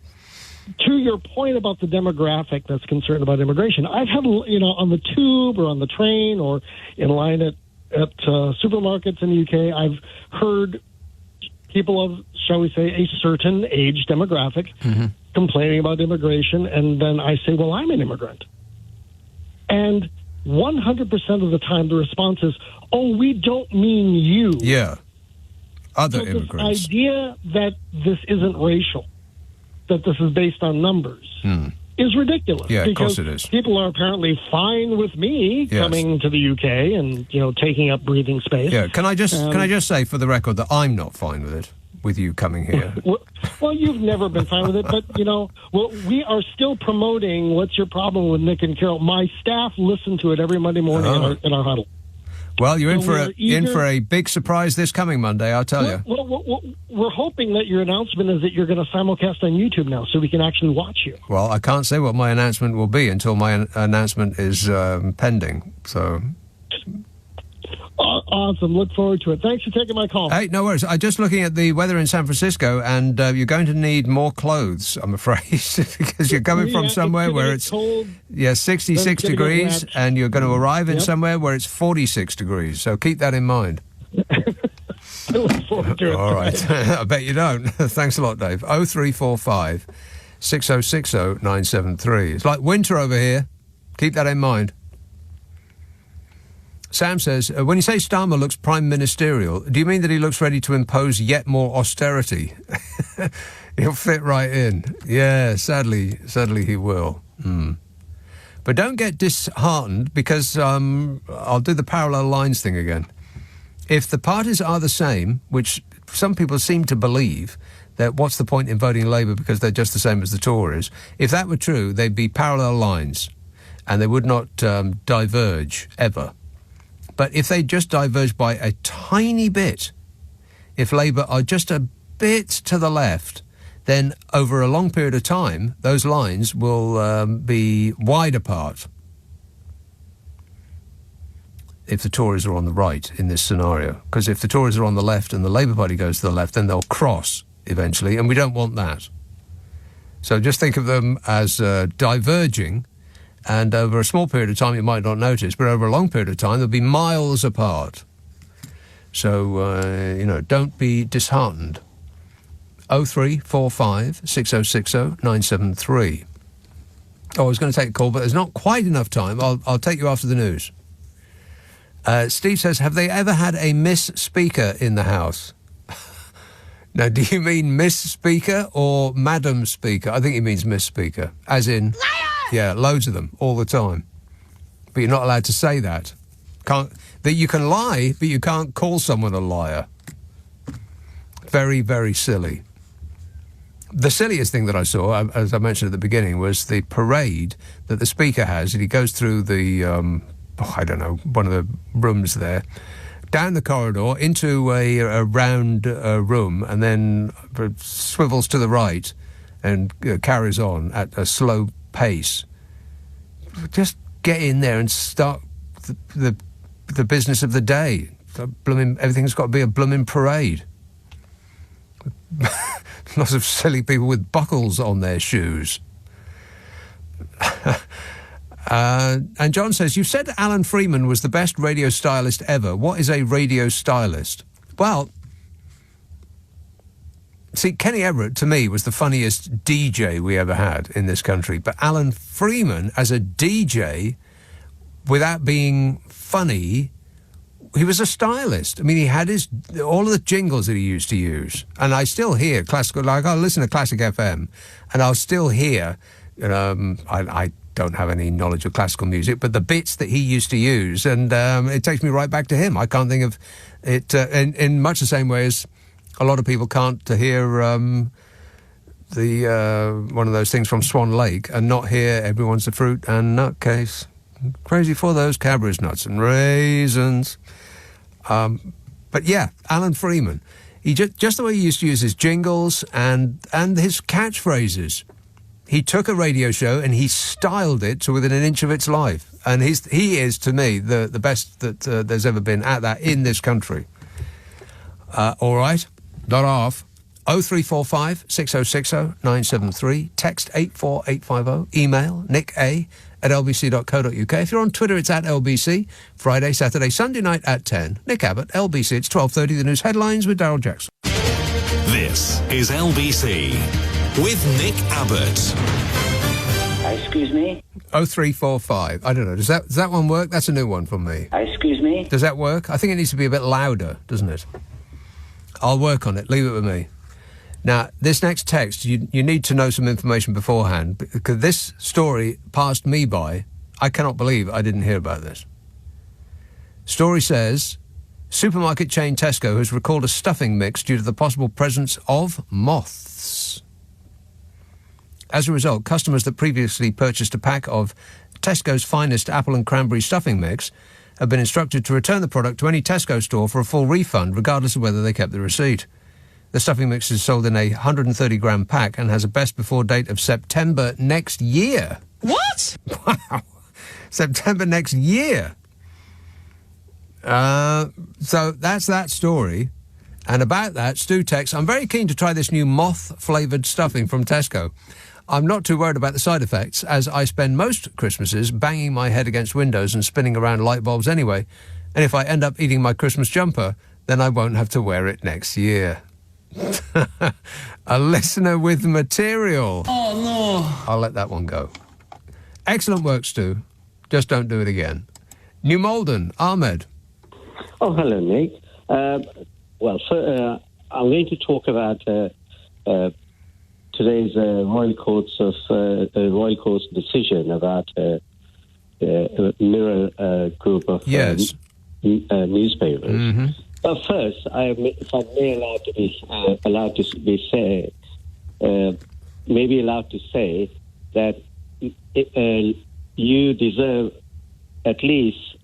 To your point about the demographic that's concerned about immigration, I've had, on the tube or on the train or in line at supermarkets in the UK, I've heard people of, shall we say, a certain age demographic complaining about immigration, and then I say, well, I'm an immigrant. And 100% of the time the response is, oh, we don't mean you. Yeah, other so immigrants. This idea that this isn't racial, that this is based on numbers, is ridiculous. Yeah, of course because it is. People are apparently fine with me coming to the UK and taking up breathing space. Yeah, can I just say for the record that I'm not fine with it, with you coming here. Well, you've never been fine with it, but we are still promoting What's Your Problem with Nick and Carol. My staff listen to it every Monday morning in our huddle. Well, you're in for a big surprise this coming Monday, I'll tell you. Well, we're hoping that your announcement is that you're going to simulcast on YouTube now, so we can actually watch you. Well, I can't say what my announcement will be until my announcement is pending. So. Awesome. Look forward to it. Thanks for taking my call. Hey, no worries. I'm just looking at the weather in San Francisco, and you're going to need more clothes, I'm afraid, because you're coming from somewhere where it's cold, 66 degrees, and you're going to arrive in somewhere where it's 46 degrees. So keep that in mind. I look forward to it. All right. I bet you don't. Thanks a lot, Dave. 0345 6060 973. It's like winter over here. Keep that in mind. Sam says, when you say Starmer looks prime ministerial, do you mean that he looks ready to impose yet more austerity? He'll fit right in. Yeah, sadly he will. But don't get disheartened, because I'll do the parallel lines thing again. If the parties are the same, which some people seem to believe, that what's the point in voting Labour because they're just the same as the Tories, if that were true, they'd be parallel lines, and they would not diverge ever. But if they just diverge by a tiny bit, if Labour are just a bit to the left, then over a long period of time, those lines will be wide apart. If the Tories are on the right in this scenario. Because if the Tories are on the left and the Labour Party goes to the left, then they'll cross eventually, and we don't want that. So just think of them as diverging. And over a small period of time, you might not notice, but over a long period of time, they'll be miles apart. So, don't be disheartened. 0345 6060 973. I was going to take a call, but there's not quite enough time. I'll take you after the news. Steve says, have they ever had a Miss Speaker in the House? Now, do you mean Miss Speaker or Madam Speaker? I think he means Miss Speaker, as in... Liar! Yeah, loads of them, all the time. But you're not allowed to say that. That you can lie, but you can't call someone a liar. Very, very silly. The silliest thing that I saw, as I mentioned at the beginning, was the parade that the Speaker has. And he goes through the, one of the rooms there, down the corridor into a round room, and then swivels to the right and carries on at a slow pace. Just get in there and start the business of the day. Everything's got to be a blooming parade. Lots of silly people with buckles on their shoes. And John says, you said Alan Freeman was the best radio stylist ever. What is a radio stylist? Well, see, Kenny Everett, to me, was the funniest DJ we ever had in this country. But Alan Freeman, as a DJ, without being funny, he was a stylist. I mean, he had all of the jingles that he used to use. And I still hear classical, like I'll listen to Classic FM, and I'll still hear, I don't have any knowledge of classical music, but the bits that he used to use, and it takes me right back to him. I can't think of it in much the same way as a lot of people can't hear one of those things from Swan Lake and not hear Everyone's the Fruit and Nutcase. Crazy for those Cadbury's nuts and raisins. But yeah, Alan Freeman. He just the way he used to use his jingles and his catchphrases. He took a radio show and he styled it to within an inch of its life. And he is, to me, the best that there's ever been at that in this country. All right, not half. 0345 6060 973. Text 84850. Email nick@lbc.co.uk. If you're on Twitter, it's @LBC. Friday, Saturday, Sunday night at 10. Nick Abbott, LBC. It's 12:30. The news headlines with Daryl Jackson. This is LBC with Nick Abbott. Excuse me? 0345. I don't know. Does that one work? That's a new one from me. Excuse me? Does that work? I think it needs to be a bit louder, doesn't it? I'll work on it. Leave it with me. Now, this next text, you need to know some information beforehand, because this story passed me by. I cannot believe I didn't hear about this. Story says, supermarket chain Tesco has recalled a stuffing mix due to the possible presence of moths. As a result, customers that previously purchased a pack of Tesco's finest apple and cranberry stuffing mix have been instructed to return the product to any Tesco store for a full refund, regardless of whether they kept the receipt. The stuffing mix is sold in a 130-gram pack and has a best-before date of September next year. What? Wow. September next year. So that's that story. And about that, Stu texts, I'm very keen to try this new moth-flavoured stuffing from Tesco. I'm not too worried about the side effects, as I spend most Christmases banging my head against windows and spinning around light bulbs anyway. And if I end up eating my Christmas jumper, then I won't have to wear it next year. A listener with material. Oh, no. I'll let that one go. Excellent work, Stu. Just don't do it again. New Malden, Ahmed. Oh, hello, Nick. I'm going to talk about today's Royal Court's decision about a Mirror group of newspapers. Mm-hmm. But first, if I may allowed to say that you deserve at least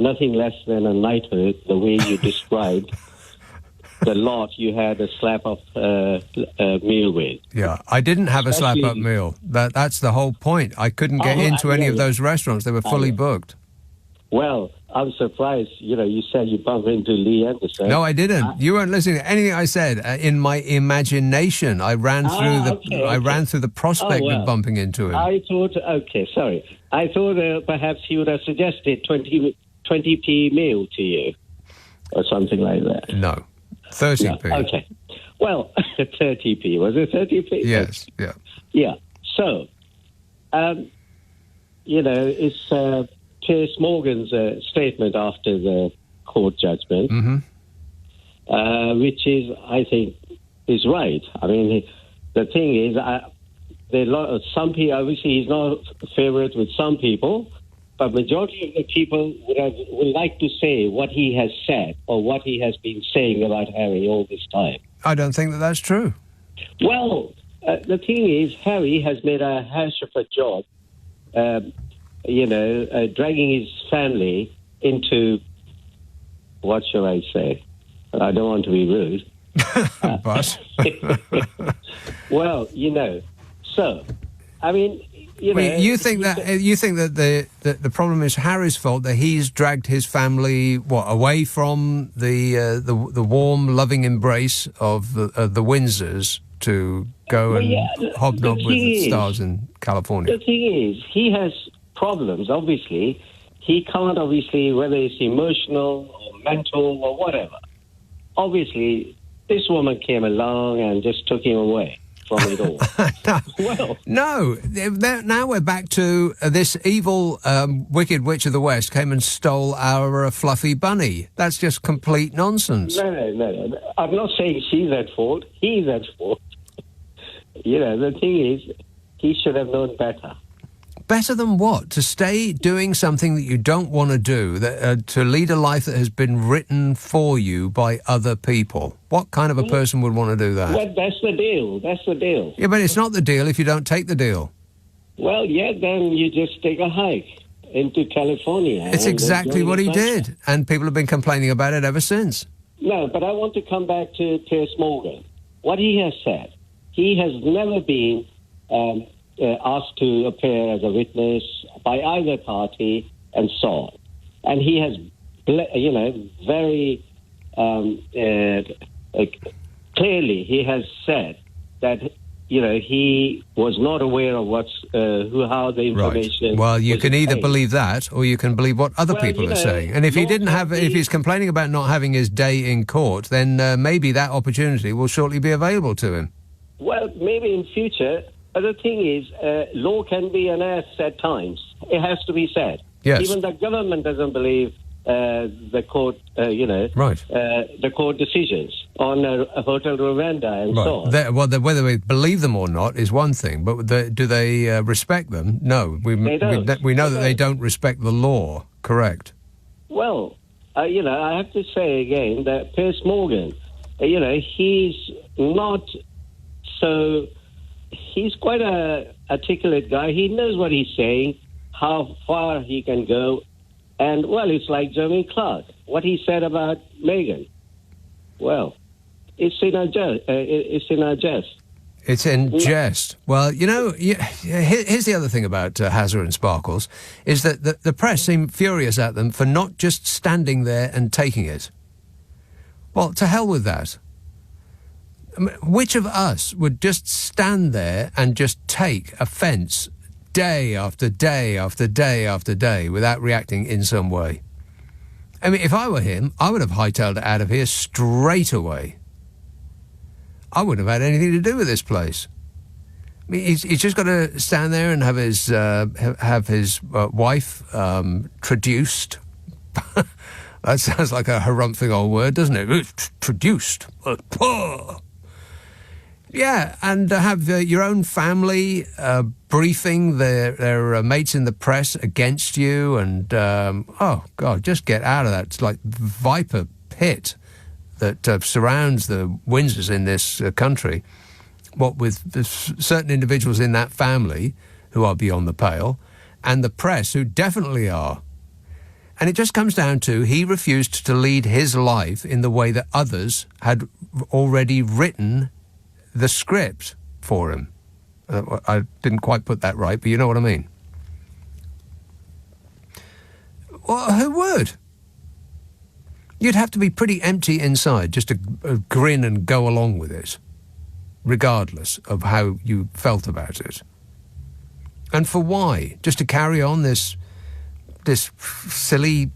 nothing less than a knighthood, the way you described the lot you had a slap-up meal with. Yeah, I didn't have a slap-up meal. That's the whole point. I couldn't get into any of those restaurants. They were fully booked. Well, I'm surprised. You said you bumped into Lee Anderson. No, I didn't. You weren't listening to anything I said. In my imagination, I ran through the prospect of bumping into him. I thought perhaps he would have suggested 20p meal to you, or something like that. No, 30p. No, okay. Well, 30p. Was it 30p? Yes. Yeah. Yeah. So, it's Piers Morgan's statement after the court judgment, which is, I think, is right. I mean, the thing is, some people, obviously, he's not a favorite with some people, but majority of the people would like to say what he has said or what he has been saying about Harry all this time. I don't think that's true. Well, the thing is, Harry has made a hash of a job, dragging his family into, what shall I say? I don't want to be rude. But? Well, so, I mean, you think that the problem is Harry's fault, that he's dragged his family away from the warm, loving embrace of the Windsors to go hobnob with the stars in California. The thing is, he has problems. Obviously, he can't. Whether it's emotional or mental or whatever. Obviously, this woman came along and just took him away from it all. No. Now we're back to this evil, wicked witch of the West came and stole our fluffy bunny. That's just complete nonsense. No. I'm not saying she's at fault. He's at fault. The thing is, he should have known better. Better than what? To stay doing something that you don't want to do, to lead a life that has been written for you by other people. What kind of a person would want to do that? Well, that's the deal. Yeah, but it's not the deal if you don't take the deal. Well, then you just take a hike into California. It's exactly what he did, and people have been complaining about it ever since. No, but I want to come back to Piers Morgan. What he has said, he has never been asked to appear as a witness by either party and so on. And he has, very clearly he has said that, he was not aware of how the information. Right. Well, you was can either obtained. believe that, or you can believe what other people are saying. And if he didn't have, if he's complaining about not having his day in court, then maybe that opportunity will shortly be available to him. Well, maybe in future. But the thing is, law can be an ass at times. It has to be said. Yes. Even the government doesn't believe the court, the court decisions on Hotel Rwanda and so on. Whether we believe them or not is one thing, but do they respect them? No. They don't. We know that they don't respect the law, correct? Well, I have to say again that Piers Morgan, he's not so... He's quite a articulate guy. He knows what he's saying, how far he can go. And, well, it's like Jeremy Clark. What he said about Meghan. Well, it's in our jest. It's in jest. Well, here's the other thing about Hazza and Sparkles, is that the press seem furious at them for not just standing there and taking it. Well, to hell with that. I mean, which of us would just stand there and just take offence day after day after day after day without reacting in some way? I mean, if I were him, I would have hightailed it out of here straight away. I wouldn't have had anything to do with this place. I mean, he's just got to stand there and have his wife traduced. That sounds like a harumphing old word, doesn't it? Traduced. Yeah, and have your own family briefing their mates in the press against you, and oh God, just get out of that. It's like viper pit that surrounds the Windsors in this country. What with certain individuals in that family who are beyond the pale, and the press who definitely are. And it just comes down to he refused to lead his life in the way that others had already written the script for him. I didn't quite put that right, but you know what I mean. Well, who would? You'd have to be pretty empty inside just to grin and go along with it, regardless of how you felt about it. And for why? Just to carry on this silly,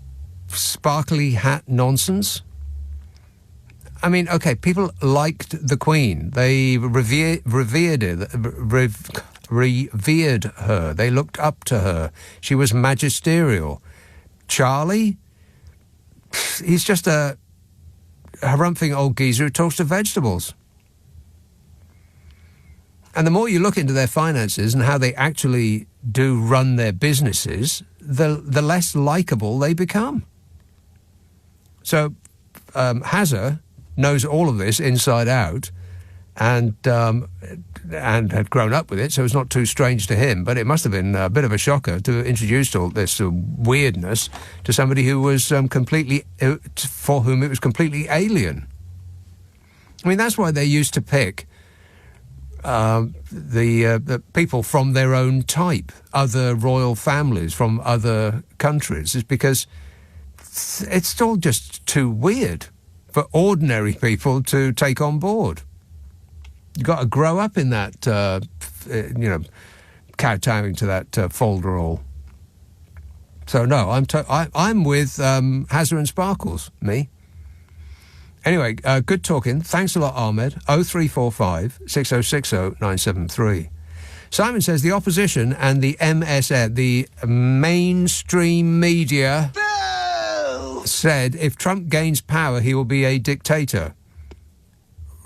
sparkly hat nonsense? I mean, okay, people liked the Queen. They revered her. They looked up to her. She was magisterial. Charlie? He's just a harumphing old geezer who talks to vegetables. And the more you look into their finances and how they actually do run their businesses, the less likeable they become. So Hazza knows all of this inside out, and had grown up with it, so it's not too strange to him. But it must have been a bit of a shocker to introduce all this weirdness to somebody who was for whom it was completely alien. I mean, that's why they used to pick the people from their own type, other royal families from other countries, is because it's all just too weird for ordinary people to take on board. You've got to grow up in that, kowtowing to that folderol. So no, I'm with Hazza and Sparkles, me. Anyway, good talking. Thanks a lot, Ahmed. 0345 6060 973. Simon says the opposition and the MSN, the mainstream media, said if Trump gains power, he will be a dictator.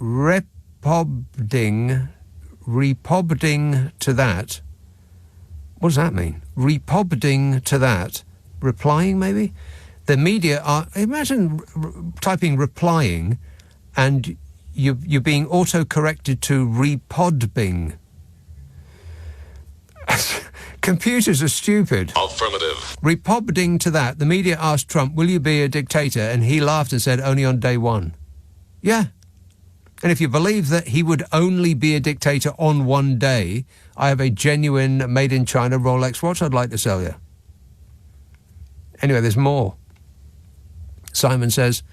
Repobding to that. What does that mean? Repobding to that. Replying, maybe? The media are... Imagine typing replying and you're being auto-corrected to repodbing. Computers are stupid. Affirmative. Repobding to that, the media asked Trump, will you be a dictator? And he laughed and said, only on day one. Yeah. And if you believe that he would only be a dictator on one day, I have a genuine made-in-China Rolex watch I'd like to sell you. Anyway, there's more. Simon says,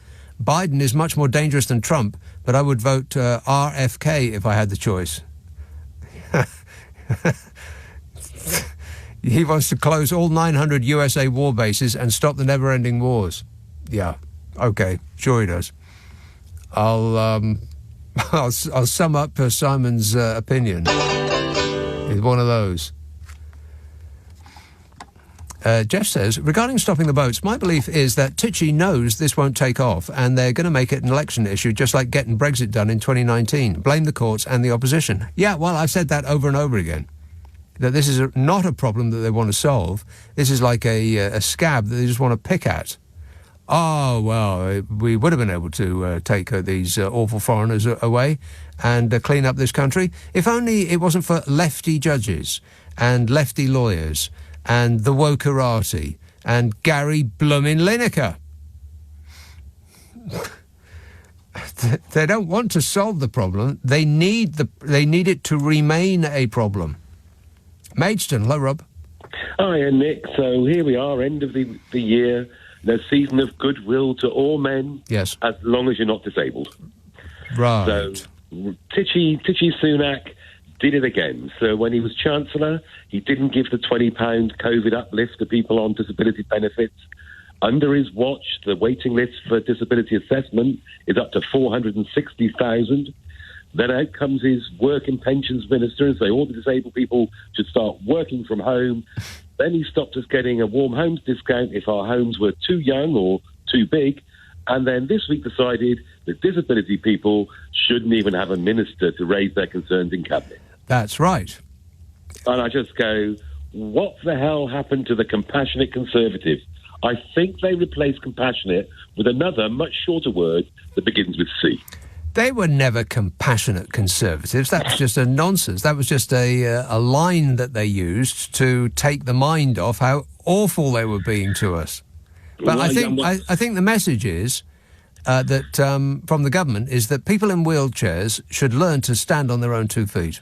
Biden is much more dangerous than Trump, but I would vote RFK if I had the choice. He wants to close all 900 USA war bases and stop the never-ending wars. Yeah, okay, sure he does. I'll sum up Simon's opinion. It's one of those. Jeff says, regarding stopping the boats, my belief is that Tichy knows this won't take off and they're going to make it an election issue, just like getting Brexit done in 2019. Blame the courts and the opposition. Yeah, well, I've said that over and over again, that this is not a problem that they want to solve. This is like a scab that they just want to pick at. Oh, well, we would have been able to take these awful foreigners away and clean up this country if only it wasn't for lefty judges and lefty lawyers and the wokerati and Gary Bloomin' Lineker. They don't want to solve the problem. They need it to remain a problem. Maidstone, hello, Rob. Hi, Nick. So here we are, end of the year. The season of goodwill to all men. Yes. As long as you're not disabled. Right. So Tichy Sunak did it again. So when he was Chancellor, he didn't give the £20 COVID uplift to people on disability benefits. Under his watch, the waiting list for disability assessment is up to 460,000. Then out comes his work and pensions minister and say all the disabled people should start working from home. Then he stopped us getting a warm homes discount if our homes were too young or too big. And then this week decided that disability people shouldn't even have a minister to raise their concerns in cabinet. That's right. And I just go, what the hell happened to the compassionate conservative? I think they replaced compassionate with another much shorter word that begins with C. They were never compassionate conservatives. That was just a nonsense. That was just a line that they used to take the mind off how awful they were being to us. But Well, I think the message is that from the government is that people in wheelchairs should learn to stand on their own 2 feet.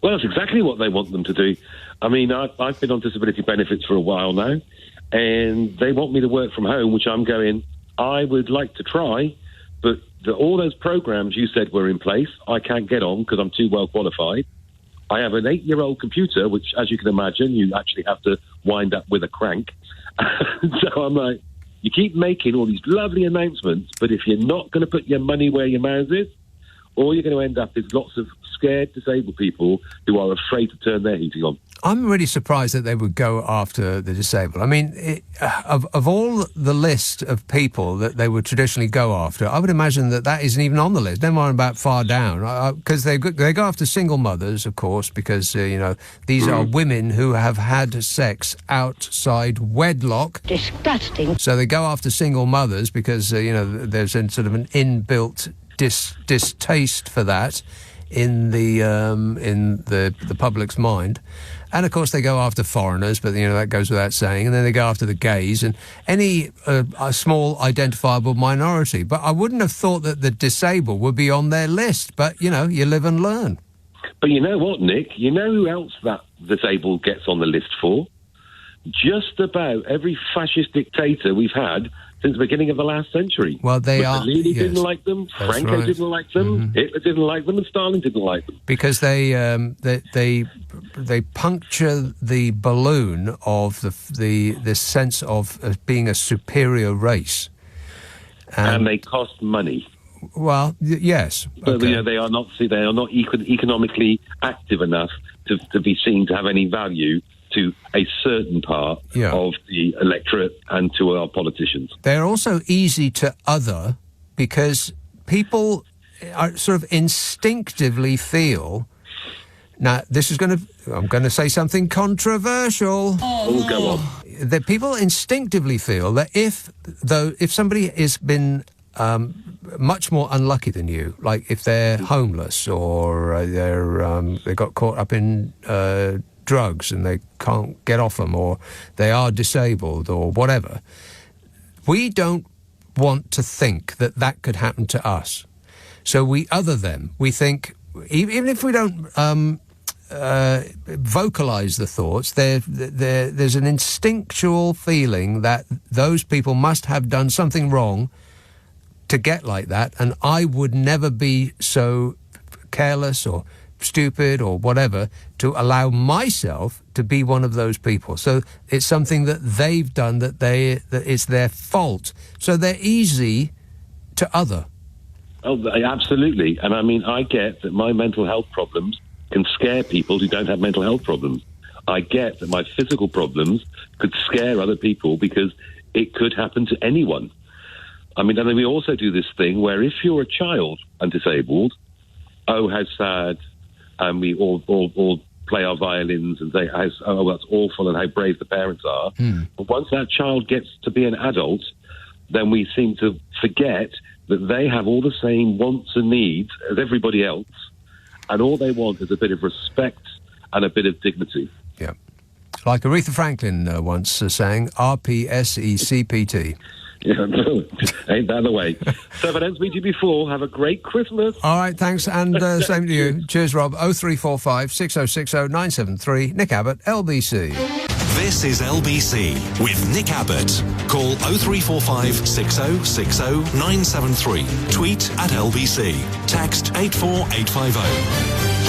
Well, that's exactly what they want them to do. I mean, I've been on disability benefits for a while now, and they want me to work from home, which I'm going, I would like to try, but all those programs you said were in place, I can't get on because I'm too well qualified. I have an 8-year-old computer, which, as you can imagine, you actually have to wind up with a crank. So I'm like, you keep making all these lovely announcements, but if you're not going to put your money where your mouth is, all you're going to end up is lots of scared disabled people who are afraid to turn their heating on. I'm really surprised that they would go after the disabled. I mean, of all the list of people that they would traditionally go after, I would imagine that isn't even on the list. Never mind about far down, because they go after single mothers, of course, because these are women who have had sex outside wedlock. Disgusting. So they go after single mothers because there's sort of an inbuilt distaste for that in the public's mind. And, of course, they go after foreigners, but, that goes without saying. And then they go after the gays and any a small identifiable minority. But I wouldn't have thought that the disabled would be on their list. But, you live and learn. But you know what, Nick? You know who else that disabled gets on the list for? Just about every fascist dictator we've had since the beginning of the last century. Well, Mussolini didn't like them, Franco didn't like them, Hitler didn't like them, and Stalin didn't like them. Because they puncture the balloon of the sense of being a superior race. And they cost money. Well, yes. But they are not economically active enough to be seen to have any value to a certain part of the electorate and to our politicians. They're also easy to other because people are sort of instinctivly feel. Now, I'm going to say something controversial. Go on. That people instinctively feel that if somebody has been much more unlucky than you, like if they're homeless or they got caught up in drugs and they can't get off them, or they are disabled or whatever. We don't want to think that that could happen to us. So we other them. We think, even if we don't vocalise the thoughts, there's an instinctual feeling that those people must have done something wrong to get like that, and I would never be so careless or stupid or whatever to allow myself to be one of those people. So it's something that they've done that it's their fault. So they're easy to other. Oh, absolutely. And I mean, I get that my mental health problems can scare people who don't have mental health problems. I get that my physical problems could scare other people because it could happen to anyone. I mean, and then we also do this thing where if you're a child and disabled, oh, how sad, and we all play our violins and say, oh, that's awful, and how brave the parents are. But once that child gets to be an adult, then we seem to forget that they have all the same wants and needs as everybody else, and all they want is a bit of respect and a bit of dignity. Yeah. Like Aretha Franklin once sang, RPSECPT. Yeah, ain't that the way? So if I don't speak to you before, have a great Christmas. All right, thanks, and same to you. Cheers, Rob. 0345 6060 973. Nick Abbott, LBC. This is LBC with Nick Abbott. Call 0345 6060 973. Tweet at LBC. Text 84850.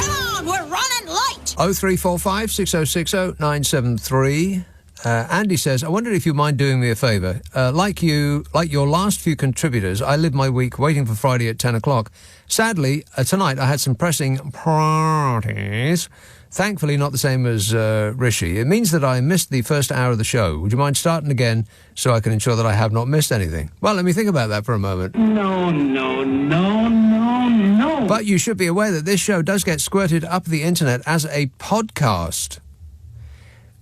Come on, we're running late. 0345 6060 973. Andy says, I wondered if you mind doing me a favour. Like your last few contributors, I live my week waiting for Friday at 10 o'clock. Sadly, tonight I had some pressing priorities. Thankfully, not the same as Rishi. It means that I missed the first hour of the show. Would you mind starting again so I can ensure that I have not missed anything? Well, let me think about that for a moment. No. But you should be aware that this show does get squirted up the internet as a podcast,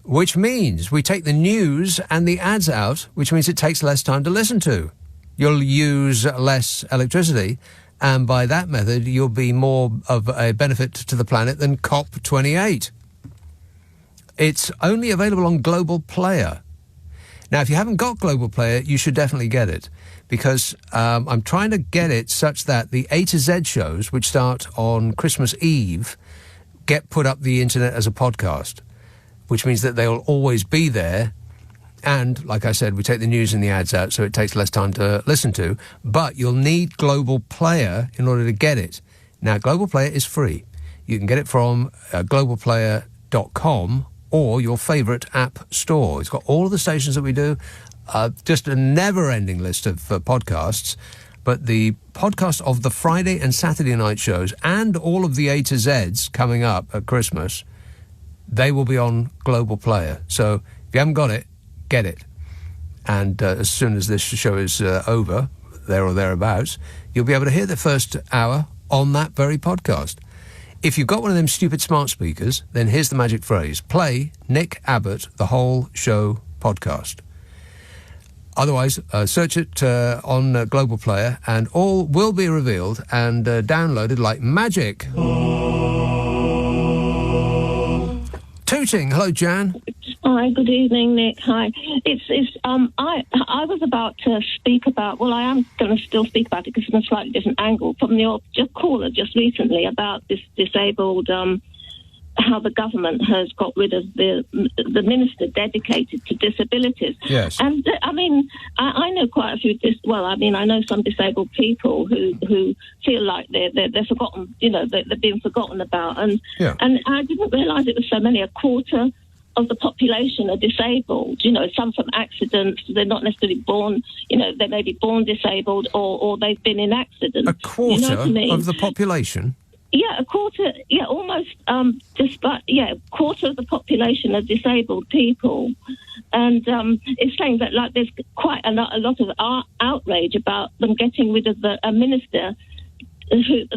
which means we take the news and the ads out, which means it takes less time to listen to. You'll use less electricity, and by that method, you'll be more of a benefit to the planet than COP28. It's only available on Global Player. Now, if you haven't got Global Player, you should definitely get it, because I'm trying to get it such that the A to Z shows, which start on Christmas Eve, get put up the internet as a podcast, which means that they'll always be there. And, like I said, we take the news and the ads out, so it takes less time to listen to. But you'll need Global Player in order to get it. Now, Global Player is free. You can get it from globalplayer.com or your favourite app store. It's got all of the stations that we do, just a never-ending list of podcasts. But the podcast of the Friday and Saturday night shows and all of the A to Zs coming up at Christmas, they will be on Global Player. So if you haven't got it, get it. And as soon as this show is over, there or thereabouts, you'll be able to hear the first hour on that very podcast. If you've got one of them stupid smart speakers, then here's the magic phrase. Play Nick Abbott, the whole show podcast. Otherwise, search it on Global Player, and all will be revealed and downloaded like magic. Tooting. Hello, Jan. Hi, good evening, Nick. Hi. I was about to speak about, well, I am going to still speak about it because from a slightly different angle, from your caller just recently about this disabled, how the government has got rid of the minister dedicated to disabilities. Yes. And, I mean, I know quite a few, I know some disabled people who feel like they're forgotten, they're being forgotten about. And I didn't realise it was so many. A quarter of the population are disabled, some from accidents. They're not necessarily born, they may be born disabled or they've been in accidents. A quarter of the population? Yeah, a quarter, almost, quarter of the population are disabled people. And it's saying that, there's quite a lot of outrage about them getting rid of a minister. Rishi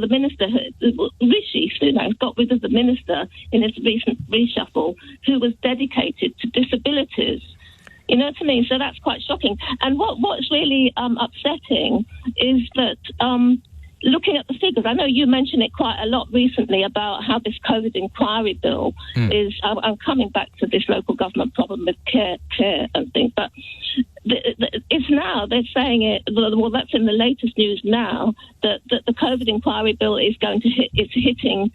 Sunak got rid of the minister in his recent reshuffle who was dedicated to disabilities. You know what I mean? So that's quite shocking. And what's really upsetting is that, looking at the figures, I know you mentioned it quite a lot recently about how this COVID inquiry bill is. I'm coming back to this local government problem with care and things, but it's now they're saying it. Well, that's in the latest news now that the COVID inquiry bill is going to hit. It's hitting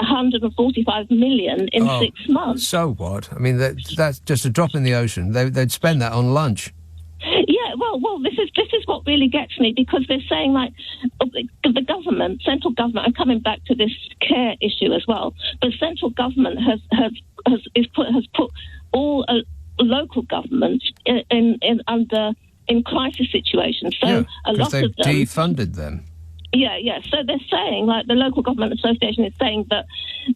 145 million in 6 months. So what? I mean, that's just a drop in the ocean. They'd spend that on lunch. Yeah, well, this is what really gets me, because they're saying, like, the government, central government, I'm coming back to this care issue as well. The central government has put all local governments in crisis situations. So a lot of them defunded them. Yeah. So they're saying, like, the local government association is saying that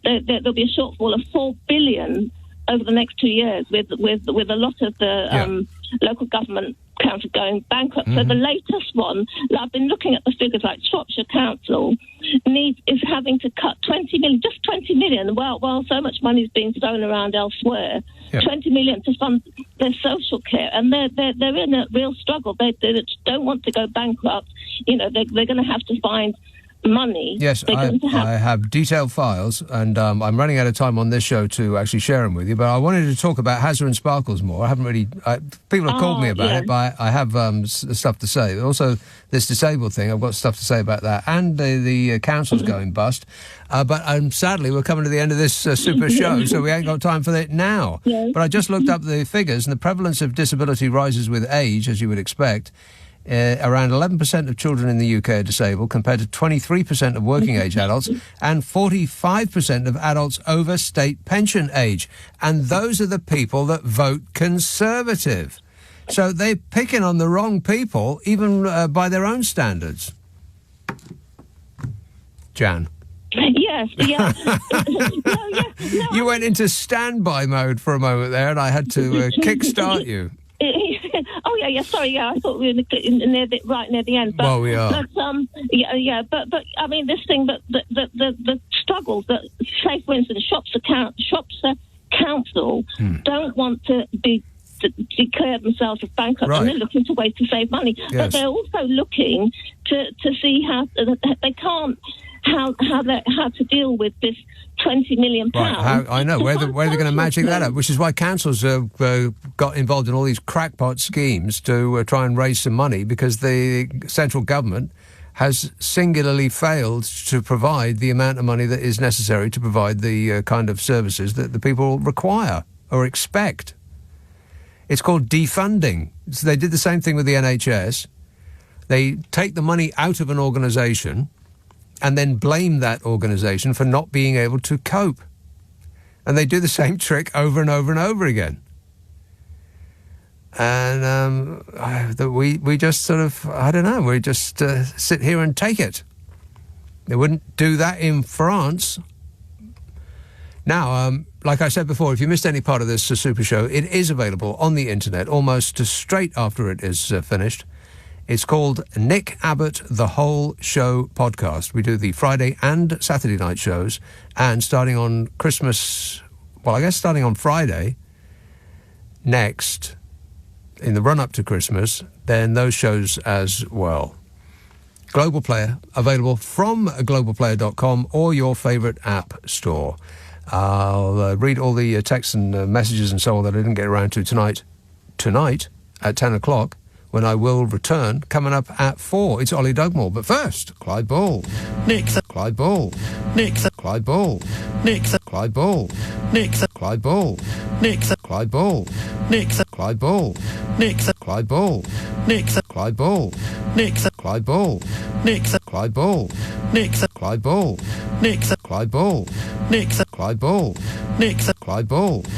there'll be a shortfall of $4 billion over the next 2 years, with a lot of the local government council going bankrupt. So the latest one, I've been looking at the figures, like Shropshire Council is having to cut 20 million, just 20 million, while so much money is being thrown around elsewhere. 20 million to fund their social care, and they're in a real struggle. They don't want to go bankrupt. You know, they're going to have to find money. Yes, I have detailed files, and I'm running out of time on this show to actually share them with you, but I wanted to talk about Hazza and Sparkles more. I haven't really... people have called me about it, but I have stuff to say. Also, this disabled thing, I've got stuff to say about that, and the council's going bust. But sadly, we're coming to the end of this super show, so we ain't got time for that now. Yeah. But I just looked up the figures, and the prevalence of disability rises with age, as you would expect. Around 11% of children in the UK are disabled, compared to 23% of working-age adults and 45% of adults over state pension age. And those are the people that vote Conservative. So they're picking on the wrong people, even by their own standards. Jan? Yes, yeah. You went into standby mode for a moment there, and I had to kickstart you. Oh yeah. Sorry, yeah. I thought we were right near the end. But, well, we are. But But I mean, this thing that the struggles that, say for instance, Shropshire Council don't want to declare themselves as bankrupt, and they're looking to ways to save money. Yes. But they're also looking to see how they can't. How to deal with this £20 million? Right, I know where they're going to magic that up, which is why councils have got involved in all these crackpot schemes to try and raise some money, because the central government has singularly failed to provide the amount of money that is necessary to provide the kind of services that the people require or expect. It's called defunding. So they did the same thing with the NHS. They take the money out of an organisation and then blame that organisation for not being able to cope. And they do the same trick over and over and over again. And we just sort of, I don't know, we just sit here and take it. They wouldn't do that in France. Now, like I said before, if you missed any part of this Super Show, it is available on the internet almost straight after it is finished. It's called Nick Abbot The Whole Show Podcast. We do the Friday and Saturday night shows, and starting on Christmas, well, I guess starting on Friday next, in the run-up to Christmas, then those shows as well. Global Player, available from globalplayer.com or your favourite app store. I'll read all the texts and messages and so on that I didn't get around to tonight at 10 o'clock. When I will return, coming up at 4. It's Ollie Dugmore. But first, Clyde Ball. Clyde Ball. Clyde Ball. Clyde Ball. Clyde Ball. Clyde Ball. Clyde Ball. Clyde Ball. Clyde Ball. Clyde Ball. Clyde Ball. Clyde Ball. Clyde Ball. Clyde Ball. Clyde Ball. Clyde Ball.